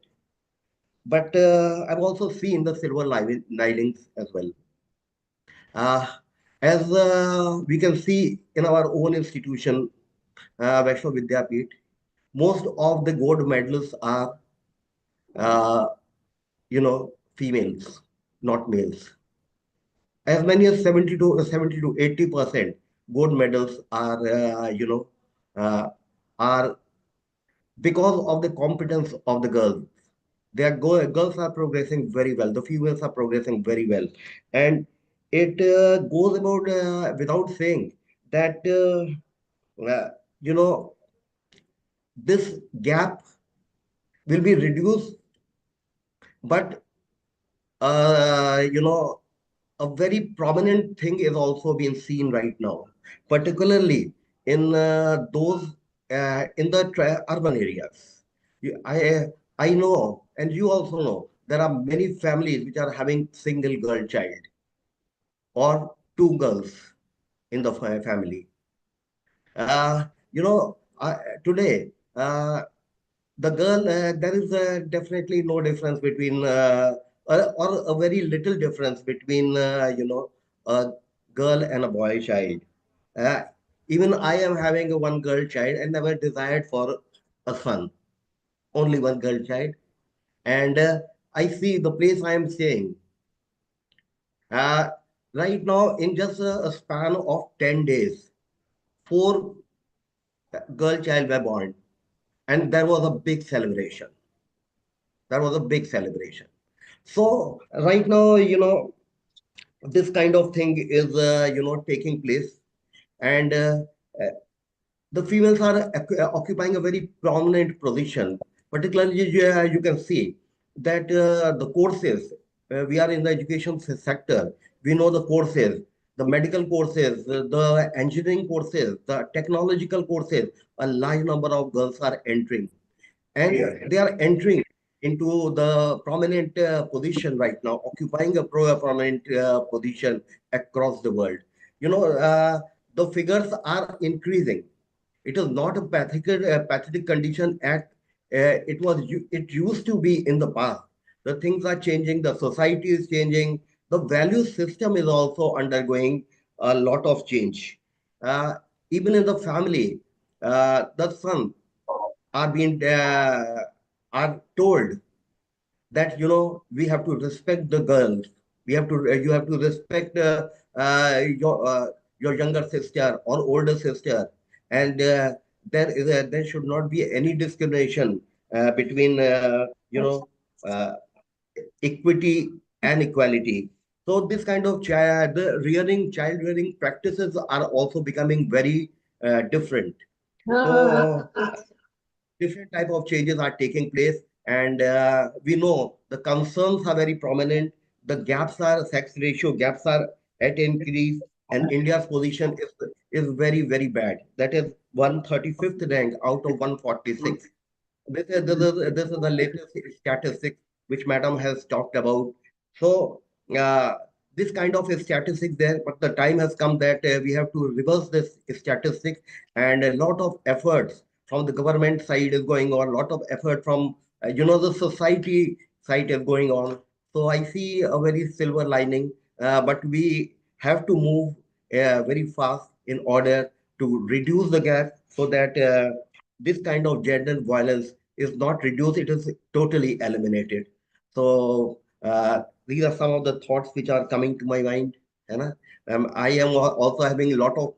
But I've also seen the silver linings as well. Uh, as we can see in our own institution, Vaishno Vidyapit, most of the gold medalists are, uh, females, not males. As many as 70 to 80% gold medals uh, are because of the competence of the girls. Girls are progressing very well. The females are progressing very well, and it goes about without saying that you know this gap will be reduced, but a very prominent thing is also being seen right now, particularly in those in the urban areas. I know, and you also know, there are many families which are having single girl child or two girls in the family. Uh, Today, the girl, there is definitely no difference between, or a very little difference between, a girl and a boy child. Uh, Even I am having a one girl child and never desired for a son, only one girl child. And I see the place I am staying. Uh, right now, in just a span of 10 days, four girl child were born, and there was a big celebration. That was a big celebration. So right now, this kind of thing is, taking place, and uh, the females are occupying a very prominent position. Particularly, you can see that the courses, we are in the education sector. We know the courses. the medical courses, the engineering courses, the technological courses, a large number of girls are entering, and they are entering into the prominent position right now, occupying a prominent position across the world. You know, the figures are increasing. It is not a pathetic condition at it used to be in the past. The things are changing. The society is changing. The value system is also undergoing a lot of change. Uh, Even in the family, the son are being are told that we have to respect the girls. We have to you have to respect your younger sister or older sister, and there should not be any discrimination between uh, equity and equality. So this kind of child rearing practices are also becoming very different. So different type of changes are taking place, and we know the concerns are very prominent. The gaps are sex ratio gaps are at increase, and India's position is very bad. That is 135th rank out of 146. This is the latest statistics which Madam has talked about. So uh, this kind of statistics there, but the time has come that we have to reverse this statistics, and a lot of efforts from the government side is going on. A lot of effort from the society side is going on. So I see a very silver lining, but we have to move very fast in order to reduce the gap so that this kind of gender violence is not reduced, it is totally eliminated. So these are some of the thoughts which are coming to my mind. है ना? I am also having a lot of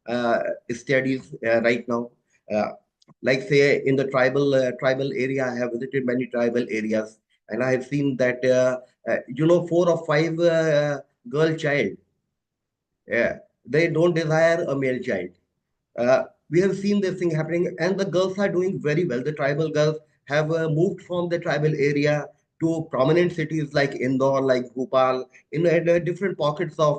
uh, studies right now. Uh, like say in the tribal area, I have visited many tribal areas, and I have seen that 4 or 5 girl child, they don't desire a male child. We have seen this thing happening, and the girls are doing very well. The tribal girls have moved from the tribal area to prominent cities like Indore, like Bhopal, in different pockets uh,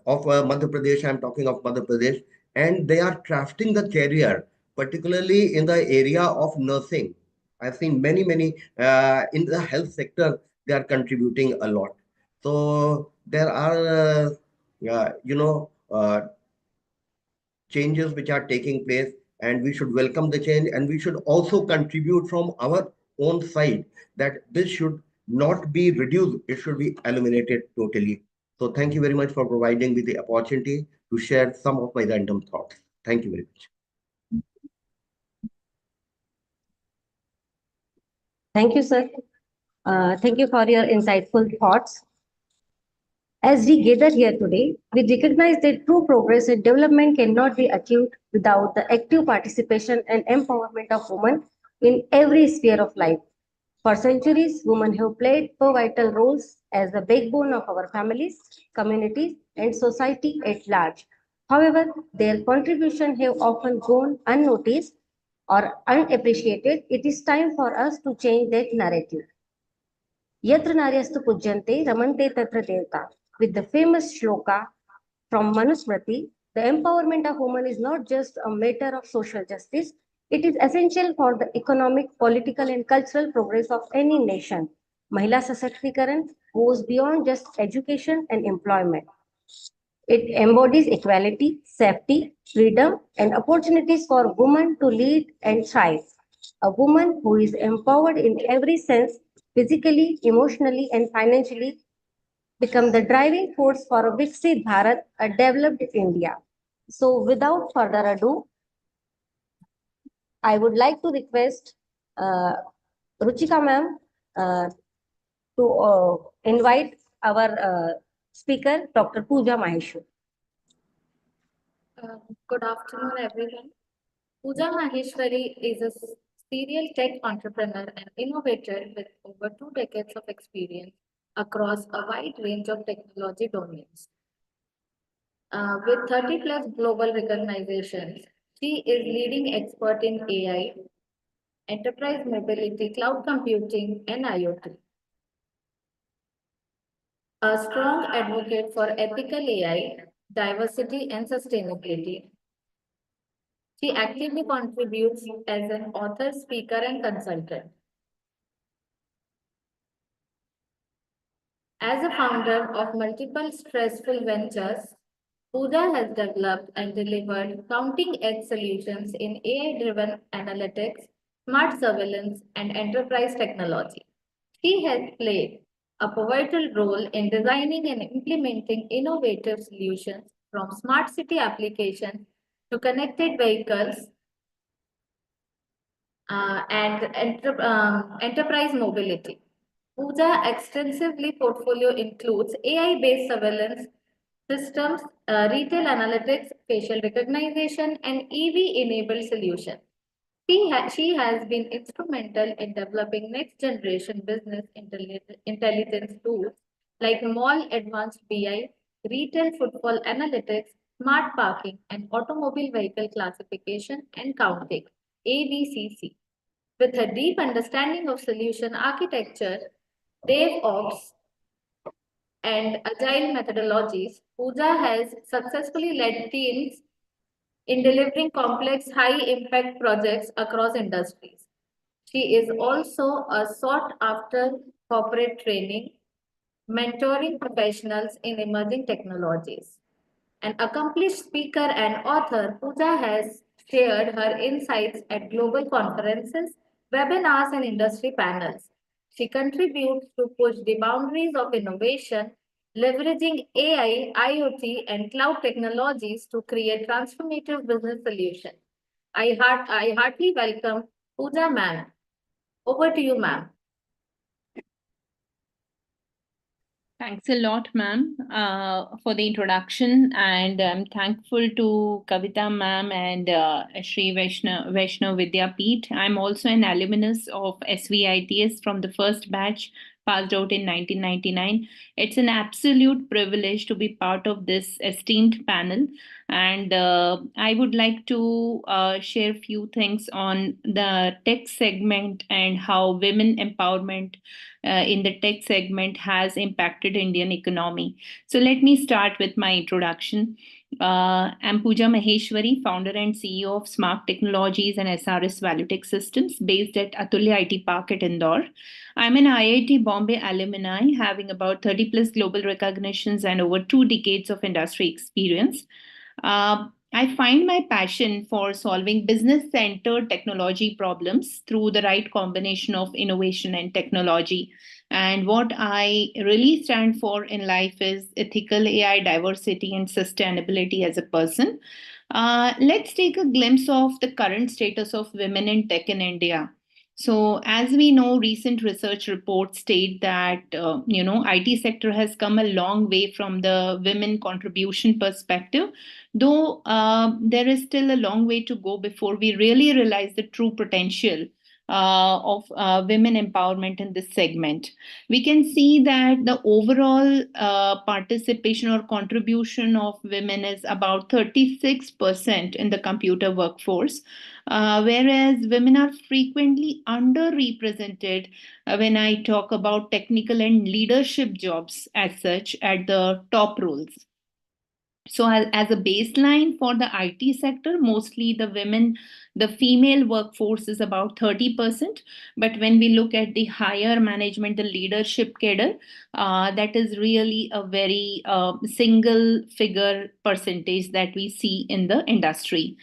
of Madhya Pradesh. I'm talking of Madhya Pradesh, and they are crafting the career, particularly in the area of nursing. I've seen many in the health sector. They are contributing a lot. So there are, changes which are taking place, and we should welcome the change, and we should also contribute from our own side that this should not be reduced, it should be eliminated totally. So thank you very much for providing me the opportunity to share some of my random thoughts. Thank you very much. Thank you, sir. Thank you for your insightful thoughts. As we gather here today, we recognize that true progress and development cannot be achieved without the active participation and empowerment of women in every sphere of life. For centuries, women have played vital roles as the backbone of our families, communities, and society at large. However, their contribution have often gone unnoticed or unappreciated. It is time for us to change that narrative. Yatra naryastu pujyante ramante tatra devta. With the famous shloka from Manusmriti, the empowerment of women is not just a matter of social justice, it is essential for the economic, political, and cultural progress of any nation. Mahila Sasakhtikaran goes beyond just education and employment. It embodies equality, safety, freedom, and opportunities for women to lead and thrive. A woman who is empowered in every sense, physically, emotionally, and financially, become the driving force for a Viksit Bharat, a developed India. So, without further ado, I would like to request uh, Ruchika ma'am to invite our speaker, Dr. Pooja Maheshwari. Good afternoon, everyone. Pooja Maheshwari is a serial tech entrepreneur and innovator with over 2 decades of experience across a wide range of technology domains. With 30 plus global recognitions, she is leading expert in AI, enterprise mobility, cloud computing, and IoT. a strong advocate for ethical AI, diversity, and sustainability. She actively contributes as an author, speaker, and consultant. As a founder of multiple stressful ventures, Pooja has developed and delivered counting-edge solutions in AI-driven analytics, smart surveillance, and enterprise technology. She has played a pivotal role in designing and implementing innovative solutions from smart city applications to connected vehicles and enterprise mobility. Pooja extensively portfolio includes AI-based surveillance systems, retail analytics, facial recognition, and EV-enabled solutions. She has been instrumental in developing next-generation business intelligence tools like Mall Advanced BI, Retail Footfall Analytics, Smart Parking, and Automobile Vehicle Classification and Counting, AVCC. With a deep understanding of solution architecture, DevOps, and agile methodologies, Pooja has successfully led teams in delivering complex, high impact projects across industries. She is also a sought after corporate training, mentoring professionals in emerging technologies. An accomplished speaker and author, Pooja has shared her insights at global conferences, webinars, and industry panels. She contributes to push the boundaries of innovation, leveraging AI, IoT, and cloud technologies to create transformative business solutions. I heartily welcome Pooja ma'am. Over to you, ma'am. Thanks a lot, ma'am, for the introduction, and I'm thankful to Kavita ma'am and Shri Vaishnav Vidyapeeth. I'm also an alumnus of SVITS from the first batch, passed out in 1999. It's an absolute privilege to be part of this esteemed panel, and I would like to share a few things on the tech segment and how women empowerment in the tech segment has impacted Indian economy. So let me start with my introduction. I'm Pooja Maheshwari, founder and CEO of Smart Technologies and SRS Valutech Systems based at Atulya IT Park at Indore. I'm an IIT Bombay alumni having about 30 plus global recognitions and over 2 decades of industry experience. I find my passion for solving business centered technology problems through the right combination of innovation and technology. And what I really stand for in life is ethical AI, diversity, and sustainability as a person. Let's take a glimpse of the current status of women in tech in India. So, as we know, recent research reports state that IT sector has come a long way from the women contribution perspective, though there is still a long way to go before we really realize the true potential of women empowerment in this segment. We can see that the overall participation or contribution of women is about 36% in the computer workforce, whereas women are frequently underrepresented when I talk about technical and leadership jobs as such at the top roles. So as a baseline for the IT sector, mostly the female workforce is about 30%. But when we look at the higher management, the leadership cadre, that is really a very single figure percentage that we see in the industry.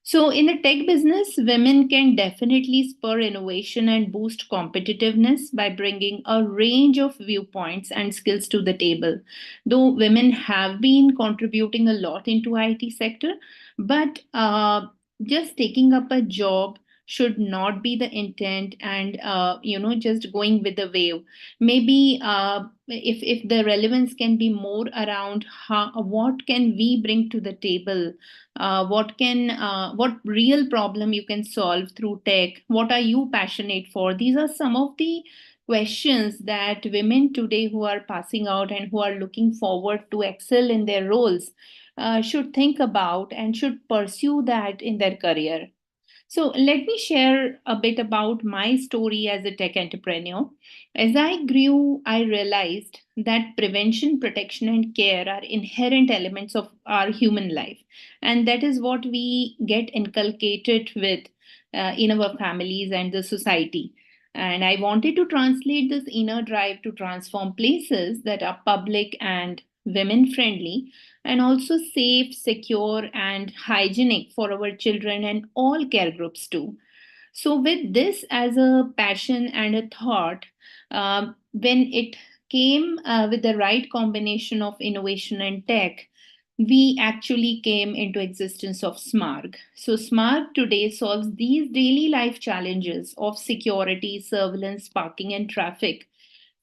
So, in the tech business, women can definitely spur innovation and boost competitiveness by bringing a range of viewpoints and skills to the table. Though women have been contributing a lot into IT sector, but just taking up a job should not be the intent, and just going with the wave. Maybe if the relevance can be more around what can we bring to the table, what real problem you can solve through tech, what are you passionate for. These are some of the questions that women today who are passing out and who are looking forward to excel in their roles should think about and should pursue that in their career. So let me share a bit about my story as a tech entrepreneur. As I grew, I realized that prevention, protection, and care are inherent elements of our human life. And that is what we get inculcated with in our families and the society. And I wanted to translate this inner drive to transform places that are public and women friendly and also safe, secure, and hygienic for our children and all care groups too. So, with this as a passion and a thought, when it came with the right combination of innovation and tech, we actually came into existence of SMARG. So, SMARG today solves these daily life challenges of security, surveillance, parking, and traffic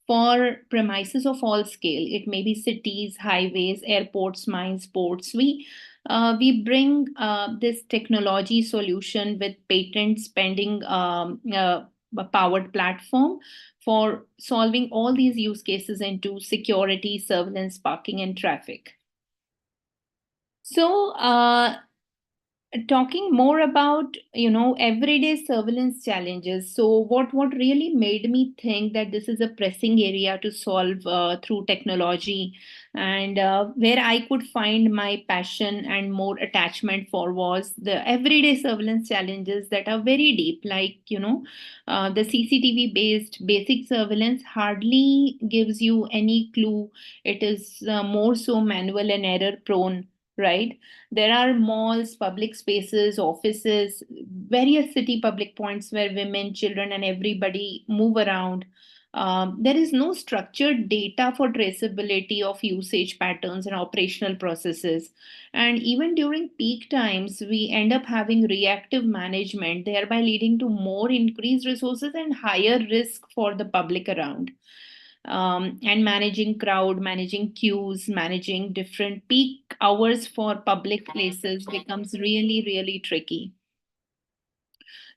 for premises of all scale. It may be cities, highways, airports, mines, ports. We bring this technology solution with patent spending a powered platform for solving all these use cases into security, surveillance, parking, and traffic. So, talking more about everyday surveillance challenges, so what really made me think that this is a pressing area to solve through technology, and where I could find my passion and more attachment for was the everyday surveillance challenges that are very deep, like the CCTV based basic surveillance hardly gives you any clue. It is more so manual and error prone, right? There are malls, public spaces, offices, various city public points where women, children, and everybody move around. There is no structured data for traceability of usage patterns and operational processes. And even during peak times, we end up having reactive management, thereby leading to more increased resources and higher risk for the public around. And managing crowd, managing queues, managing different peak hours for public places becomes really, really tricky.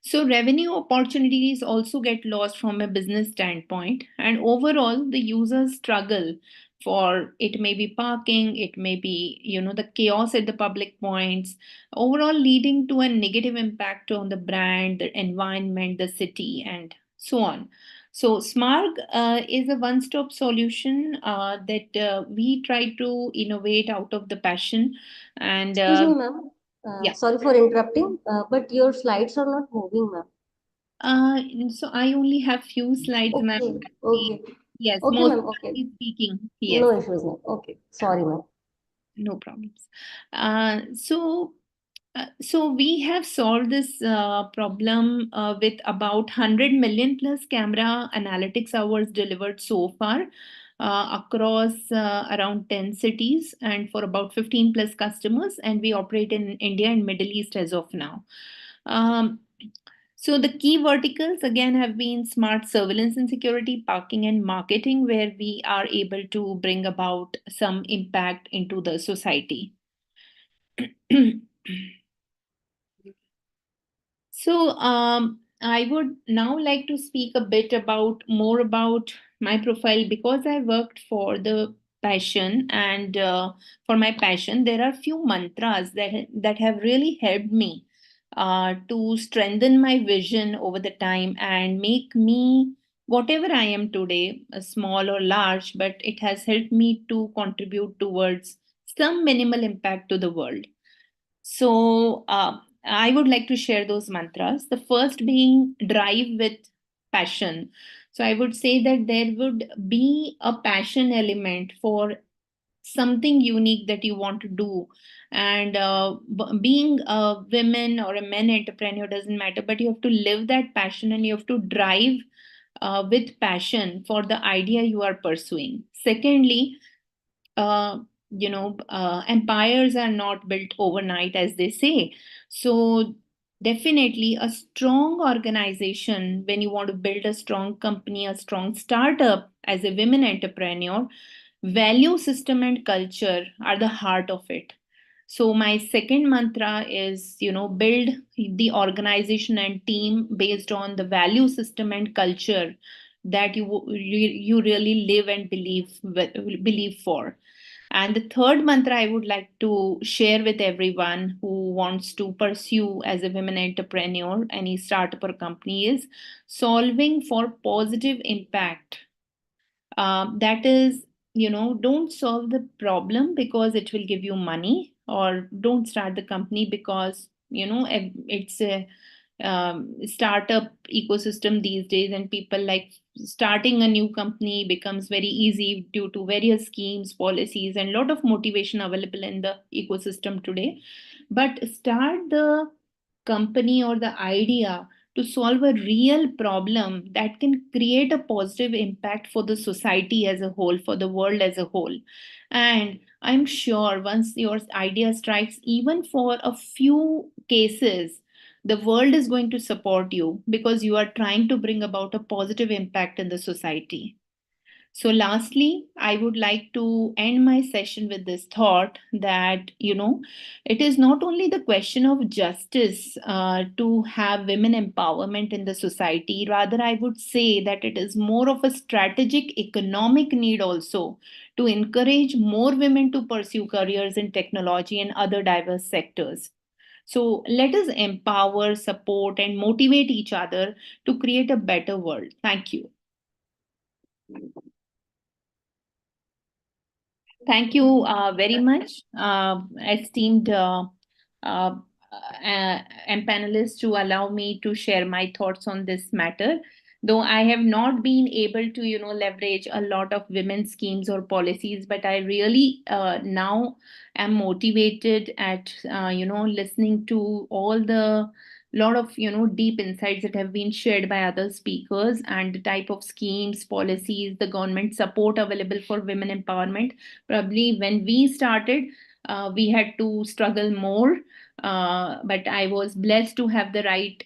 So revenue opportunities also get lost from a business standpoint, and overall the users struggle for it may be parking, it may be the chaos at the public points, overall leading to a negative impact on the brand, the environment, the city, and so on. So SMARG is a one-stop solution that we try to innovate out of the passion. And Excuse me, ma'am. yeah. Sorry for interrupting, but your slides are not moving, ma'am. So I only have few slides, ma'am. Okay, okay. Yes, Okay, most ma'am. Okay. speaking. Yes, No issues, ma'am. Okay. Sorry, ma'am. no problems. So we have solved this problem with about 100 million plus camera analytics hours delivered so far across around 10 cities and for about 15 plus customers. And we operate in India and Middle East as of now. So the key verticals again have been smart surveillance and security, parking and marketing, where we are able to bring about some impact into the society. So I would now like to speak a bit about more about my profile because I worked for the passion and for my passion there are few mantras that have really helped me to strengthen my vision over the time and make me whatever I am today, small or large, but it has helped me to contribute towards some minimal impact to the world. So I would like to share those mantras. The first being drive with passion. So I would say that there would be a passion element for something unique that you want to do. And being a women or a men entrepreneur doesn't matter, but you have to live that passion and you have to drive with passion for the idea you are pursuing. Secondly, uh, empires are not built overnight, as they say. So, definitely, a strong organization, when you want to build a strong company, a strong startup as a women entrepreneur, value system and culture are the heart of it. So, my second mantra is, build the organization and team based on the value system and culture that you really live and believe for. And the third mantra I would like to share with everyone who wants to pursue as a women entrepreneur any startup or company is solving for positive impact. That is, don't solve the problem because it will give you money, or don't start the company because it's a startup ecosystem these days, and people like starting a new company becomes very easy due to various schemes, policies, and a lot of motivation available in the ecosystem today. But start the company or the idea to solve a real problem that can create a positive impact for the society as a whole, for the world as a whole. And I'm sure once your idea strikes, even for a few cases, the world is going to support you because you are trying to bring about a positive impact in the society. So, lastly, I would like to end my session with this thought that, it is not only the question of justice to have women empowerment in the society, rather, I would say that it is more of a strategic economic need also to encourage more women to pursue careers in technology and other diverse sectors. So, let us empower, support, and motivate each other to create a better world. Thank you. Thank you very much, esteemed uh, and panelists, to allow me to share my thoughts on this matter. Though I have not been able to, leverage a lot of women's schemes or policies, but I really now am motivated at, listening to all the lot of deep insights that have been shared by other speakers, and the type of schemes, policies, the government support available for women empowerment. Probably when we started, we had to struggle more, but I was blessed to have the right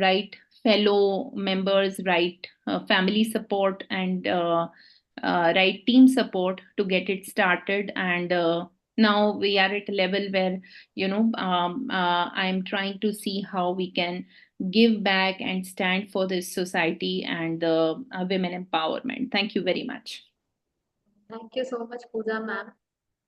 right fellow members, right family support, and right team support to get it started. And now we are at a level where I'm trying to see how we can give back and stand for this society and the women empowerment. Thank you very much. Thank you so much, Pooja ma'am.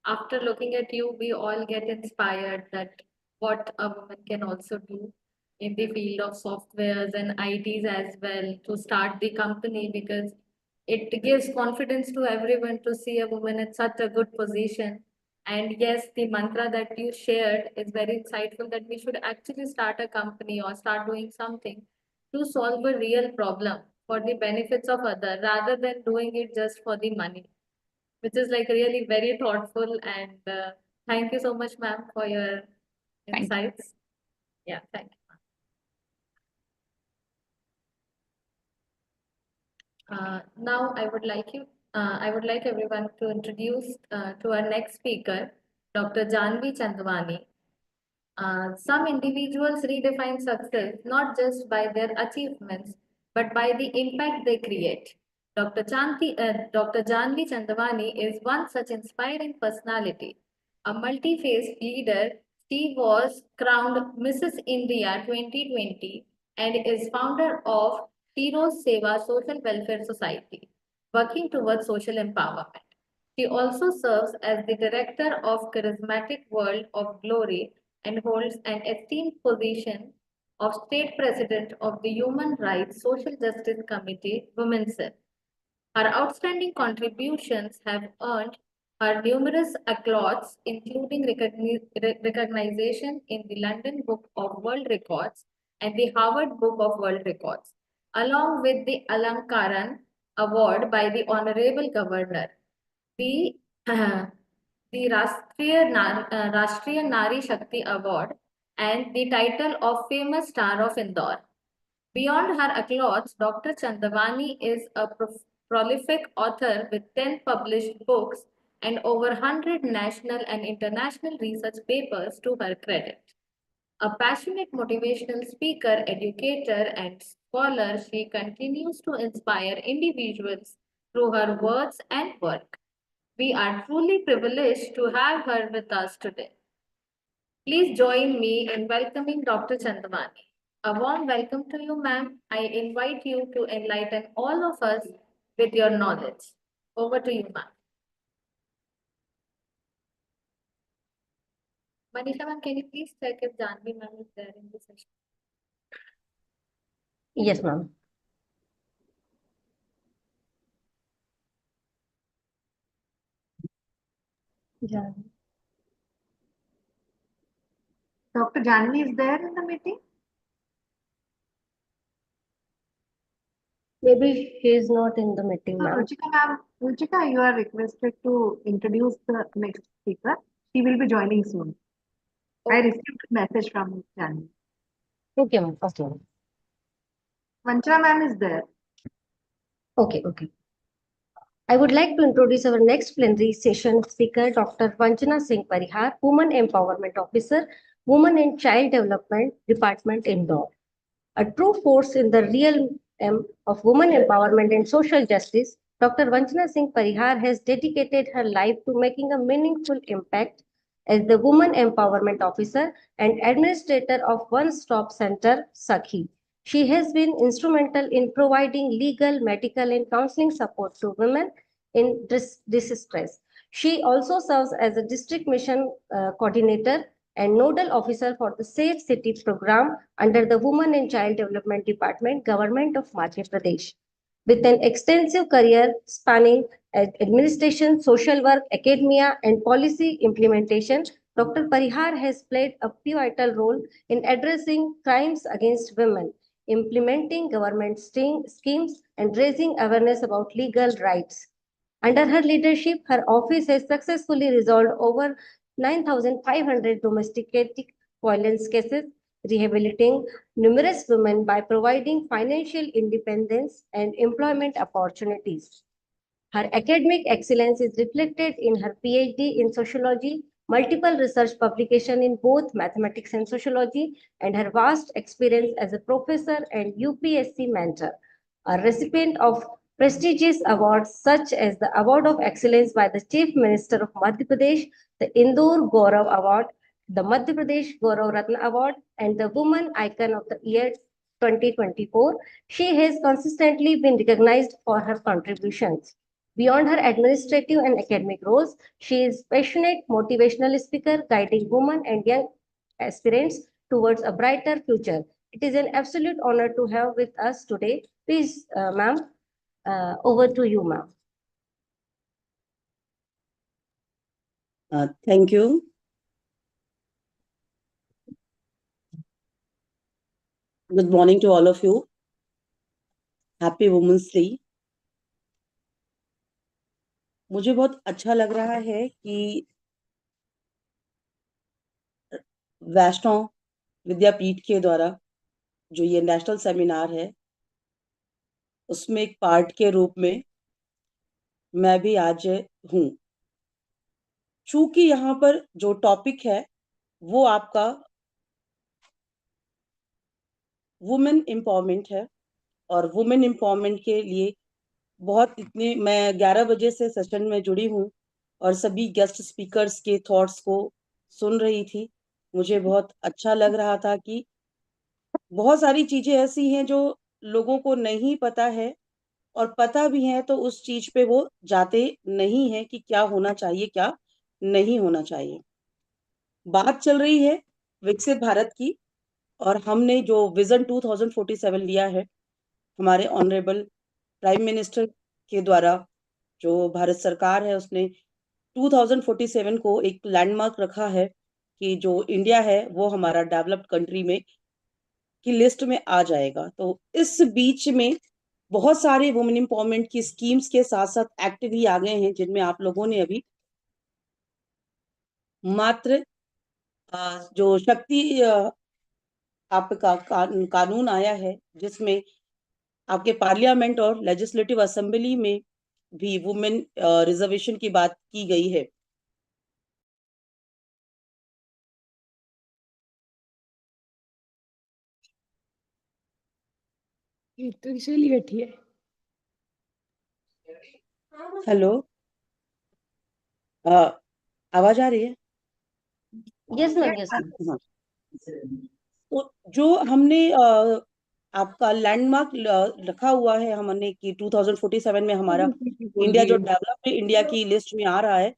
After looking at you, we all get inspired that what a woman can also do in the field of softwares and ITs as well to start the company, because it gives confidence to everyone to see a woman in such a good position. And yes, the mantra that you shared is very insightful, that we should actually start a company or start doing something to solve a real problem for the benefits of other, rather than doing it just for the money, which is like really very thoughtful. And thank you so much, ma'am, for your Thank you. insights. Yeah, thank you. Now I would like everyone to introduce to our next speaker, Dr. Janvi Chandwani. Some individuals redefine success not just by their achievements, but by the impact they create. Dr. Janvi Chandwani is one such inspiring personality. A multi-faced leader, she was crowned Mrs. India 2020 and is founder of Heroes Seva Social Welfare Society, working towards social empowerment. She also serves as the director of Charismatic World of Glory and holds an esteemed position of State President of the Human Rights Social Justice Committee, Women's Cell. Her outstanding contributions have earned her numerous accolades, including recognition in the London Book of World Records and the Harvard Book of World Records, along with the Alankaran Award by the Honorable Governor, the, the Rashtriya Nari Shakti Award, and the title of Famous Star of Indore. Beyond her accolades, Dr. Chandavani is a prolific author with 10 published books and over 100 national and international research papers to her credit. A passionate motivational speaker, educator, and scholar, she continues to inspire individuals through her words and work. We are truly privileged to have her with us today. Please join me in welcoming Dr. Chandamani. A warm welcome to you, ma'am. I invite you to enlighten all of us with your knowledge. Over to you, ma'am. Manisha ma'am, can you please check if Janvi ma'am is there in the session? Yes, ma'am. Yeah. Dr. Janvi is there in the meeting? Maybe she is not in the meeting, ma'am. Ruchika ma'am, Ruchika, you are requested to introduce the next speaker. She will be joining soon. I received a message from Janvi. Okay, ma'am. Okay, ma'am. Vanchana ma'am is there. Okay, okay. I would like to introduce our next plenary session speaker, Dr. Vanchana Singh Parihar, Women Empowerment Officer, Women and Child Development Department, Indore. A true force in the realm of women empowerment and social justice, Dr. Vanchana Singh Parihar has dedicated her life to making a meaningful impact as the Women Empowerment Officer and Administrator of One Stop Center, Sakhi. She has been instrumental in providing legal, medical, and counseling support to women in distress. She also serves as a district mission coordinator and nodal officer for the Safe City program under the Women and Child Development Department, Government of Madhya Pradesh. With an extensive career spanning administration, social work, academia, and policy implementation, Dr. Parihar has played a pivotal role in addressing crimes against women, implementing government schemes, and raising awareness about legal rights. Under her leadership, her office has successfully resolved over 9,500 domestic violence cases, rehabilitating numerous women by providing financial independence and employment opportunities. Her academic excellence is reflected in her PhD in sociology, multiple research publications in both mathematics and sociology, and her vast experience as a professor and UPSC mentor. A recipient of prestigious awards such as the Award of Excellence by the Chief Minister of Madhya Pradesh, the Indore Gaurav Award, the Madhya Pradesh Gaurav Ratna Award, and the Woman Icon of the Year 2024, she has consistently been recognized for her contributions. Beyond her administrative and academic roles, she is passionate motivational speaker guiding women and young aspirants towards a brighter future. It is an absolute honor to have with us today. Please, ma'am, over to you, ma'am. Thank you. Good morning to all of you. Happy Women's Day. मुझे बहुत अच्छा लग रहा है कि वैष्णव विद्यापीठ के द्वारा जो ये नेशनल सेमिनार है उसमें एक पार्ट के रूप में मैं भी आज हूँ। चूंकि यहाँ पर जो टॉपिक है वो आपका वुमेन एम्पावरमेंट है और वुमेन एम्पावरमेंट के लिए मैं 11 बजे से सेशन में जुड़ी हूँ और सभी गेस्ट स्पीकर्स के थॉट्स को सुन रही थी। मुझे बहुत अच्छा लग रहा था कि बहुत सारी चीजें ऐसी हैं जो लोगों को नहीं पता है और पता भी है तो उस चीज पे वो जाते नहीं है कि क्या होना चाहिए, क्या नहीं होना चाहिए। बात चल रही है विकसित भारत की और हमने जो विजन 2047 लिया है हमारे ऑनरेबल प्राइम मिनिस्टर के द्वारा, जो भारत सरकार है उसने 2047 को एक लैंडमार्क रखा है कि जो इंडिया है वो हमारा डेवलप्ड कंट्री में की लिस्ट में आ जाएगा। तो इस बीच में बहुत सारे वुमेन एम्पावरमेंट की स्कीम्स के साथ साथ एक्ट भी आ गए हैं जिनमें आप लोगों ने अभी मात्र जो शक्ति आपका कानून आया है जिसमें आपके पार्लियामेंट और लेजिस्लेटिव असेंबली में भी वुमेन रिजर्वेशन की बात की गई है। तो इसीलिए बैठी है। हेलो, आवाज आ रही है? Yes ma'am, yes ma'am. हाँ। तो जो हमने आपका लैंडमार्क रखा हुआ है हमने कि 2047 में हमारा इंडिया जो डेवलप्ड इंडिया की लिस्ट में आ रहा है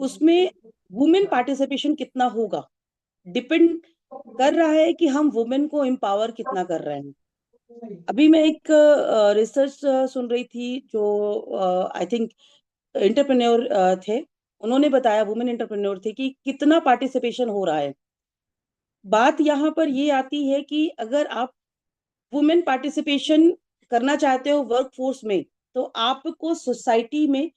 उसमें वुमेन पार्टिसिपेशन कितना होगा डिपेंड कर रहा है कि हम वुमेन को एम्पावर कितना कर रहे हैं। अभी मैं एक रिसर्च सुन रही थी जो आई थिंक एंटरप्रेन्योर थे, उन्होंने बताया, वुमेन एंटरप्रेन्योर थे, कि कितना पार्टिसिपेशन हो रहा है। बात यहाँ पर ये आती है कि अगर आप वुमेन पार्टिसिपेशन करना चाहते हो वर्क फोर्स में, तो आपको सोसाइटी में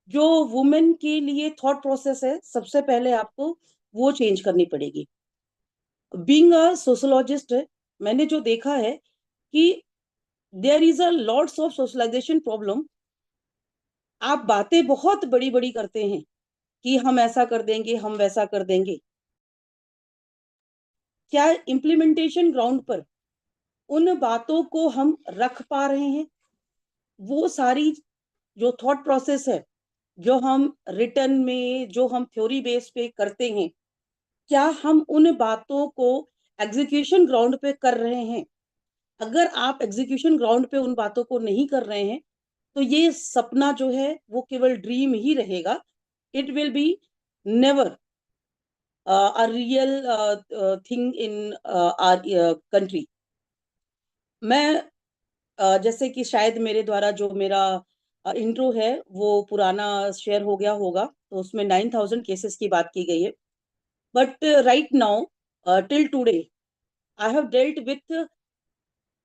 जो वुमेन के लिए थॉट प्रोसेस है, सबसे पहले आपको वो चेंज करनी पड़ेगी। बीइंग अ सोशोलॉजिस्ट, मैंने जो देखा है कि there is a lots of socialisation problem. आप बातें बहुत बड़ी बड़ी करते हैं कि हम ऐसा कर देंगे, हम वैसा कर देंगे। क्या इम्प्लीमेंटेशन ग्राउंड पर उन बातों को हम रख पा रहे हैं? वो सारी जो थॉट प्रोसेस है, जो हम रिटर्न में, जो हम थ्योरी बेस पे करते हैं, क्या हम उन बातों को एग्जीक्यूशन ग्राउंड पे कर रहे हैं? अगर आप एग्जीक्यूशन ग्राउंड पे उन बातों को नहीं कर रहे हैं, तो ये सपना जो है वो केवल ड्रीम ही रहेगा। It will be never a real thing in our country. मैं जैसे कि शायद मेरे द्वारा जो मेरा इंट्रो है वो पुराना शेयर हो गया होगा, तो उसमें 9,000 केसेस की बात की गई है। But right now till today I have dealt with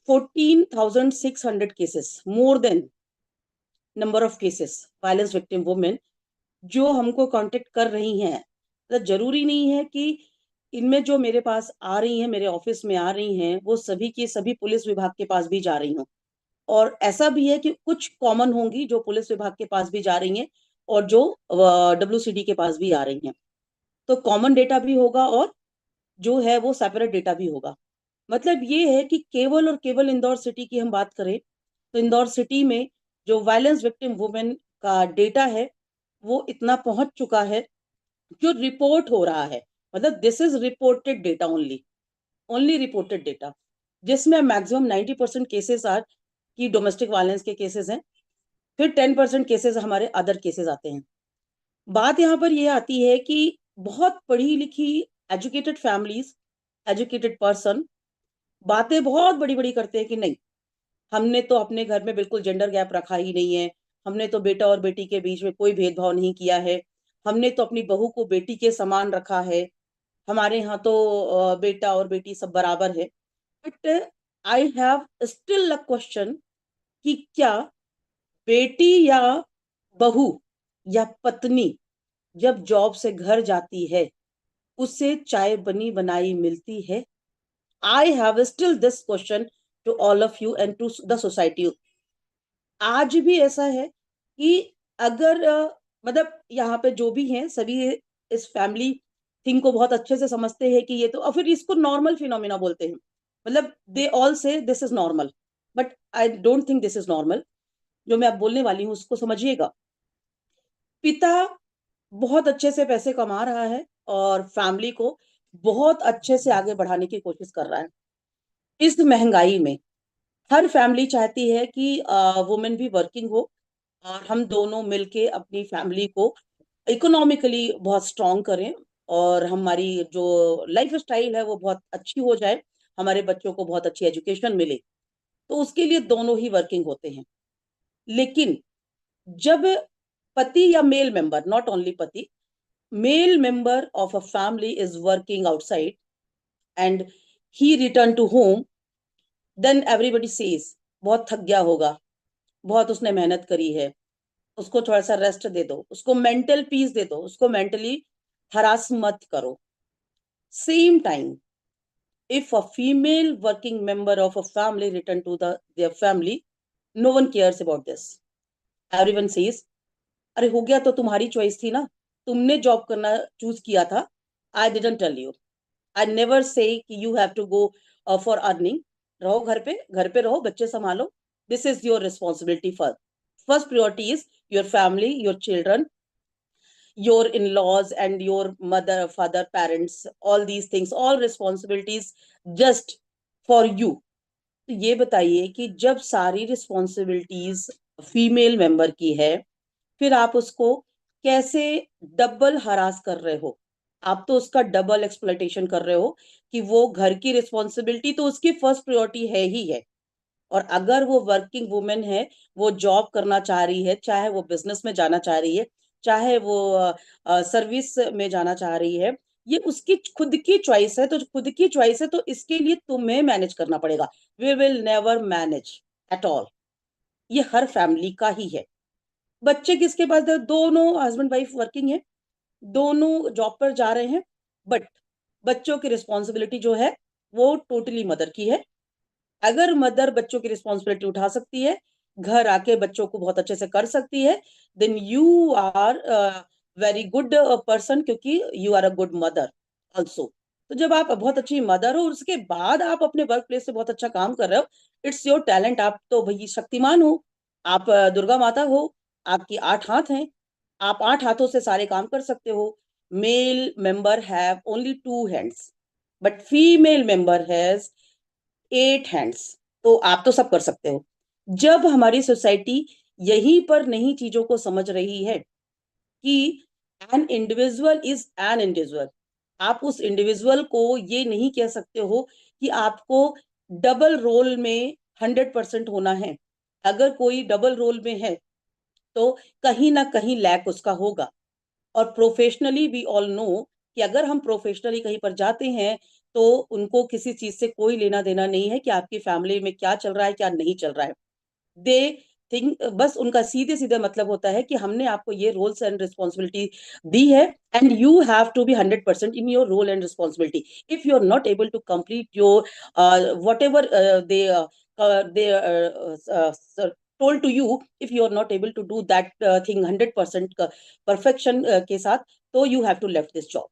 14,600 cases, more than number of cases, violence victim women जो हमको कांटेक्ट कर रही हैं। मतलब जरूरी नहीं है कि इनमें जो मेरे पास आ रही हैं, मेरे ऑफिस में आ रही हैं, वो सभी की सभी पुलिस विभाग के पास भी जा रही हों। और ऐसा भी है कि कुछ कॉमन होंगी जो पुलिस विभाग के पास भी जा रही हैं और जो WCD के पास भी आ रही हैं। तो कॉमन डेटा भी होगा और जो है वो सेपरेट डेटा भी होगा। मतलब ये है कि केवल और केवल इंदौर सिटी की हम बात करें तो इंदौर सिटी में जो वायलेंस विक्टिम वुमेन का डेटा है वो इतना पहुंच चुका है, जो रिपोर्ट हो रहा है। मतलब this is reported data, only only reported data, जिसमें मैक्सिमम 90% केसेस आर की डोमेस्टिक वायलेंस के केसेस हैं। फिर 10% केसेस हमारे अदर केसेस आते हैं। बात यहाँ पर यह आती है कि बहुत पढ़ी लिखी एजुकेटेड फैमिलीज, एजुकेटेड पर्सन बातें बहुत बड़ी बड़ी करते हैं कि नहीं, हमने तो अपने घर में बिल्कुल जेंडर गैप रखा ही नहीं है, हमने तो बेटा और बेटी के बीच में कोई भेदभाव नहीं किया है, हमने तो अपनी बहू को बेटी के समान रखा है, हमारे यहाँ तो बेटा और बेटी सब बराबर है। But I have still a question कि क्या बेटी या बहू या पत्नी जब जॉब से घर जाती है उसे चाय बनी बनाई मिलती है? I have still this question to all of you and to the society. आज भी ऐसा है कि अगर मतलब यहाँ पे जो भी हैं सभी इस फैमिली थिंग को बहुत अच्छे से समझते हैं कि ये तो, और फिर इसको नॉर्मल फिनोमिना बोलते हैं। मतलब दे ऑल से this is normal, but I don't think this is normal. जो मैं अब बोलने वाली हूँ उसको समझिएगा। पिता बहुत अच्छे से पैसे कमा रहा है और फैमिली को बहुत अच्छे से आगे बढ़ाने की कोशिश कर रहा है। इस महंगाई में हर फैमिली चाहती है कि वुमेन भी वर्किंग हो और हम दोनों मिलके अपनी फैमिली को इकोनॉमिकली बहुत स्ट्रांग करें और हमारी जो लाइफ स्टाइल है वो बहुत अच्छी हो जाए, हमारे बच्चों को बहुत अच्छी एजुकेशन मिले। तो उसके लिए दोनों ही वर्किंग होते हैं। लेकिन जब पति या मेल मेंबर, नॉट ओनली पति, male member of a family is working outside and he return to home, then everybody says बहुत थक गया होगा, बहुत उसने मेहनत करी है, उसको थोड़ा सा रेस्ट दे दो, उसको मेंटल पीस दे दो, उसको मेंटली हरास मत करो। Same time, if a female working member of a family return to their family, no one cares about this. Everyone says, अरे हो गया तो तुम्हारी चॉइस थी ना, तुमने जॉब करना चूज किया था, I didn't tell you, I never say कि you have to go for earning. रहो घर पे रहो, बच्चे संभालो, this is your responsibility. First priority is your family, your children, your in-laws and your mother, father, parents, all these things, all responsibilities just for you. तो ये बताइए कि जब सारी रिस्पॉन्सिबिलिटीज फीमेल मेंबर की है, फिर आप उसको कैसे डबल हरास कर रहे हो? आप तो उसका डबल एक्सप्लॉइटेशन कर रहे हो कि वो घर की रिस्पॉन्सिबिलिटी तो उसकी फर्स्ट प्रायोरिटी है ही है, और अगर वो वर्किंग वुमेन है, वो जॉब करना चाह रही है, चाहे वो बिजनेस में जाना चाह रही है, चाहे वो सर्विस में जाना चाह रही है, ये उसकी खुद की चॉइस है। तो खुद की चॉइस है तो इसके लिए तुम्हें मैनेज करना पड़ेगा। We will never manage at all. ये हर फैमिली का ही है। बच्चे किसके पास है? दोनों हस्बैंड वाइफ वर्किंग है, दोनों जॉब पर जा रहे हैं, बट बच्चों की रिस्पॉन्सिबिलिटी जो है वो टोटली मदर की है। अगर मदर बच्चों की रिस्पॉन्सिबिलिटी उठा सकती है, घर आके बच्चों को बहुत अच्छे से कर सकती है, then you are very good person, क्योंकि you are a good mother also. तो जब आप बहुत अच्छी मदर हो और उसके बाद आप अपने वर्क प्लेस से बहुत अच्छा काम कर रहे हो, इट्स योर टैलेंट। आप तो भाई शक्तिमान हो, आप दुर्गा माता हो, आपकी 8 हाथ हैं, आप 8 हाथों से सारे काम कर सकते हो। Male member have only 2 hands, but female member has 8 hands. तो आप तो सब कर सकते हो। जब हमारी सोसाइटी यहीं पर नई चीजों को समझ रही है कि an individual is an individual, आप उस इंडिविजुअल को ये नहीं कह सकते हो कि आपको डबल रोल में 100% होना है। अगर कोई डबल रोल में है तो कहीं ना कहीं लैक उसका होगा। और प्रोफेशनली वी ऑल नो कि अगर हम प्रोफेशनली कहीं पर जाते हैं तो उनको किसी चीज से कोई लेना देना नहीं है कि आपकी फैमिली में क्या चल रहा है, क्या नहीं चल रहा है। दे थिंक, बस उनका सीधे सीधे मतलब होता है कि हमने आपको ये रोल्स एंड रिस्पॉन्सिबिलिटी दी है, and you have to be 100% in your role and responsibility. If you are not able to complete your whatever they told to you, if you are not able to do that thing 100% perfection के साथ, तो you have to left this job।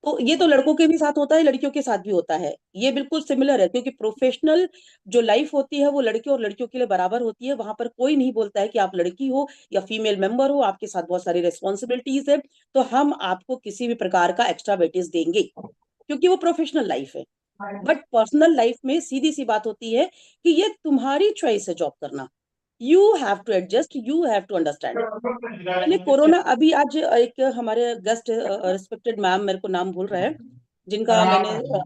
तो ये तो लड़कों के भी साथ होता है, लड़कियों के साथ भी होता है। ये बिल्कुल सिमिलर है, क्योंकि प्रोफेशनल जो लाइफ होती है वो लड़के और लड़कियों के लिए बराबर होती है। वहां पर कोई नहीं बोलता है कि आप लड़की हो या फीमेल मेंबर हो, आपके साथ बहुत सारी रिस्पॉन्सिबिलिटीज है, तो हम आपको किसी भी प्रकार का एक्स्ट्रा वेटेज देंगे, क्योंकि वो प्रोफेशनल लाइफ है। बट पर्सनल लाइफ में सीधी सी बात होती है कि ये तुम्हारी चॉइस है जॉब करना। You have to adjust, you have to understand. मैंने कोरोना, अभी आज एक हमारे गेस्ट रिस्पेक्टेड मैम, मेरे को नाम भूल रहा है, जिनका मैंने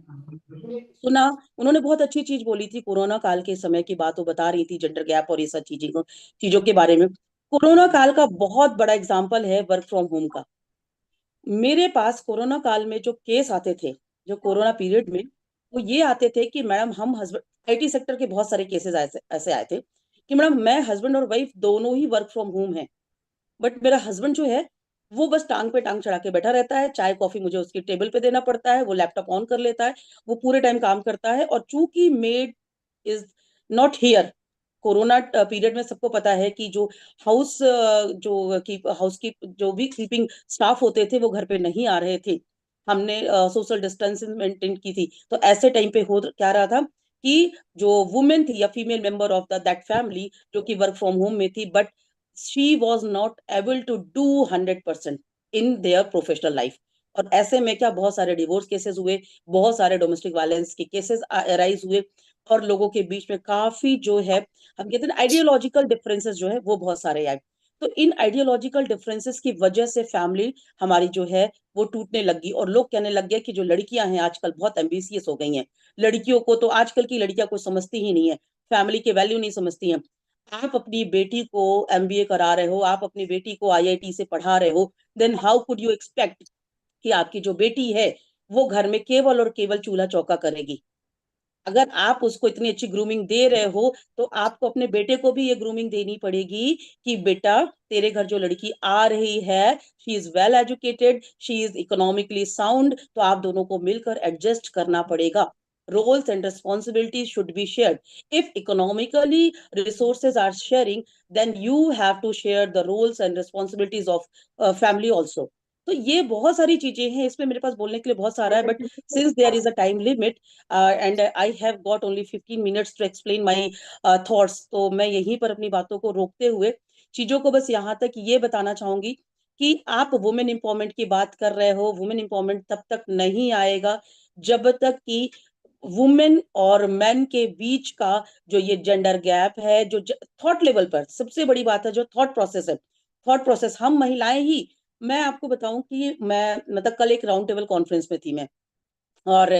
सुना, उन्होंने बहुत अच्छी चीज बोली थी। कोरोना काल के समय की बात वो बता रही थी, जेंडर गैप और ये सब चीजों के बारे में। कोरोना काल का बहुत बड़ा एग्जाम्पल है वर्क फ्रॉम होम का। मेरे पास कोरोना काल में जो केस आते थे, जो कोरोना पीरियड में, वो ये आते थे कि मैडम हम हस्बैंड, आईटी सेक्टर के बहुत सारे केसेस ऐसे ऐसे आए थे कि मैडम मैं हस्बैंड और वाइफ दोनों ही वर्क फ्रॉम होम है, बट मेरा हस्बैंड जो है वो बस टांग पे टांग चढ़ा के बैठा रहता है, चाय कॉफी मुझे उसकी टेबल पे देना पड़ता है, वो लैपटॉप ऑन कर लेता है, वो पूरे टाइम काम करता है। और चूंकि made is not here, corona period में सबको पता है कि जो हाउस की जो भी कीपिंग स्टाफ होते थे वो घर पे नहीं आ रहे थे। हमने सोशल डिस्टेंसिंग मेंटेन की थी। तो ऐसे टाइम पे हो क्या रहा था कि जो वुमेन थी या female member of the that family जो कि वर्क फ्रॉम होम में थी, but she was not able to do 100% in their professional life। और ऐसे में क्या, बहुत सारे डिवोर्स केसेस हुए, बहुत सारे डोमेस्टिक वायलेंस के केसेस अराइज हुए, और लोगों के बीच में काफी जो है, हम कहते हैं आइडियोलॉजिकल डिफरेंसेस जो है वो बहुत सारे आए। तो इन आइडियोलॉजिकल डिफरेंसेस की वजह से फैमिली हमारी जो है वो टूटने लगी, और लोग कहने लग गए कि जो लड़कियां हैं आजकल बहुत एम्बिशियस हो गई हैं। लड़कियों को तो आजकल की लड़कियां कोई समझती ही नहीं है, फैमिली के वैल्यू नहीं समझती हैं। आप अपनी बेटी को एमबीए करा रहे हो, आप अपनी बेटी को आईआईटी से पढ़ा रहे हो, then how could you expect कि आपकी जो बेटी है वो घर में केवल और केवल चूल्हा चौका करेगी। अगर आप उसको इतनी अच्छी ग्रूमिंग दे रहे हो तो आपको अपने बेटे को भी ये ग्रूमिंग देनी पड़ेगी कि बेटा, तेरे घर जो लड़की आ रही है, she is well educated, she is economically sound, तो आप दोनों को मिलकर एडजस्ट करना पड़ेगा। roles and responsibilities should be shared. If economically resources are sharing, then you have to share the roles and responsibilities of family also। तो ये बहुत सारी चीजें हैं, इसमें मेरे पास बोलने के लिए बहुत सारा है, but since there is a time limit and I have got only 15 minutes to explain my thoughts, तो मैं यहीं पर अपनी बातों को रोकते हुए चीजों को बस यहाँ तक ये बताना चाहूंगी कि आप वुमेन एम्पावरमेंट की बात कर रहे हो। वुमेन एम्पावरमेंट तब तक नहीं आएगा जब तक कि वुमेन और मेन के बीच का जो ये जेंडर गैप है, जो थॉट लेवल पर सबसे बड़ी बात है, जो थॉट प्रोसेस है, थॉट प्रोसेस हम महिलाएं ही मैं आपको बताऊं कि मैं मतलब कल एक राउंड टेबल कॉन्फ्रेंस में थी मैं, और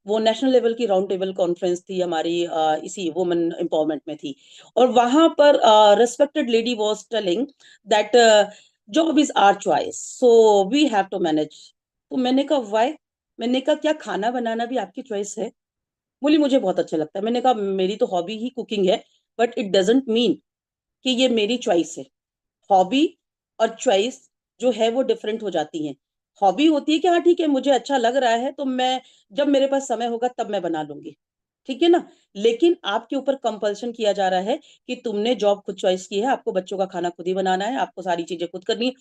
वो नेशनल लेवल की राउंड टेबल कॉन्फ्रेंस थी हमारी, इसी वुमेन एम्पावरमेंट में थी। और वहां पर respected lady was telling that job is our choice, so we have to manage. तो मैंने कहा व्हाई? मैंने कहा क्या खाना बनाना भी आपकी चॉइस है? बोली मुझे बहुत अच्छा लगता है। मैंने कहा मेरी तो हॉबी ही कुकिंग है, बट इट डजेंट मीन कि ये मेरी चॉइस है। हॉबी और चॉइस जो है वो डिफरेंट हो जाती हैं। हॉबी होती है कि हाँ ठीक है, मुझे अच्छा लग रहा है तो मैं, जब मेरे पास समय होगा तब मैं बना लूंगी, ठीक है ना। लेकिन आपके ऊपर कंपल्शन किया जा रहा है कि तुमने जॉब खुद चॉइस की है, आपको बच्चों का खाना खुद ही बनाना है, आपको सारी चीजें खुद करनी है।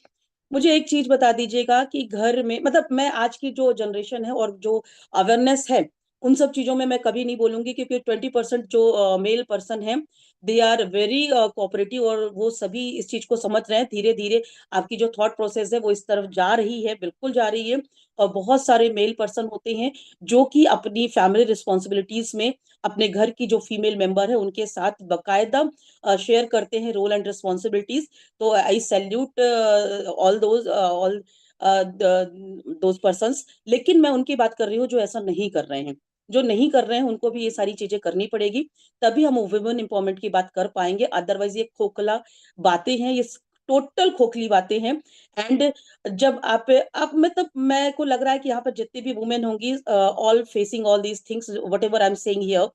मुझे एक चीज बता दीजिएगा कि घर में, मतलब मैं आज की जो जनरेशन है और जो अवेयरनेस है उन सब चीजों में मैं कभी नहीं बोलूंगी, क्योंकि 20% जो मेल पर्सन है दे आर वेरी कोऑपरेटिव, और वो सभी इस चीज को समझ रहे हैं। धीरे धीरे आपकी जो थॉट प्रोसेस है वो इस तरफ जा रही है, बिल्कुल जा रही है। और बहुत सारे मेल पर्सन होते हैं जो कि अपनी फैमिली रिस्पॉन्सिबिलिटीज में अपने घर की जो फीमेल मेंबर है उनके साथ बकायदा शेयर करते हैं रोल एंड रिस्पॉन्सिबिलिटीज। तो I salute all those persons. लेकिन मैं उनकी बात कर रही हूँ जो ऐसा नहीं कर रहे हैं। जो नहीं कर रहे हैं उनको भी ये सारी चीजें करनी पड़ेगी, तभी हम वुमेन एम्पावरमेंट की बात कर पाएंगे। अदरवाइज ये खोखला बातें हैं, ये टोटल खोखली बातें हैं। एंड जब आप मतलब मेरे को लग रहा है कि यहाँ पर जितनी भी वुमेन होंगी, all facing all these things what ever I am saying here.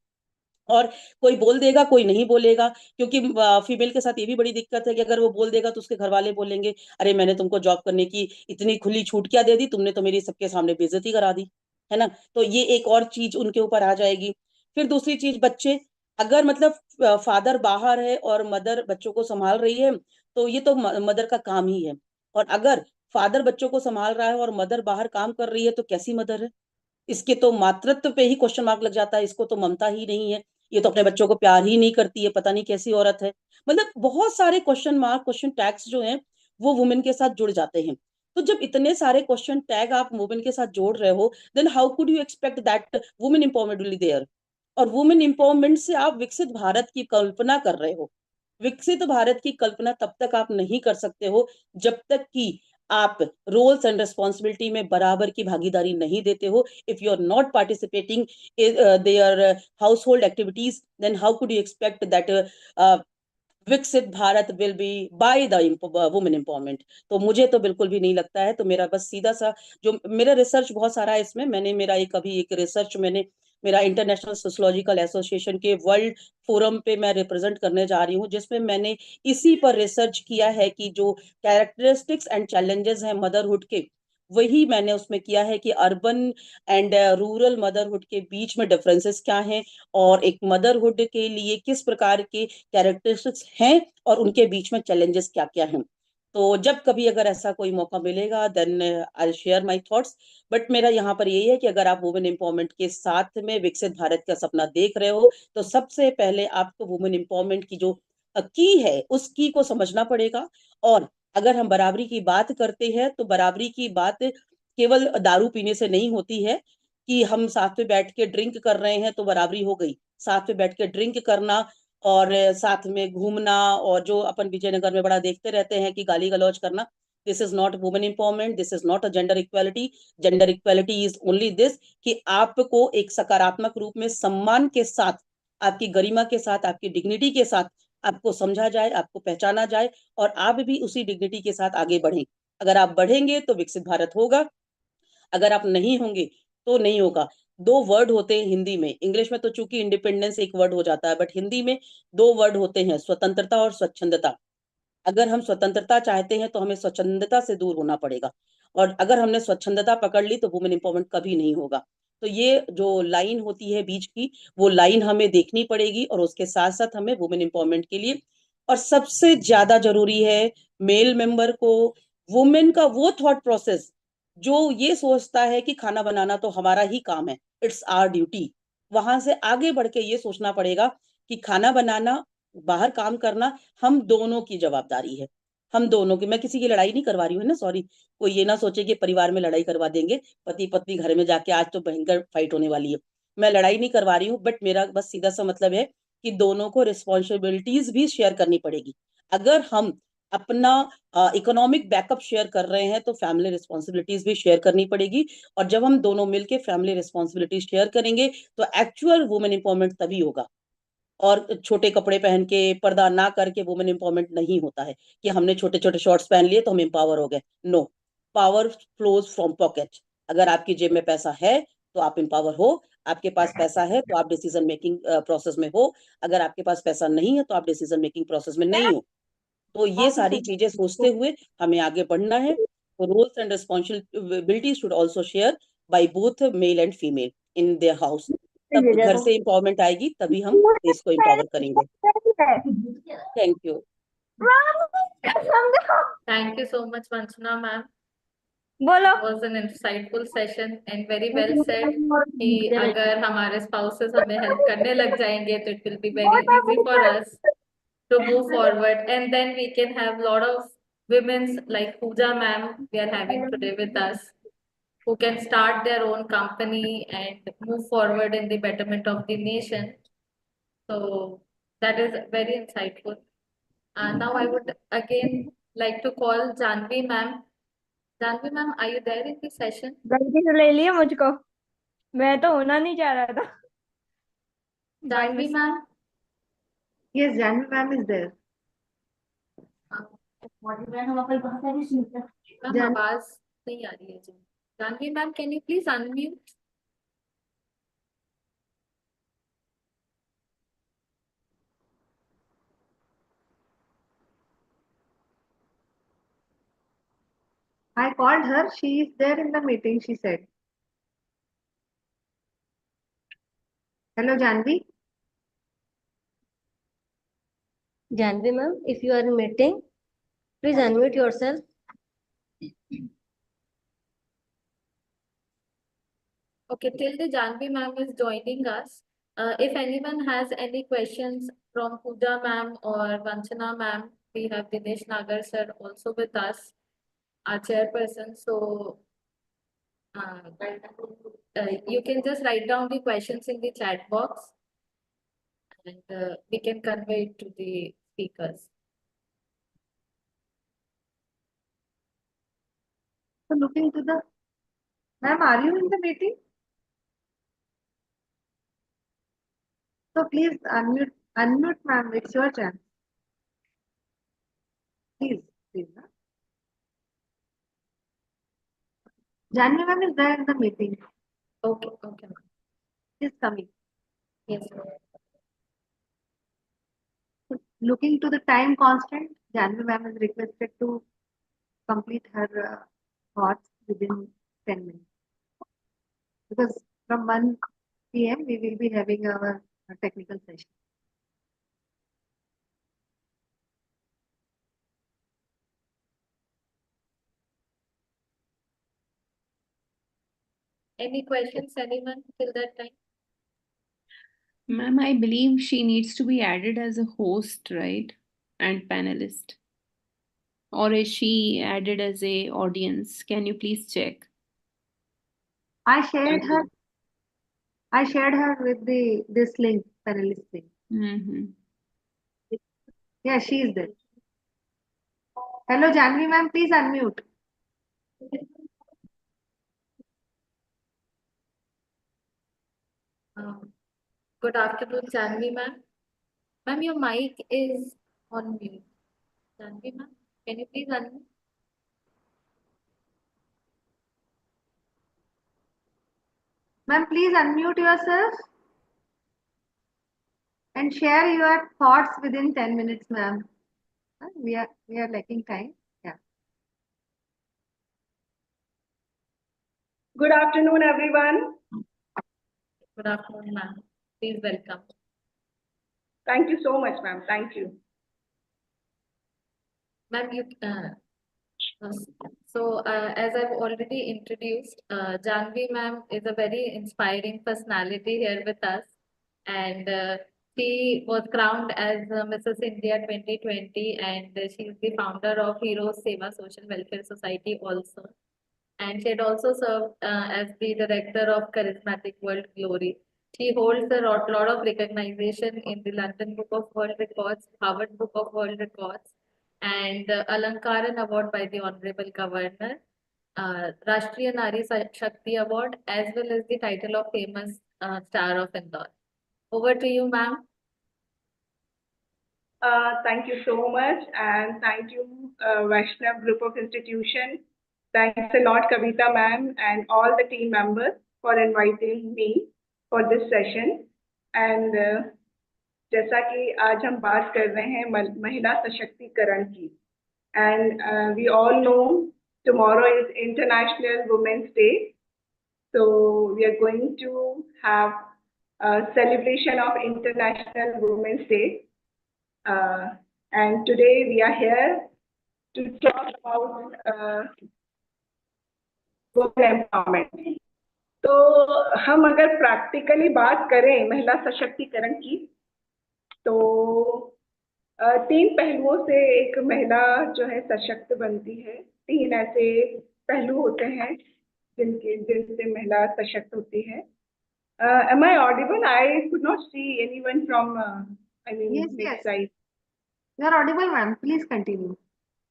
और कोई बोल देगा, कोई नहीं बोलेगा, क्योंकि फीमेल के साथ ये भी बड़ी दिक्कत है कि अगर वो बोल देगा तो उसके घर वाले बोलेंगे अरे मैंने तुमको जॉब करने की इतनी खुली छूट क्या दे दी, तुमने तो मेरी सबके सामने बेइज्जती करा दी, है ना। तो ये एक और चीज उनके ऊपर आ जाएगी। फिर दूसरी चीज, बच्चे, अगर मतलब फादर बाहर है और मदर बच्चों को संभाल रही है तो ये तो मदर का काम ही है। और अगर फादर बच्चों को संभाल रहा है और मदर बाहर काम कर रही है तो कैसी मदर है? इसके तो मातृत्व पे ही क्वेश्चन मार्क लग जाता है, इसको तो ममता ही नहीं है, ये तो अपने बच्चों को प्यार ही नहीं करती है, पता नहीं कैसी औरत है। मतलब बहुत सारे क्वेश्चन मार्क, क्वेश्चन टैग्स जो हैं वो वुमेन के साथ जुड़ जाते हैं। तो जब इतने सारे क्वेश्चन टैग आप वुमेन के साथ जोड़ रहे हो, then how could you expect that women empowerment will be there? और वुमेन एम्पावरमेंट से आप विकसित भारत की कल्पना कर रहे हो। विकसित भारत की कल्पना तब तक आप नहीं कर सकते हो जब तक कि आप रोल्स एंड रिस्पॉन्सिबिलिटी में बराबर की भागीदारी नहीं देते हो। If you are not participating their household activities, then how could you expect that विकसित Bharat will be by the women empowerment? तो मुझे तो बिल्कुल भी नहीं लगता है। तो मेरा बस सीधा सा, जो मेरा रिसर्च बहुत सारा है इसमें, मैंने मेरा एक अभी एक रिसर्च मैंने मेरा इंटरनेशनल सोशोलॉजिकल एसोसिएशन के वर्ल्ड फोरम पे मैं रिप्रेजेंट करने जा रही हूँ, जिसमें मैंने इसी पर रिसर्च किया है कि जो कैरेक्टरिस्टिक्स एंड चैलेंजेस हैं मदरहुड के, वही मैंने उसमें किया है कि अर्बन एंड रूरल मदरहुड के बीच में डिफरेंसेस क्या हैं, और एक मदरहुड के लिए किस प्रकार के कैरेक्टरिस्टिक्स हैं, और उनके बीच में चैलेंजेस क्या क्या हैं। तो जब कभी अगर ऐसा कोई मौका मिलेगा then I share my thoughts. But मेरा यहाँ पर यही है कि अगर आप वुमेन एम्पावरमेंट के साथ में विकसित भारत का सपना देख रहे हो तो सबसे पहले आपको वुमेन एम्पावरमेंट की जो की है उस की को समझना पड़ेगा। और अगर हम बराबरी की बात करते हैं तो बराबरी की बात केवल दारू पीने से नहीं होती है कि हम साथ में बैठ के ड्रिंक कर रहे हैं तो बराबरी हो गई। साथ में बैठ के ड्रिंक करना और साथ में घूमना, और जो अपन विजयनगर में बड़ा देखते रहते हैं कि गाली गलौज करना, this is not women empowerment, this is not a gender equality. Gender equality is only this कि आपको एक सकारात्मक रूप में सम्मान के साथ, आपकी गरिमा के साथ, आपकी डिग्निटी के साथ आपको समझा जाए, आपको पहचाना जाए, और आप भी उसी डिग्निटी के साथ आगे बढ़ें। अगर आप बढ़ेंगे तो विकसित भारत होगा, अगर आप नहीं होंगे तो नहीं होगा। दो वर्ड होते हैं हिंदी में, इंग्लिश में तो चूंकि इंडिपेंडेंस एक वर्ड हो जाता है, बट हिंदी में दो वर्ड होते हैं, स्वतंत्रता और स्वच्छंदता। अगर हम स्वतंत्रता चाहते हैं तो हमें स्वच्छंदता से दूर होना पड़ेगा, और अगर हमने स्वच्छंदता पकड़ ली तो वुमेन एम्पावरमेंट कभी नहीं होगा। तो ये जो लाइन होती है बीच की, वो लाइन हमें देखनी पड़ेगी, और उसके साथ साथ हमें वुमेन एम्पावरमेंट के लिए, और सबसे ज्यादा जरूरी है मेल मेंबर को वुमेन का वो थॉट प्रोसेस जो ये सोचता है कि खाना बनाना तो हमारा ही काम है, इट्स आवर ड्यूटी। वहां से आगे बढ़ के ये सोचना पड़ेगा कि खाना बनाना, बाहर काम करना हम दोनों की जवाबदारी है। हम दोनों की, मैं किसी की लड़ाई नहीं करवा रही हूँ, है ना, सॉरी। कोई ये ना सोचे कि परिवार में लड़ाई करवा देंगे, पति पत्नी घर में जाके आज तो भयंकर फाइट होने वाली है। मैं लड़ाई नहीं करवा रही हूँ, बट मेरा बस सीधा सा मतलब है कि दोनों को रिस्पॉन्सिबिलिटीज भी शेयर करनी पड़ेगी। अगर हम अपना इकोनॉमिक बैकअप शेयर कर रहे हैं तो फैमिली रिस्पॉन्सिबिलिटीज भी शेयर करनी पड़ेगी। और जब हम दोनों मिलके फैमिली रिस्पॉन्सिबिलिटीज शेयर करेंगे तो एक्चुअल वुमेन एम्पावरमेंट तभी होगा। और छोटे कपड़े पहन के पर्दा ना करके वुमेन एम्पावरमेंट नहीं होता है कि हमने छोटे छोटे शॉर्ट्स पहन लिए तो हम एम्पावर हो गए। No, power flows from pocket. अगर आपकी जेब में पैसा है तो आप एम्पावर हो, आपके पास पैसा है तो आप डिसीजन मेकिंग प्रोसेस में हो, अगर आपके पास पैसा नहीं है तो आप डिसीजन मेकिंग प्रोसेस में नहीं हो। तो ये सारी चीजें सोचते हुए हमें आगे बढ़ना है। तो roles and responsibilities should also share by both male and female in their house. तब घर से एम्पावरमेंट आएगी, तभी हम देश को एम्पावर करेंगे। Thank you. Thank you so much, Vanchana ma'am. बोलो It was an insightful session and very well said कि अगर हमारे spouses हमें help करने लग जाएंगे तो it will be very easy for us to move forward, and then we can have lot of women's like Pooja ma'am we are having today with us, who can start their own company and move forward in the betterment of the nation. So that is very insightful. Now I would again like to call Janvi ma'am. Janvi ma'am, are you there in the session? गलती से ले लिया मुझको, मैं तो होना नहीं चाह रहा था। Janvi ma'am. Yes, Janvi ma'am is there. Ma'am आवाज नहीं आ रही है जी। Janvi ma'am, can you please unmute? I called her. She is there in the meeting, she said. Hello, Janvi. Janvi ma'am, if you are in meeting, please unmute yourself. Okay, till the Janvi ma'am is joining us, if anyone has any questions from Pooja ma'am or Vanchana ma'am, we have Dinesh Nagar sir also with us, our chairperson. So you can just write down the questions in the chat box and we can convey it to the speakers. So looking to the, ma'am, are you in the meeting? So please unmute ma'am, it's your chance. Please, please. Ma'am. Janvi ma'am is there in the meeting. Okay, okay. She's coming. Yes. Looking to the time constant, Janvi ma'am is requested to complete her thoughts within 10 minutes. Because from 1 p.m. we will be having our technical session. Any questions, anyone till that time? Ma'am, I believe she needs to be added as a host, right? And panelist. Or is she added as a audience? Can you please check? I shared her with this link, panelist link. Mm-hmm. Yeah, she is there. Hello, Janvi ma'am, please unmute. Good afternoon, Janvi ma'am. Ma'am, your mic is on mute. Janvi ma'am, can you please unmute? Ma'am, please unmute yourself and share your thoughts within 10 minutes, ma'am. We are lacking time. Yeah. Good afternoon, everyone. Good afternoon, ma'am. Please welcome. Thank you so much, ma'am. Thank you. Ma'am, as I've already introduced, Janvi ma'am is a very inspiring personality here with us, and she was crowned as Mrs. India 2020, and she is the founder of Heroes Seva Social Welfare Society also, and she had also served as the director of Charismatic World Glory. She holds a lot of recognition in the London Book of World Records, Harvard Book of World Records, and the Alankaran Award by the Honorable Governor, Rashtriya Nari Shakti Award, as well as the title of Famous Star of Indore. Over to you, ma'am. Thank you so much, and thank you, Vaishnav Group of Institution. Thanks a lot, Kavita ma'am, and all the team members for inviting me for this session. And जैसा कि आज हम बात कर रहे हैं महिला सशक्तिकरण की, and we all know tomorrow is International Women's Day, so we are going to have a celebration of International Women's Day. And today we are here to talk about women empowerment. तो हम अगर practically बात करें महिला सशक्तिकरण की, तो तीन पहलुओं से एक महिला जो है सशक्त बनती है। तीन ऐसे पहलू होते हैं जिनसे महिला सशक्त होती है। Am I audible? I could not see anyone from Yes, next yes. side. You are audible, ma'am. Please continue.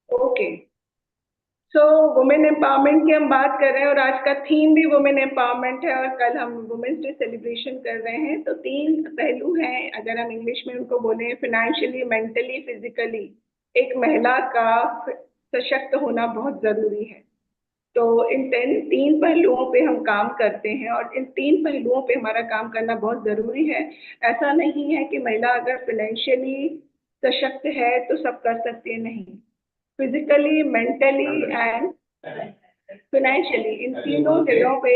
Okay. So women empowerment की हम बात कर रहे हैं और आज का थीम भी वुमेन एम्पावरमेंट है और कल हम वुमेन्स डे सेलिब्रेशन कर रहे हैं। तो तीन पहलू हैं, अगर हम इंग्लिश में उनको बोले, फिनेंशियली, मेंटली, फिजिकली एक महिला का सशक्त होना बहुत ज़रूरी है। तो इन तीन पहलुओं पे हम काम करते हैं और इन तीन पहलुओं पे हमारा काम करना बहुत ज़रूरी है। ऐसा नहीं है कि महिला अगर फिनेंशियली सशक्त है तो सब कर सकती है, नहीं। फिजिकली, मेंटली एंड फाइनेंशियली, इन तीनों जगहों पे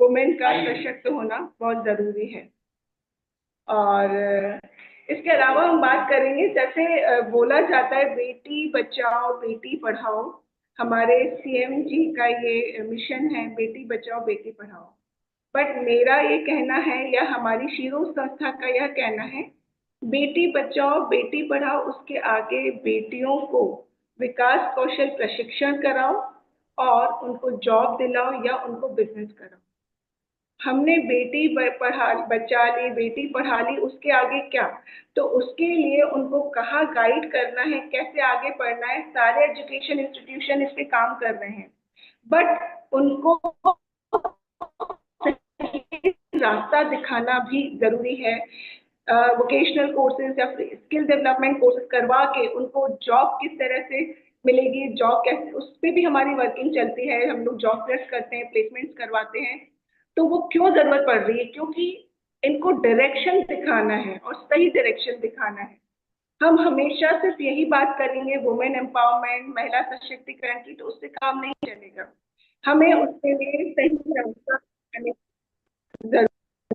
वुमेन का सशक्त होना बहुत ज़रूरी है। और इसके अलावा हम बात करेंगे, जैसे बोला जाता है बेटी बचाओ बेटी पढ़ाओ, हमारे सीएम जी का ये मिशन है, बेटी बचाओ बेटी पढ़ाओ। बट मेरा ये कहना है या हमारी शीरो संस्था का यह कहना है, बेटी बचाओ बेटी पढ़ाओ, उसके आगे बेटियों को विकास कौशल प्रशिक्षण कराओ और उनको जॉब दिलाओ या उनको बिजनेस कराओ। हमने बेटी बचा ली, बेटी पढ़ा ली, उसके आगे क्या? तो उसके लिए उनको कहाँ गाइड करना है, कैसे आगे पढ़ना है, सारे एजुकेशन इंस्टीट्यूशन इस पे काम कर रहे हैं, बट उनको रास्ता दिखाना भी जरूरी है। वोकेशनल कोर्सेज या स्किल डेवलपमेंट कोर्सेज करवा के उनको जॉब किस तरह से मिलेगी, जॉब कैसे, उस पर भी हमारी वर्किंग चलती है। हम लोग जॉब फेयर्स करते हैं, प्लेसमेंट्स करवाते हैं। तो वो क्यों जरूरत पड़ रही है? क्योंकि इनको डायरेक्शन दिखाना है और सही डायरेक्शन दिखाना है। हम हमेशा सिर्फ यही बात करेंगे वुमेन एम्पावरमेंट, महिला सशक्तिकरण की, तो उससे काम नहीं चलेगा। हमें उसके लिए सही रास्ता जरूर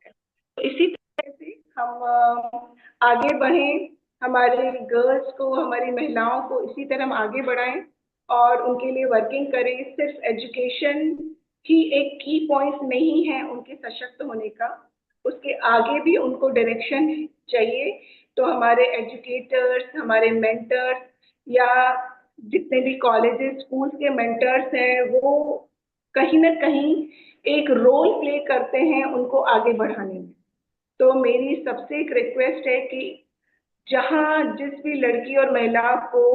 है। इसी तरह से हम आगे बढ़ें, हमारे गर्ल्स को, हमारी महिलाओं को इसी तरह हम आगे बढ़ाएं और उनके लिए वर्किंग करें। सिर्फ एजुकेशन ही एक की पॉइंट नहीं है उनके सशक्त होने का, उसके आगे भी उनको डायरेक्शन चाहिए। तो हमारे एजुकेटर्स, हमारे मेंटर्स या जितने भी कॉलेजेस, स्कूल्स के मेंटर्स हैं, वो कहीं ना कहीं एक रोल प्ले करते हैं उनको आगे बढ़ाने में। तो मेरी सबसे एक रिक्वेस्ट है कि जहाँ जिस भी लड़की और महिला को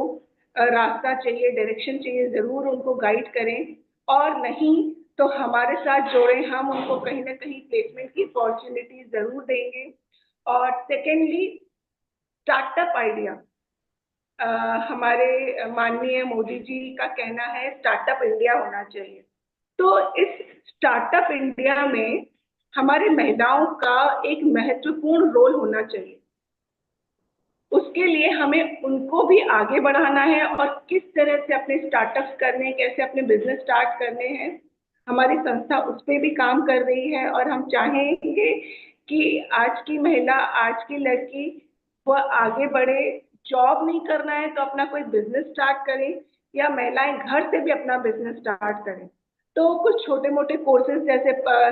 रास्ता चाहिए, डायरेक्शन चाहिए, जरूर उनको गाइड करें, और नहीं तो हमारे साथ जोड़ें, हम उनको कहीं ना कहीं प्लेसमेंट की अपॉर्चुनिटी जरूर देंगे। और सेकेंडली, स्टार्टअप आइडिया, हमारे माननीय मोदी जी का कहना है स्टार्टअप इंडिया होना चाहिए। तो इस स्टार्टअप इंडिया में हमारे महिलाओं का एक महत्वपूर्ण रोल होना चाहिए। उसके लिए हमें उनको भी आगे बढ़ाना है और किस तरह से अपने स्टार्टअप्स करने हैं, कैसे अपने बिजनेस स्टार्ट करने हैं, हमारी संस्था उस पर भी काम कर रही है। और हम चाहेंगे कि आज की महिला, आज की लड़की वह आगे बढ़े। जॉब नहीं करना है तो अपना कोई बिजनेस स्टार्ट करें, या महिलाएं घर से भी अपना बिजनेस स्टार्ट करें। तो कुछ छोटे मोटे कोर्सेज जैसे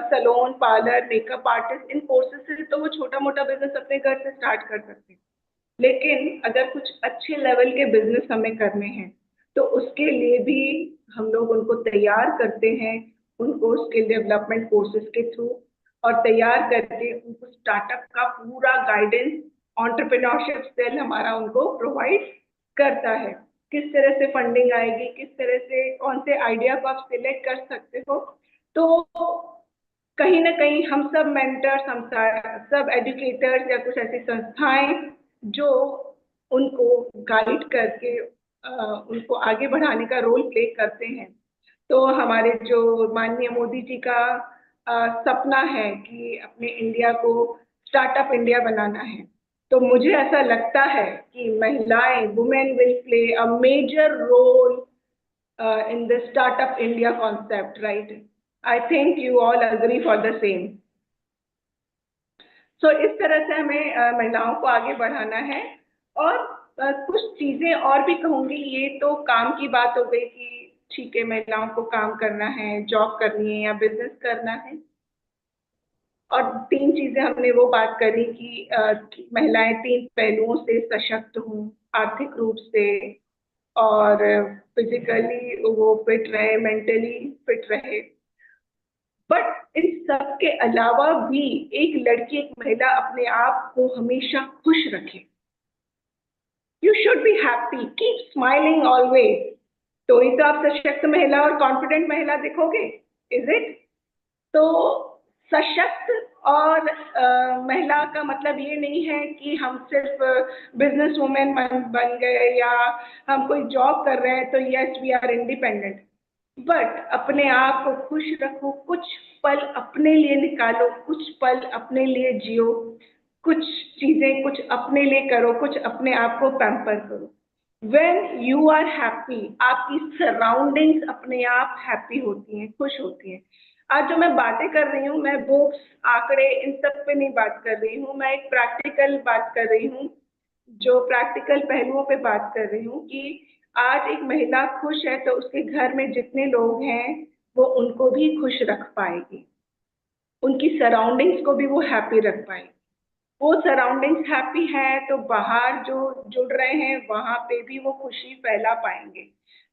सैलून, पार्लर, मेकअप आर्टिस्ट, इन कोर्सेज से तो वो छोटा मोटा बिजनेस अपने घर से स्टार्ट कर सकते हैं। लेकिन अगर कुछ अच्छे लेवल के बिजनेस हमें करने हैं तो उसके लिए भी हम लोग उनको तैयार करते हैं, उनको स्किल डेवलपमेंट कोर्सेज के थ्रू, और तैयार करके उनको स्टार्टअप का पूरा गाइडेंस एंटरप्रेन्योरशिप सेल हमारा उनको प्रोवाइड करता है। किस तरह से फंडिंग आएगी, किस तरह से कौन से आइडिया को आप सिलेक्ट कर सकते हो। तो कहीं ना कहीं हम सब मेंटर्स, हम सब एजुकेटर्स या कुछ ऐसी संस्थाएं जो उनको गाइड करके उनको आगे बढ़ाने का रोल प्ले करते हैं। तो हमारे जो माननीय मोदी जी का सपना है कि अपने इंडिया को स्टार्टअप इंडिया बनाना है, तो मुझे ऐसा लगता है कि महिलाएं, women will play a major role in the startup India concept, right? I think you all agree for the same. So इस तरह से हमें महिलाओं को आगे बढ़ाना है। और कुछ चीजें और भी कहूंगी। ये तो काम की बात हो गई कि ठीक है, महिलाओं को काम करना है, जॉब करनी है या बिजनेस करना है। और तीन चीजें हमने वो बात करी कि महिलाएं तीन पहलुओं से सशक्त हों, आर्थिक रूप से और फिजिकली वो फिट रहे, मेंटली फिट रहे। बट इन सब के अलावा भी एक लड़की, एक महिला अपने आप को हमेशा खुश रखे। You should be happy, keep smiling always. तो ही तो आप सशक्त महिला और कॉन्फिडेंट महिला दिखोगे, इज इट? तो सशक्त और महिला का मतलब ये नहीं है कि हम सिर्फ बिजनेस वुमेन बन गए या हम कोई जॉब कर रहे हैं तो yes we are independent. But अपने आप को खुश रखो, कुछ पल अपने लिए निकालो, कुछ पल अपने लिए जियो, कुछ चीजें कुछ अपने लिए करो, कुछ अपने आप को पैम्पर करो। When you are happy, आपकी सराउंडिंग्स अपने आप हैप्पी होती हैं, खुश होती हैं। आज जो मैं बातें कर रही हूँ, मैं बुक्स, आंकड़े, इन सब पे नहीं बात कर रही हूँ। मैं एक प्रैक्टिकल बात कर रही हूँ, जो प्रैक्टिकल पहलुओं पे बात कर रही हूँ कि आज एक महिला खुश है तो उसके घर में जितने लोग हैं वो उनको भी खुश रख पाएगी, उनकी सराउंडिंग्स को भी वो हैप्पी रख पाएगी। वो सराउंडिंग्स हैप्पी है तो बाहर जो जुड़ रहे हैं वहां पे भी वो खुशी फैला पाएंगे।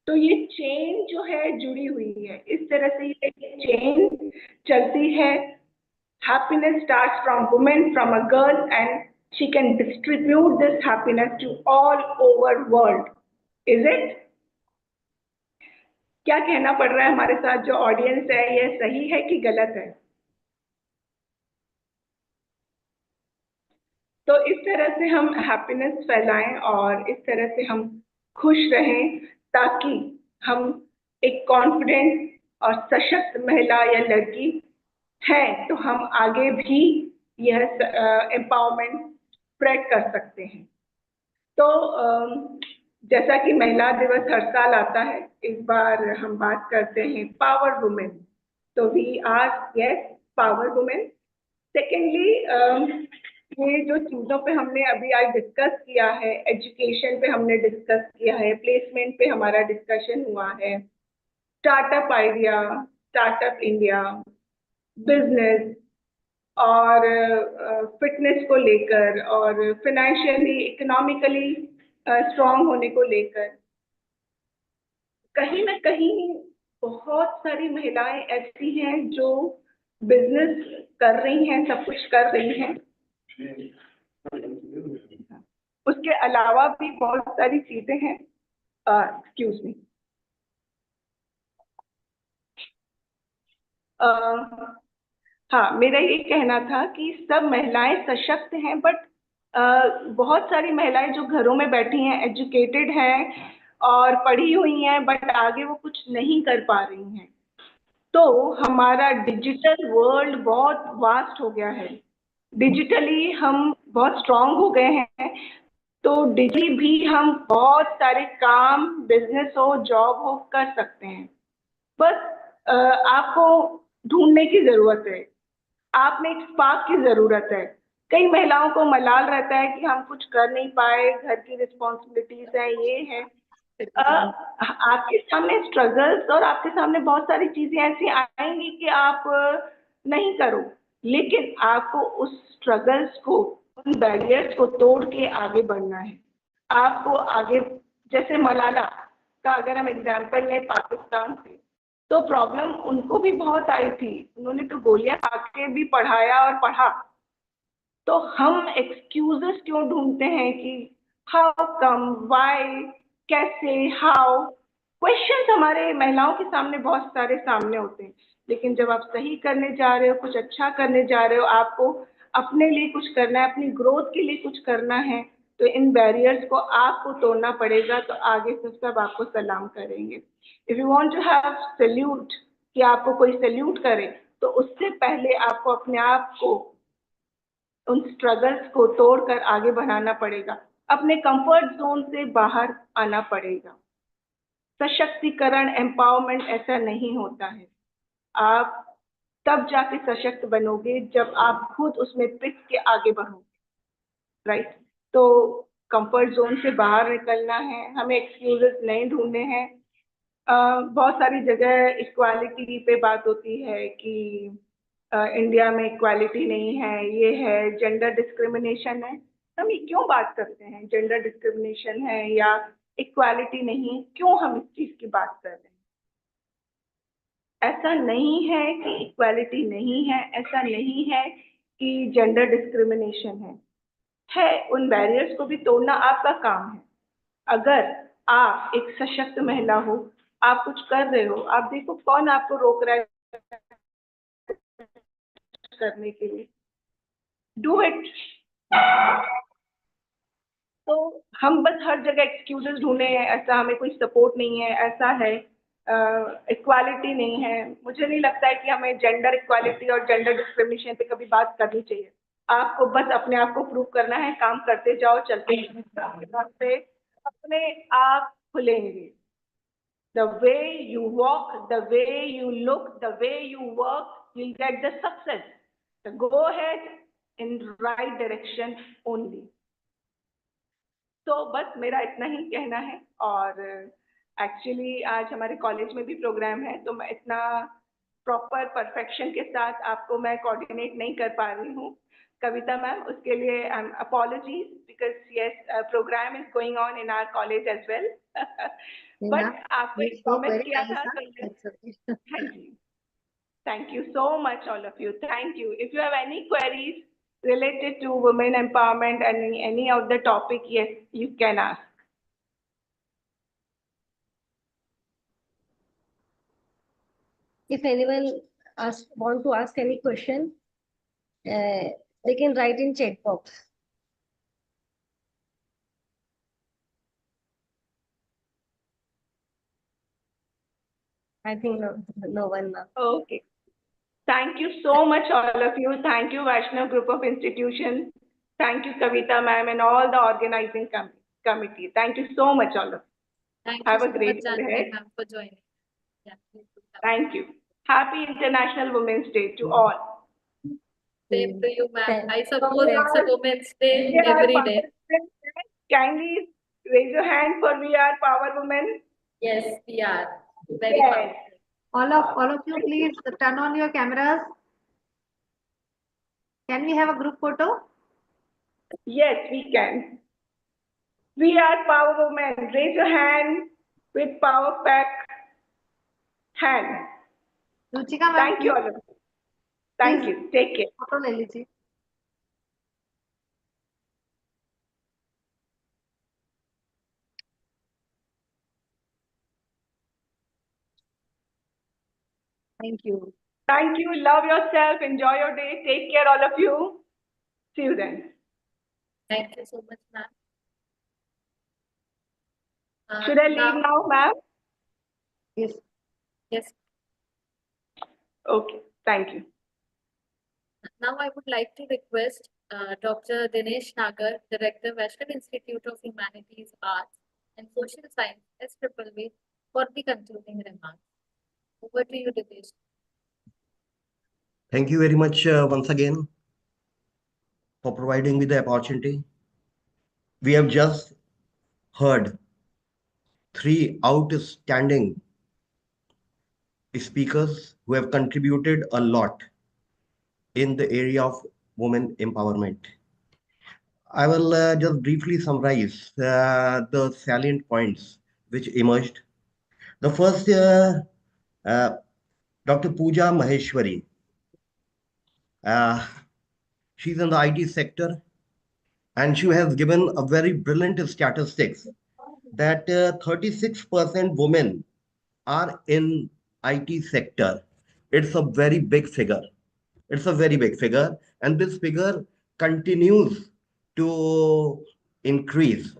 तो ये चेन जो है जुड़ी हुई है, इस तरह से ये चेन चलती है। Happiness starts from women, from a girl, and she can distribute this happiness to all over world. Is it? क्या कहना पड़ रहा है हमारे साथ जो ऑडियंस है, ये सही है कि गलत है? तो इस तरह से हम हैप्पीनेस फैलाएं और इस तरह से हम खुश रहें ताकि हम एक कॉन्फिडेंट और सशक्त महिला या लड़की है तो हम आगे भी यह एम्पावरमेंट स्प्रेड कर सकते हैं। तो जैसा कि महिला दिवस हर साल आता है, इस बार हम बात करते हैं पावर वुमेन। तो we are yes power women. Secondly, ये जो चीज़ों पे हमने अभी आज डिस्कस किया है, एजुकेशन पे हमने डिस्कस किया है, प्लेसमेंट पे हमारा डिस्कशन हुआ है, startup idea, startup India, business और फिटनेस को लेकर और फाइनेंशियली, इकोनॉमिकली स्ट्रांग होने को लेकर, कहीं ना कहीं बहुत सारी महिलाएं ऐसी हैं जो बिजनेस कर रही हैं, सब कुछ कर रही हैं। उसके अलावा भी बहुत सारी चीजें हैं। Excuse me. हाँ, मेरा ये कहना था कि सब महिलाएं सशक्त हैं, बट बहुत सारी महिलाएं जो घरों में बैठी हैं, एजुकेटेड हैं और पढ़ी हुई हैं, बट आगे वो कुछ नहीं कर पा रही हैं। तो हमारा डिजिटल वर्ल्ड बहुत वास्ट हो गया है, डिजिटली हम बहुत स्ट्रांग हो गए हैं। तो डिजिटली भी हम बहुत सारे काम, बिजनेस हो, जॉब हो, कर सकते हैं। बस आपको ढूंढने की जरूरत है, आप में एक स्पार्क की जरूरत है। कई महिलाओं को मलाल रहता है कि हम कुछ कर नहीं पाए, घर की रिस्पॉन्सिबिलिटीज है, ये है। आपके सामने स्ट्रगल्स और आपके सामने बहुत सारी चीजें ऐसी आएंगी कि आप नहीं करो, लेकिन आपको उस स्ट्रगल्स को, उन बैरियर्स को तोड़ के आगे बढ़ना है। आपको आगे, जैसे मलाला का अगर हम एग्जाम्पल लें पाकिस्तान से, तो प्रॉब्लम उनको भी बहुत आई थी, उन्होंने तो गोलियां खा के भी पढ़ाया और पढ़ा। तो हम एक्सक्यूजेस क्यों ढूंढते हैं कि हाउ कम, व्हाई, कैसे, हाउ, क्वेश्चंस हमारे महिलाओं के सामने बहुत सारे सामने होते हैं, लेकिन जब आप सही करने जा रहे हो, कुछ अच्छा करने जा रहे हो, आपको अपने लिए कुछ करना है, अपनी ग्रोथ के लिए कुछ करना है, तो इन बैरियर्स को आपको तोड़ना पड़ेगा, तो आगे से सब आपको सलाम करेंगे। If you want to have salute, कि आपको कोई सैल्यूट करे, तो उससे पहले आपको अपने आप को उन स्ट्रगल्स को तोड़कर आगे बढ़ाना पड़ेगा, अपने कंफर्ट जोन से बाहर आना पड़ेगा। सशक्तिकरण, एम्पावरमेंट ऐसा नहीं होता है। आप तब जाके सशक्त बनोगे जब आप खुद उसमें पिस के आगे बढ़ोगे, राइट? तो कंफर्ट जोन से बाहर निकलना है, हमें एक्सक्यूजेस नहीं ढूंढने हैं। बहुत सारी जगह इक्वालिटी पे बात होती है कि इंडिया में इक्वालिटी नहीं है, ये है, जेंडर डिस्क्रिमिनेशन है। हम ये क्यों बात करते हैं, जेंडर डिस्क्रिमिनेशन है या इक्वालिटी नहीं, क्यों हम इस चीज की बात कर रहे हैं? ऐसा नहीं है कि इक्वालिटी नहीं है, ऐसा नहीं है कि जेंडर डिस्क्रिमिनेशन है। उन बैरियर्स को भी तोड़ना आपका काम है। अगर आप एक सशक्त महिला हो, आप कुछ कर रहे हो, आप देखो कौन आपको रोक रहा है करने के लिए, डू इट। तो हम बस हर जगह एक्सक्यूजेस ढूंढे हैं, ऐसा हमें कोई सपोर्ट नहीं है, ऐसा है, इक्वालिटी नहीं है। मुझे नहीं लगता है कि हमें जेंडर इक्वालिटी और जेंडर डिस्क्रिमिनेशन पे कभी बात करनी चाहिए। आपको बस अपने आप को प्रूव करना है, काम करते जाओ, चलते रास्ते अपने आप खुलेंगे। The way you walk, the way you look, the way you work, you'll get the success. So go ahead in the right direction only. तो बस मेरा इतना ही कहना है। और एक्चुअली आज हमारे कॉलेज में भी प्रोग्राम है, तो मैं इतना प्रॉपर परफेक्शन के साथ आपको मैं कोऑर्डिनेट नहीं कर पा रही हूँ, कविता मैम, उसके लिए I am apologies, because yes programme is going on in our college as well. But आपको एक प्रॉमिस किया था तो हाँ जी। Thank you so much, all of you. Thank you. If you have any queries related to women empowerment and any of the topic, yes, you can ask. If anyone want to ask any question, they can write in chat box. I think no one now. Okay. Thank you so much, all of you. Thank you, Vaishnav Group of Institutions. Thank you, Kavita ma'am, and all the organizing committee. Thank you so much, all of you. Thank Have you a so great much, day Janvi ahead. ma'am, for joining. Yeah, Thank you. Happy International Women's Day to all. same to you, ma'am. I So suppose it's a Women's Day we are every Power day. Women. Kindly raise your hand for we are Power Women. Yes, we are very Yes. powerful. All of you, please turn on your cameras. Can we have a group photo? Yes, we can. We are Power Women. Raise your hand with Power Pack hand. Ruchika ma'am, Thank you all of you. Thank please, you. Take care. photo ले लीजिए. Thank you. Thank you. Love yourself. Enjoy your day. Take care, all of you. See you then. Thank you so much, ma'am. Should I leave now, ma'am? Yes. Yes. Okay. Thank you. Now I would like to request Dr. Dinesh Nagar, Director, Vaishnav Institute of Humanities, Arts and Social Science, SWV, for the concluding remarks. Over to you, Dinesh. Thank you very much once again for providing me the opportunity. We have just heard three outstanding speakers who have contributed a lot in the area of women empowerment. I will just briefly summarize the salient points which emerged. The first, uh, Dr. Pooja Maheshwari. She's in the IT sector and she has given a very brilliant statistics that 36% women are in IT sector. It's a very big figure. It's a very big figure, and this figure continues to increase,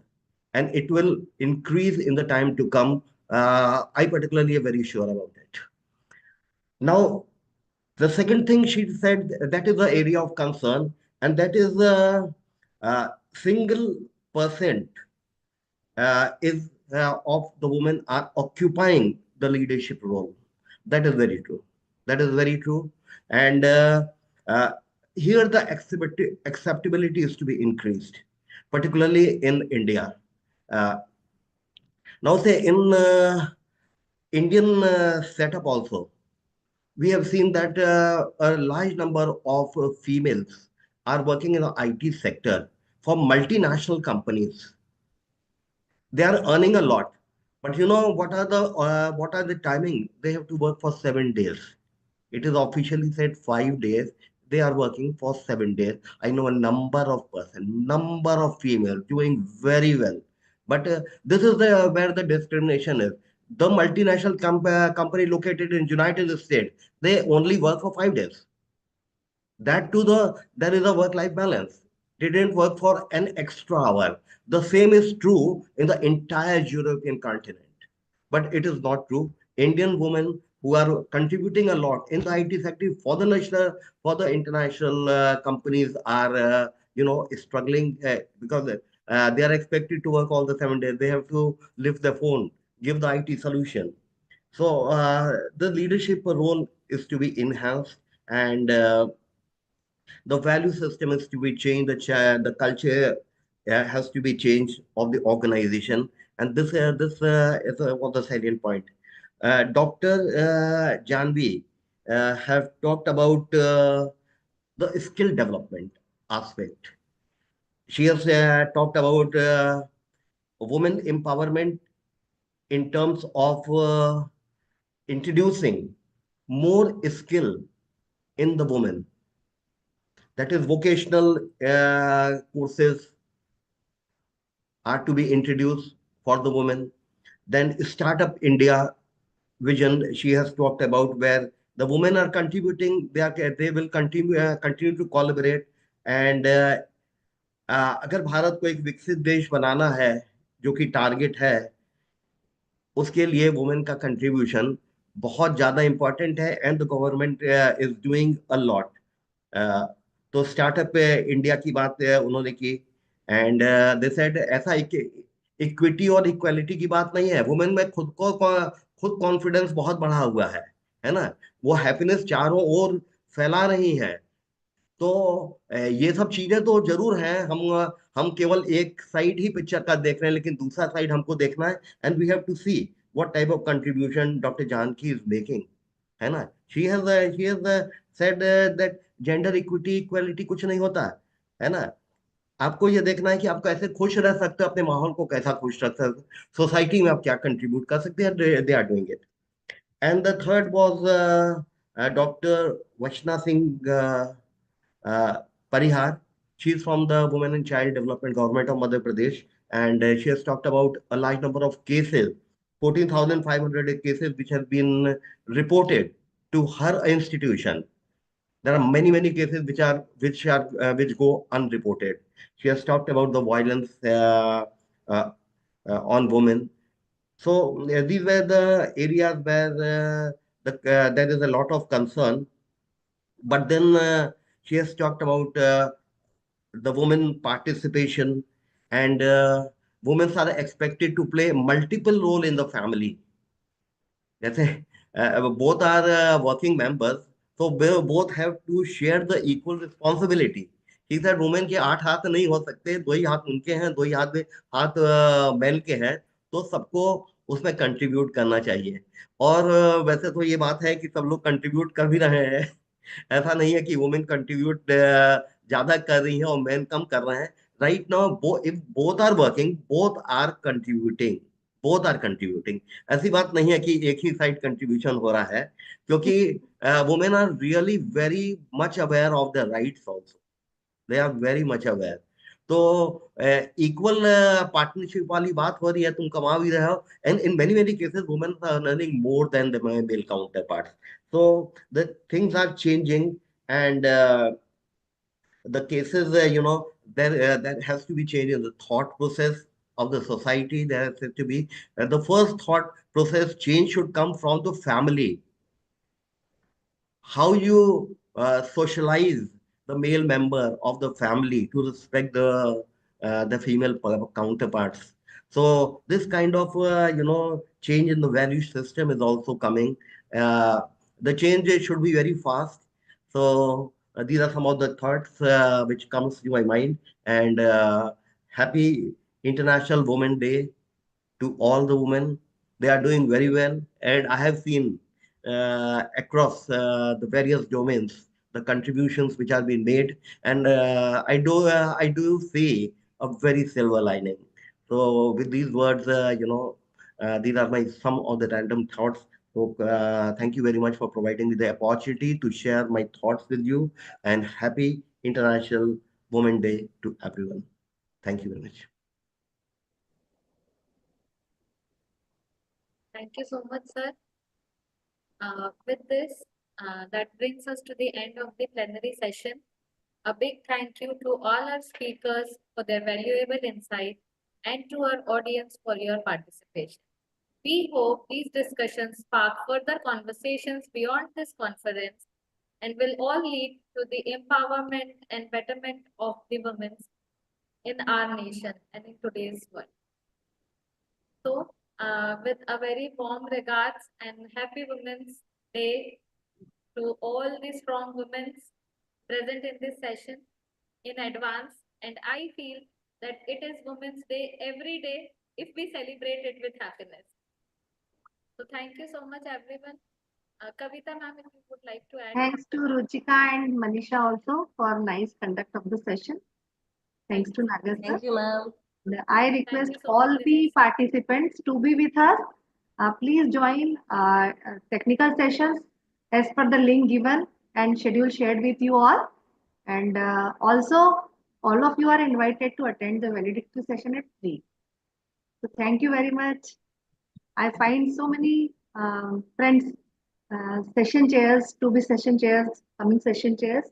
and it will increase in the time to come. I particularly am very sure about it. Now, the second thing she said, that is the area of concern, and that is single percent is of the women are occupying the leadership role. That is very true. That is very true. And uh, here the acceptability is to be increased, particularly in India. Uh, Now, say in Indian setup also, we have seen that a large number of females are working in the IT sector for multinational companies. They are earning a lot, but you know what are the timing? They have to work for 7 days. It is officially said 5 days. They are working for 7 days. I know a number of females doing very well. But this is where the discrimination is. The multinational company located in United States, they only work for 5 days. That to there is a work-life balance. They didn't work for an extra hour. The same is true in the entire European continent, but it is not true. Indian women who are contributing a lot in the IT sector for the national, for the international companies are struggling because they are expected to work all the 7 days. They have to lift the phone, give the IT solution. So the leadership role is to be enhanced, and the value system is to be changed, the culture has to be changed of the organization, and this was the salient point. Dr. Janvi have talked about the skill development aspect. She has talked about women empowerment in terms of introducing more skill in the women, that is vocational courses are to be introduced for the women. Then Startup India vision she has talked about, where the women are contributing, they will continue to collaborate. And अगर भारत को एक विकसित देश बनाना है, जो कि target है, उसके लिए वुमेन का कंट्रीब्यूशन बहुत ज्यादा इंपॉर्टेंट है, and the government is doing a lot. तो स्टार्टअप इंडिया की बात उन्होंने की, एंड दे सेड ऐसा इक्विटी और इक्वालिटी की बात नहीं है, वुमेन में खुद कॉन्फिडेंस बहुत बढ़ा हुआ है ना, वो हैप्पीनेस चारों ओर फैला रही हैं. तो ये सब चीजें तो जरूर हैं. हम केवल एक साइड ही पिक्चर का देख रहे हैं, लेकिन दूसरा साइड हमको देखना है, and we have to see what type of contribution doctor Janaki is making, है ना. She has said that gender equity equality कुछ नहीं होता है ना. आपको ये देखना है कि आप कैसे खुश रह सकते हो, अपने माहौल को कैसा खुश रख सकते हो, सोसाइटी में आप क्या कंट्रीब्यूट कर सकते हैं. They are doing it. And the third was doctor Vachana Singh Parihar. She is from the Women and Child Development Government of Madhya Pradesh, and she has talked about a large number of cases, 14,500 cases which have been reported to her institution. There are many cases which go unreported. She has talked about the violence uh, on women. So these were the areas where there is a lot of concern. But then she has talked about the women participation, and women are expected to play multiple role in the family. जैसे both are working members, so both have to share the equal responsibility. He said women के 8 हाथ नहीं हो सकते, 2 ही हाथ उनके हैं, 2 ही हाथ मेल के हैं, तो सबको उसमें कंट्रीब्यूट करना चाहिए. और वैसे तो ये बात है कि सब लोग कंट्रीब्यूट कर भी रहे हैं. ऐसा नहीं है कि वुमेन कंट्रीब्यूट ज्यादा कर रही है और मेन कम कर रहे हैं. Right now if both are working, both are contributing. ऐसी बात नहीं है कि एक ही साइड कंट्रीब्यूशन हो रहा है, क्योंकि women are really very much aware of the rights also. They are very much aware. तो इक्वल पार्टनरशिप वाली बात हो रही है, तुम कमा भी रहे हो, and in many many cases women are earning more than the male counterparts. So the things are changing, and the cases, there has to be change in the thought process of the society. There has to be the first thought process change should come from the family. How you socialize the male member of the family to respect the female counterparts. So this kind of change in the value system is also coming. Uh, the change should be very fast. So these are some of the thoughts which comes to my mind. And happy International Women Day to all the women. They are doing very well, and I have seen across the various domains the contributions which are being made, and I do see a very silver lining. So with these words, these are my some of the random thoughts. So thank you very much for providing me the opportunity to share my thoughts with you, and happy International Women Day to everyone. Thank you very much. Thank you so much, sir. With this, that brings us to the end of the plenary session. A big thank you to all our speakers for their valuable insight and to our audience for your participation. We hope these discussions spark further conversations beyond this conference and will all lead to the empowerment and betterment of the women in our nation and in today's world. So, with a very warm regards and happy Women's Day to all the strong women present in this session in advance. And I feel that it is Women's Day every day if we celebrate it with happiness. So thank you so much, everyone. Kavita ma'am, if you would like to add. Thanks to Ruchika and Manisha also for nice conduct of the session. Thanks to Naga sir. Thank you, ma'am. I request you so all much, the participants to be with us. Please join technical sessions as per the link given and schedule shared with you all. And also, all of you are invited to attend the valedictory session at 3. So thank you very much. I find so many friends, session chairs, to be session chairs, coming session chairs.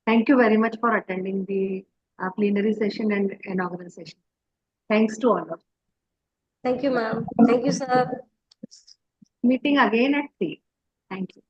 Thank you very much for attending the plenary session and inaugural session. Thanks to all of you. Thank you, ma'am. Thank you, sir. Meeting again at 3. Thank you.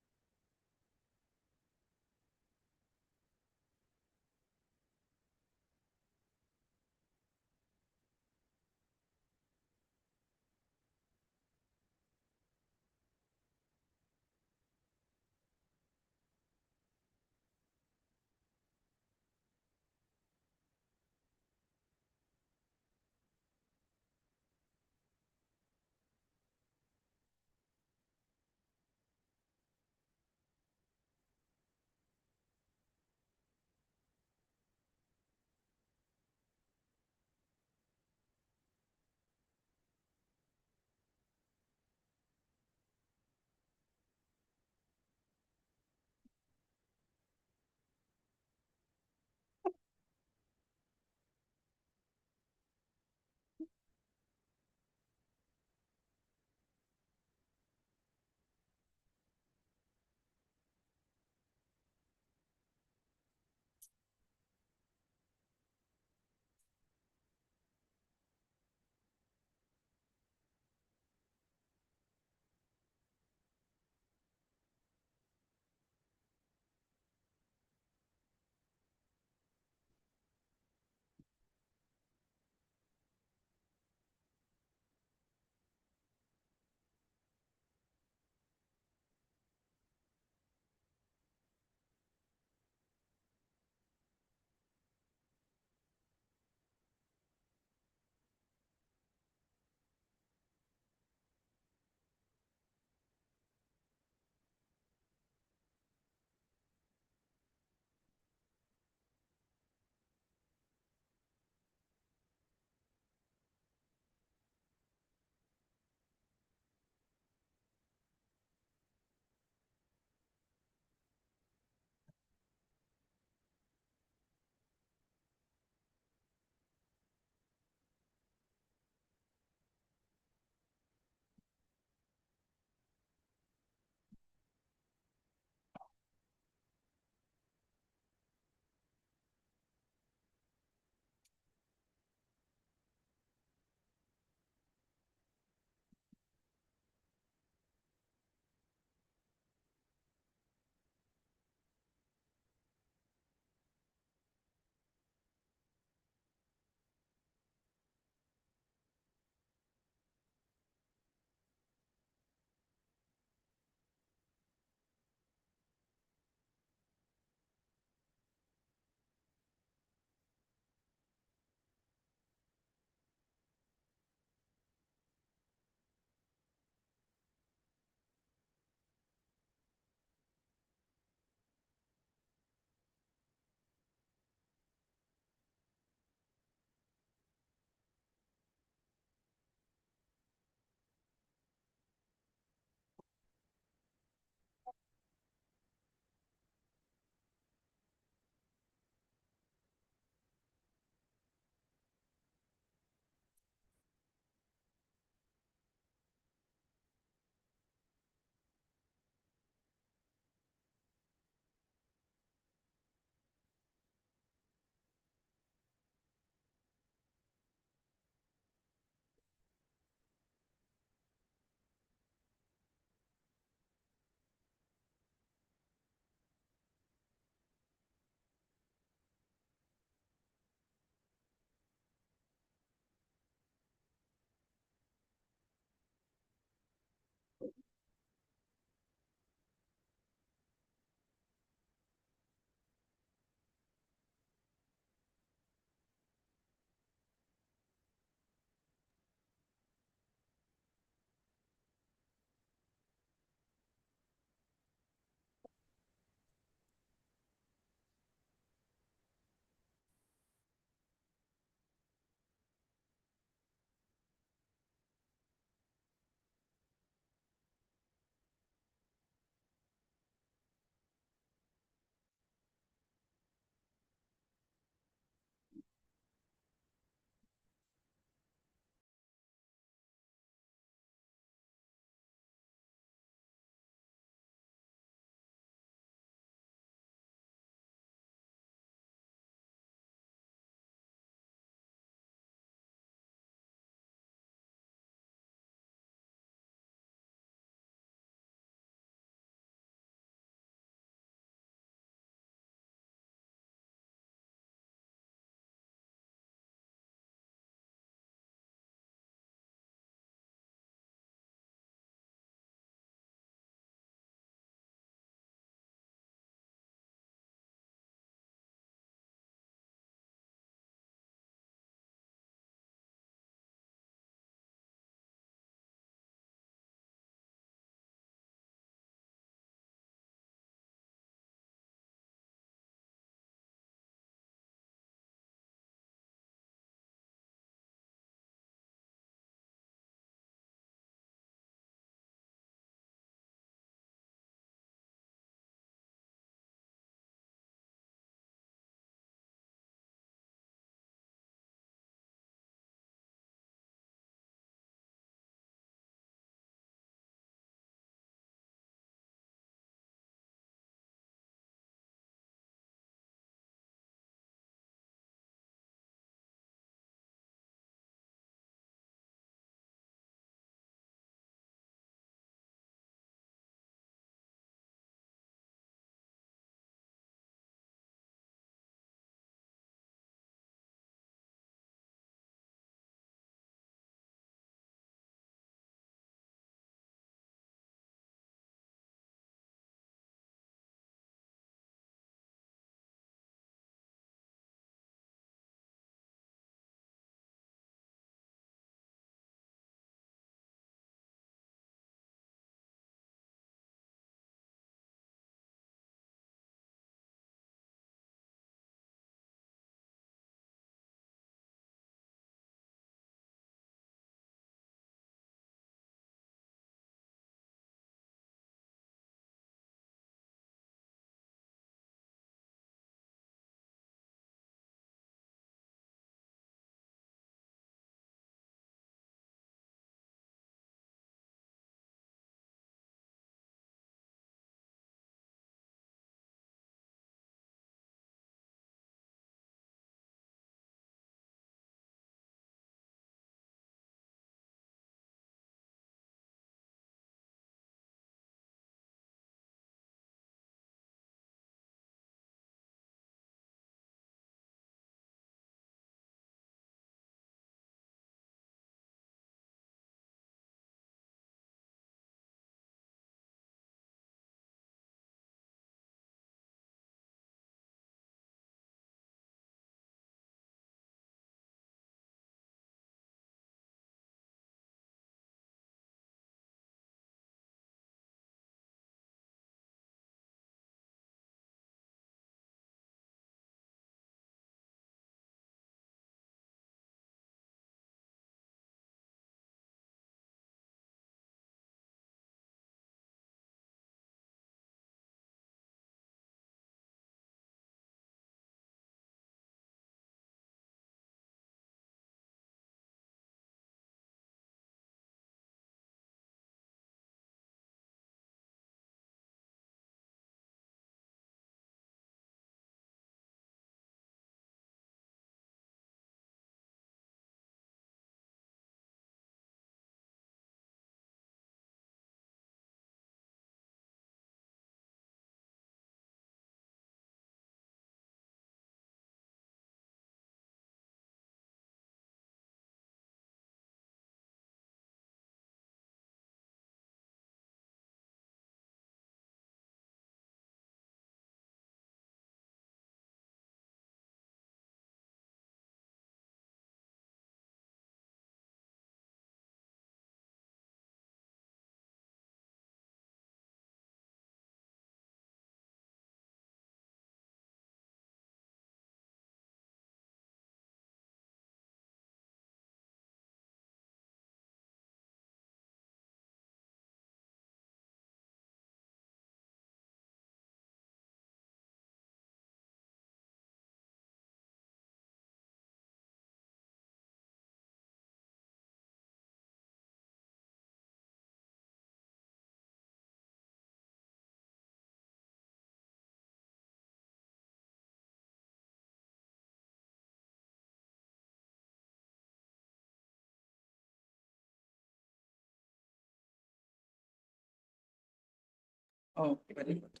Okay, very good.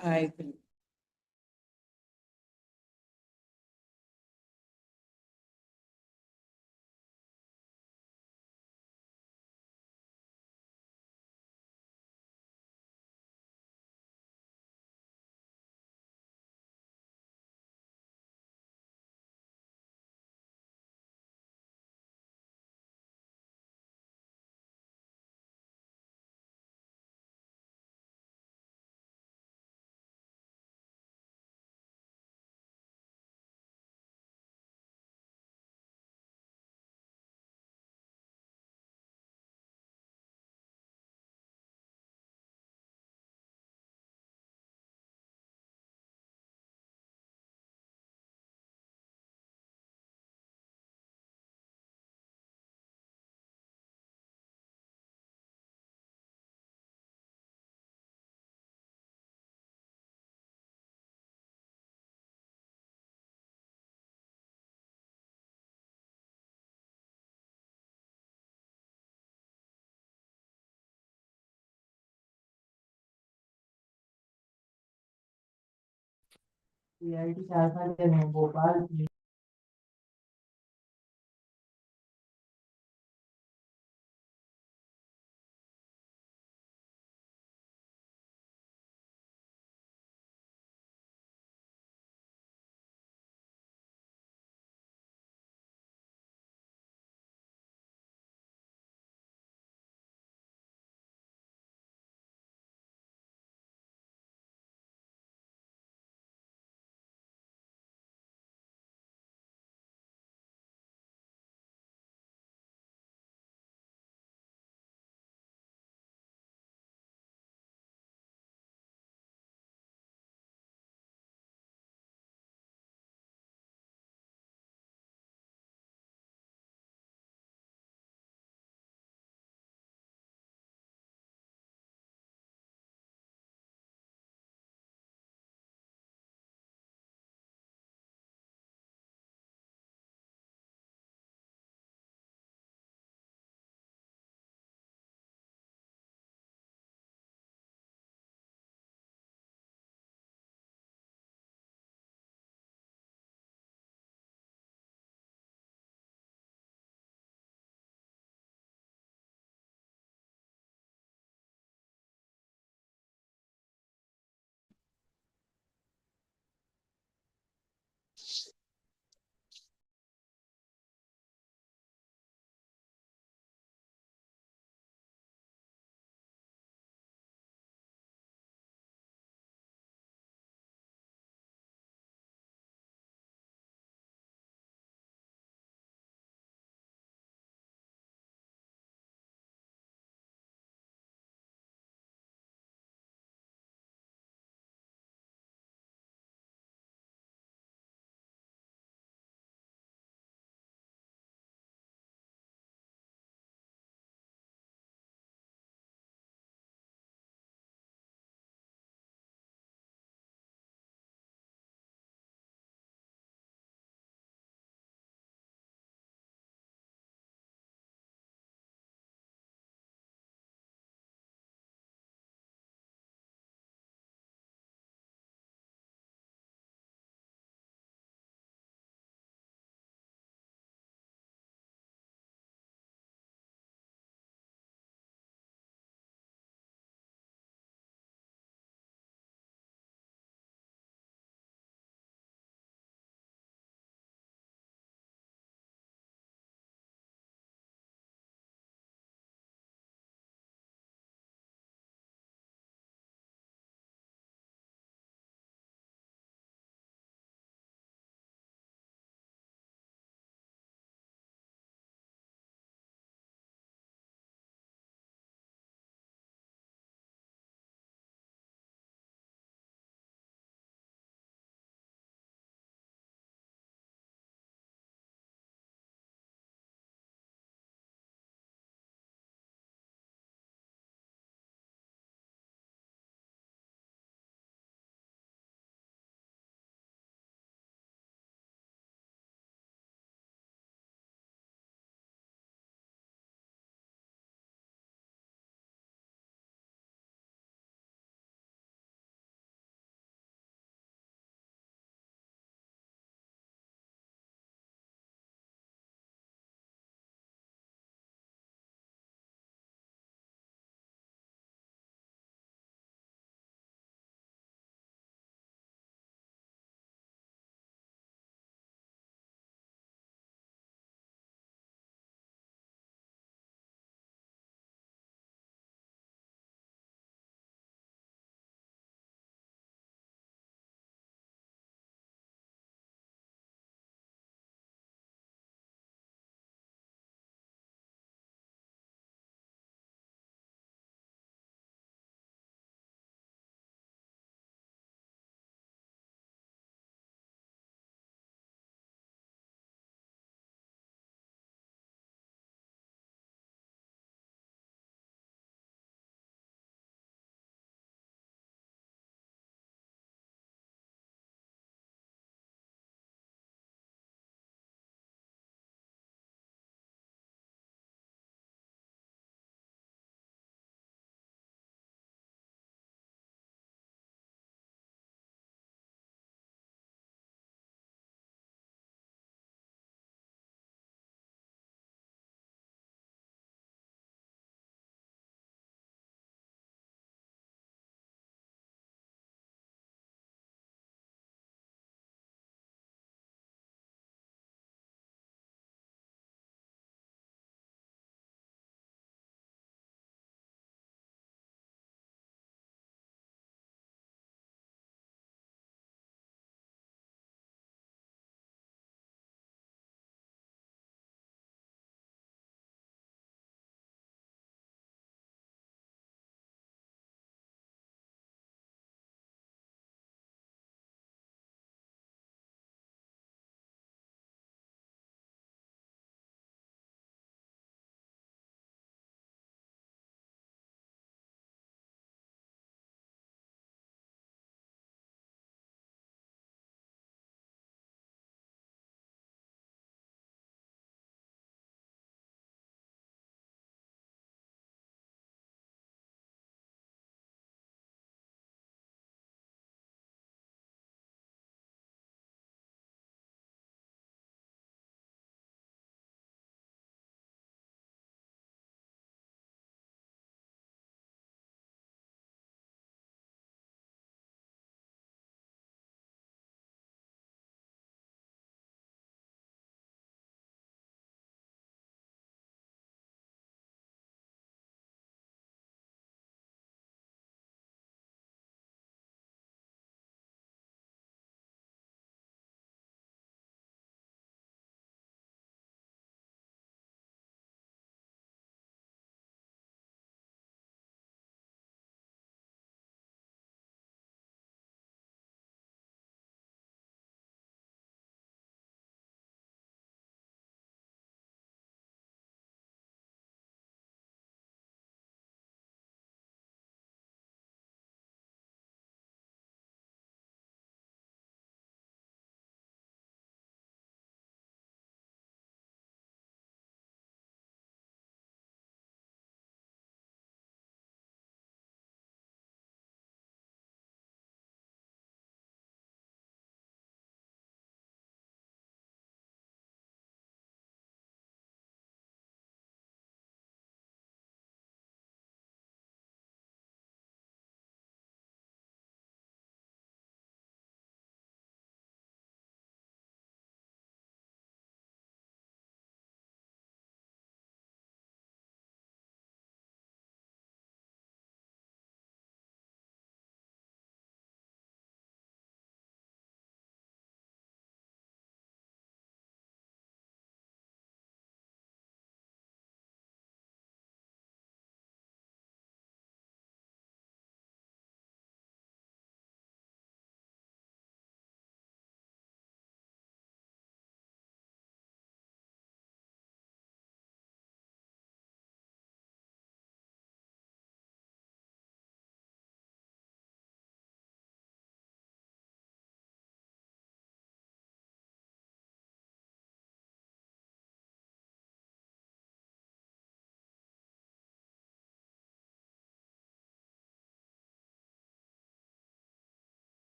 I will. CIT 4 साल के हैं भोपाल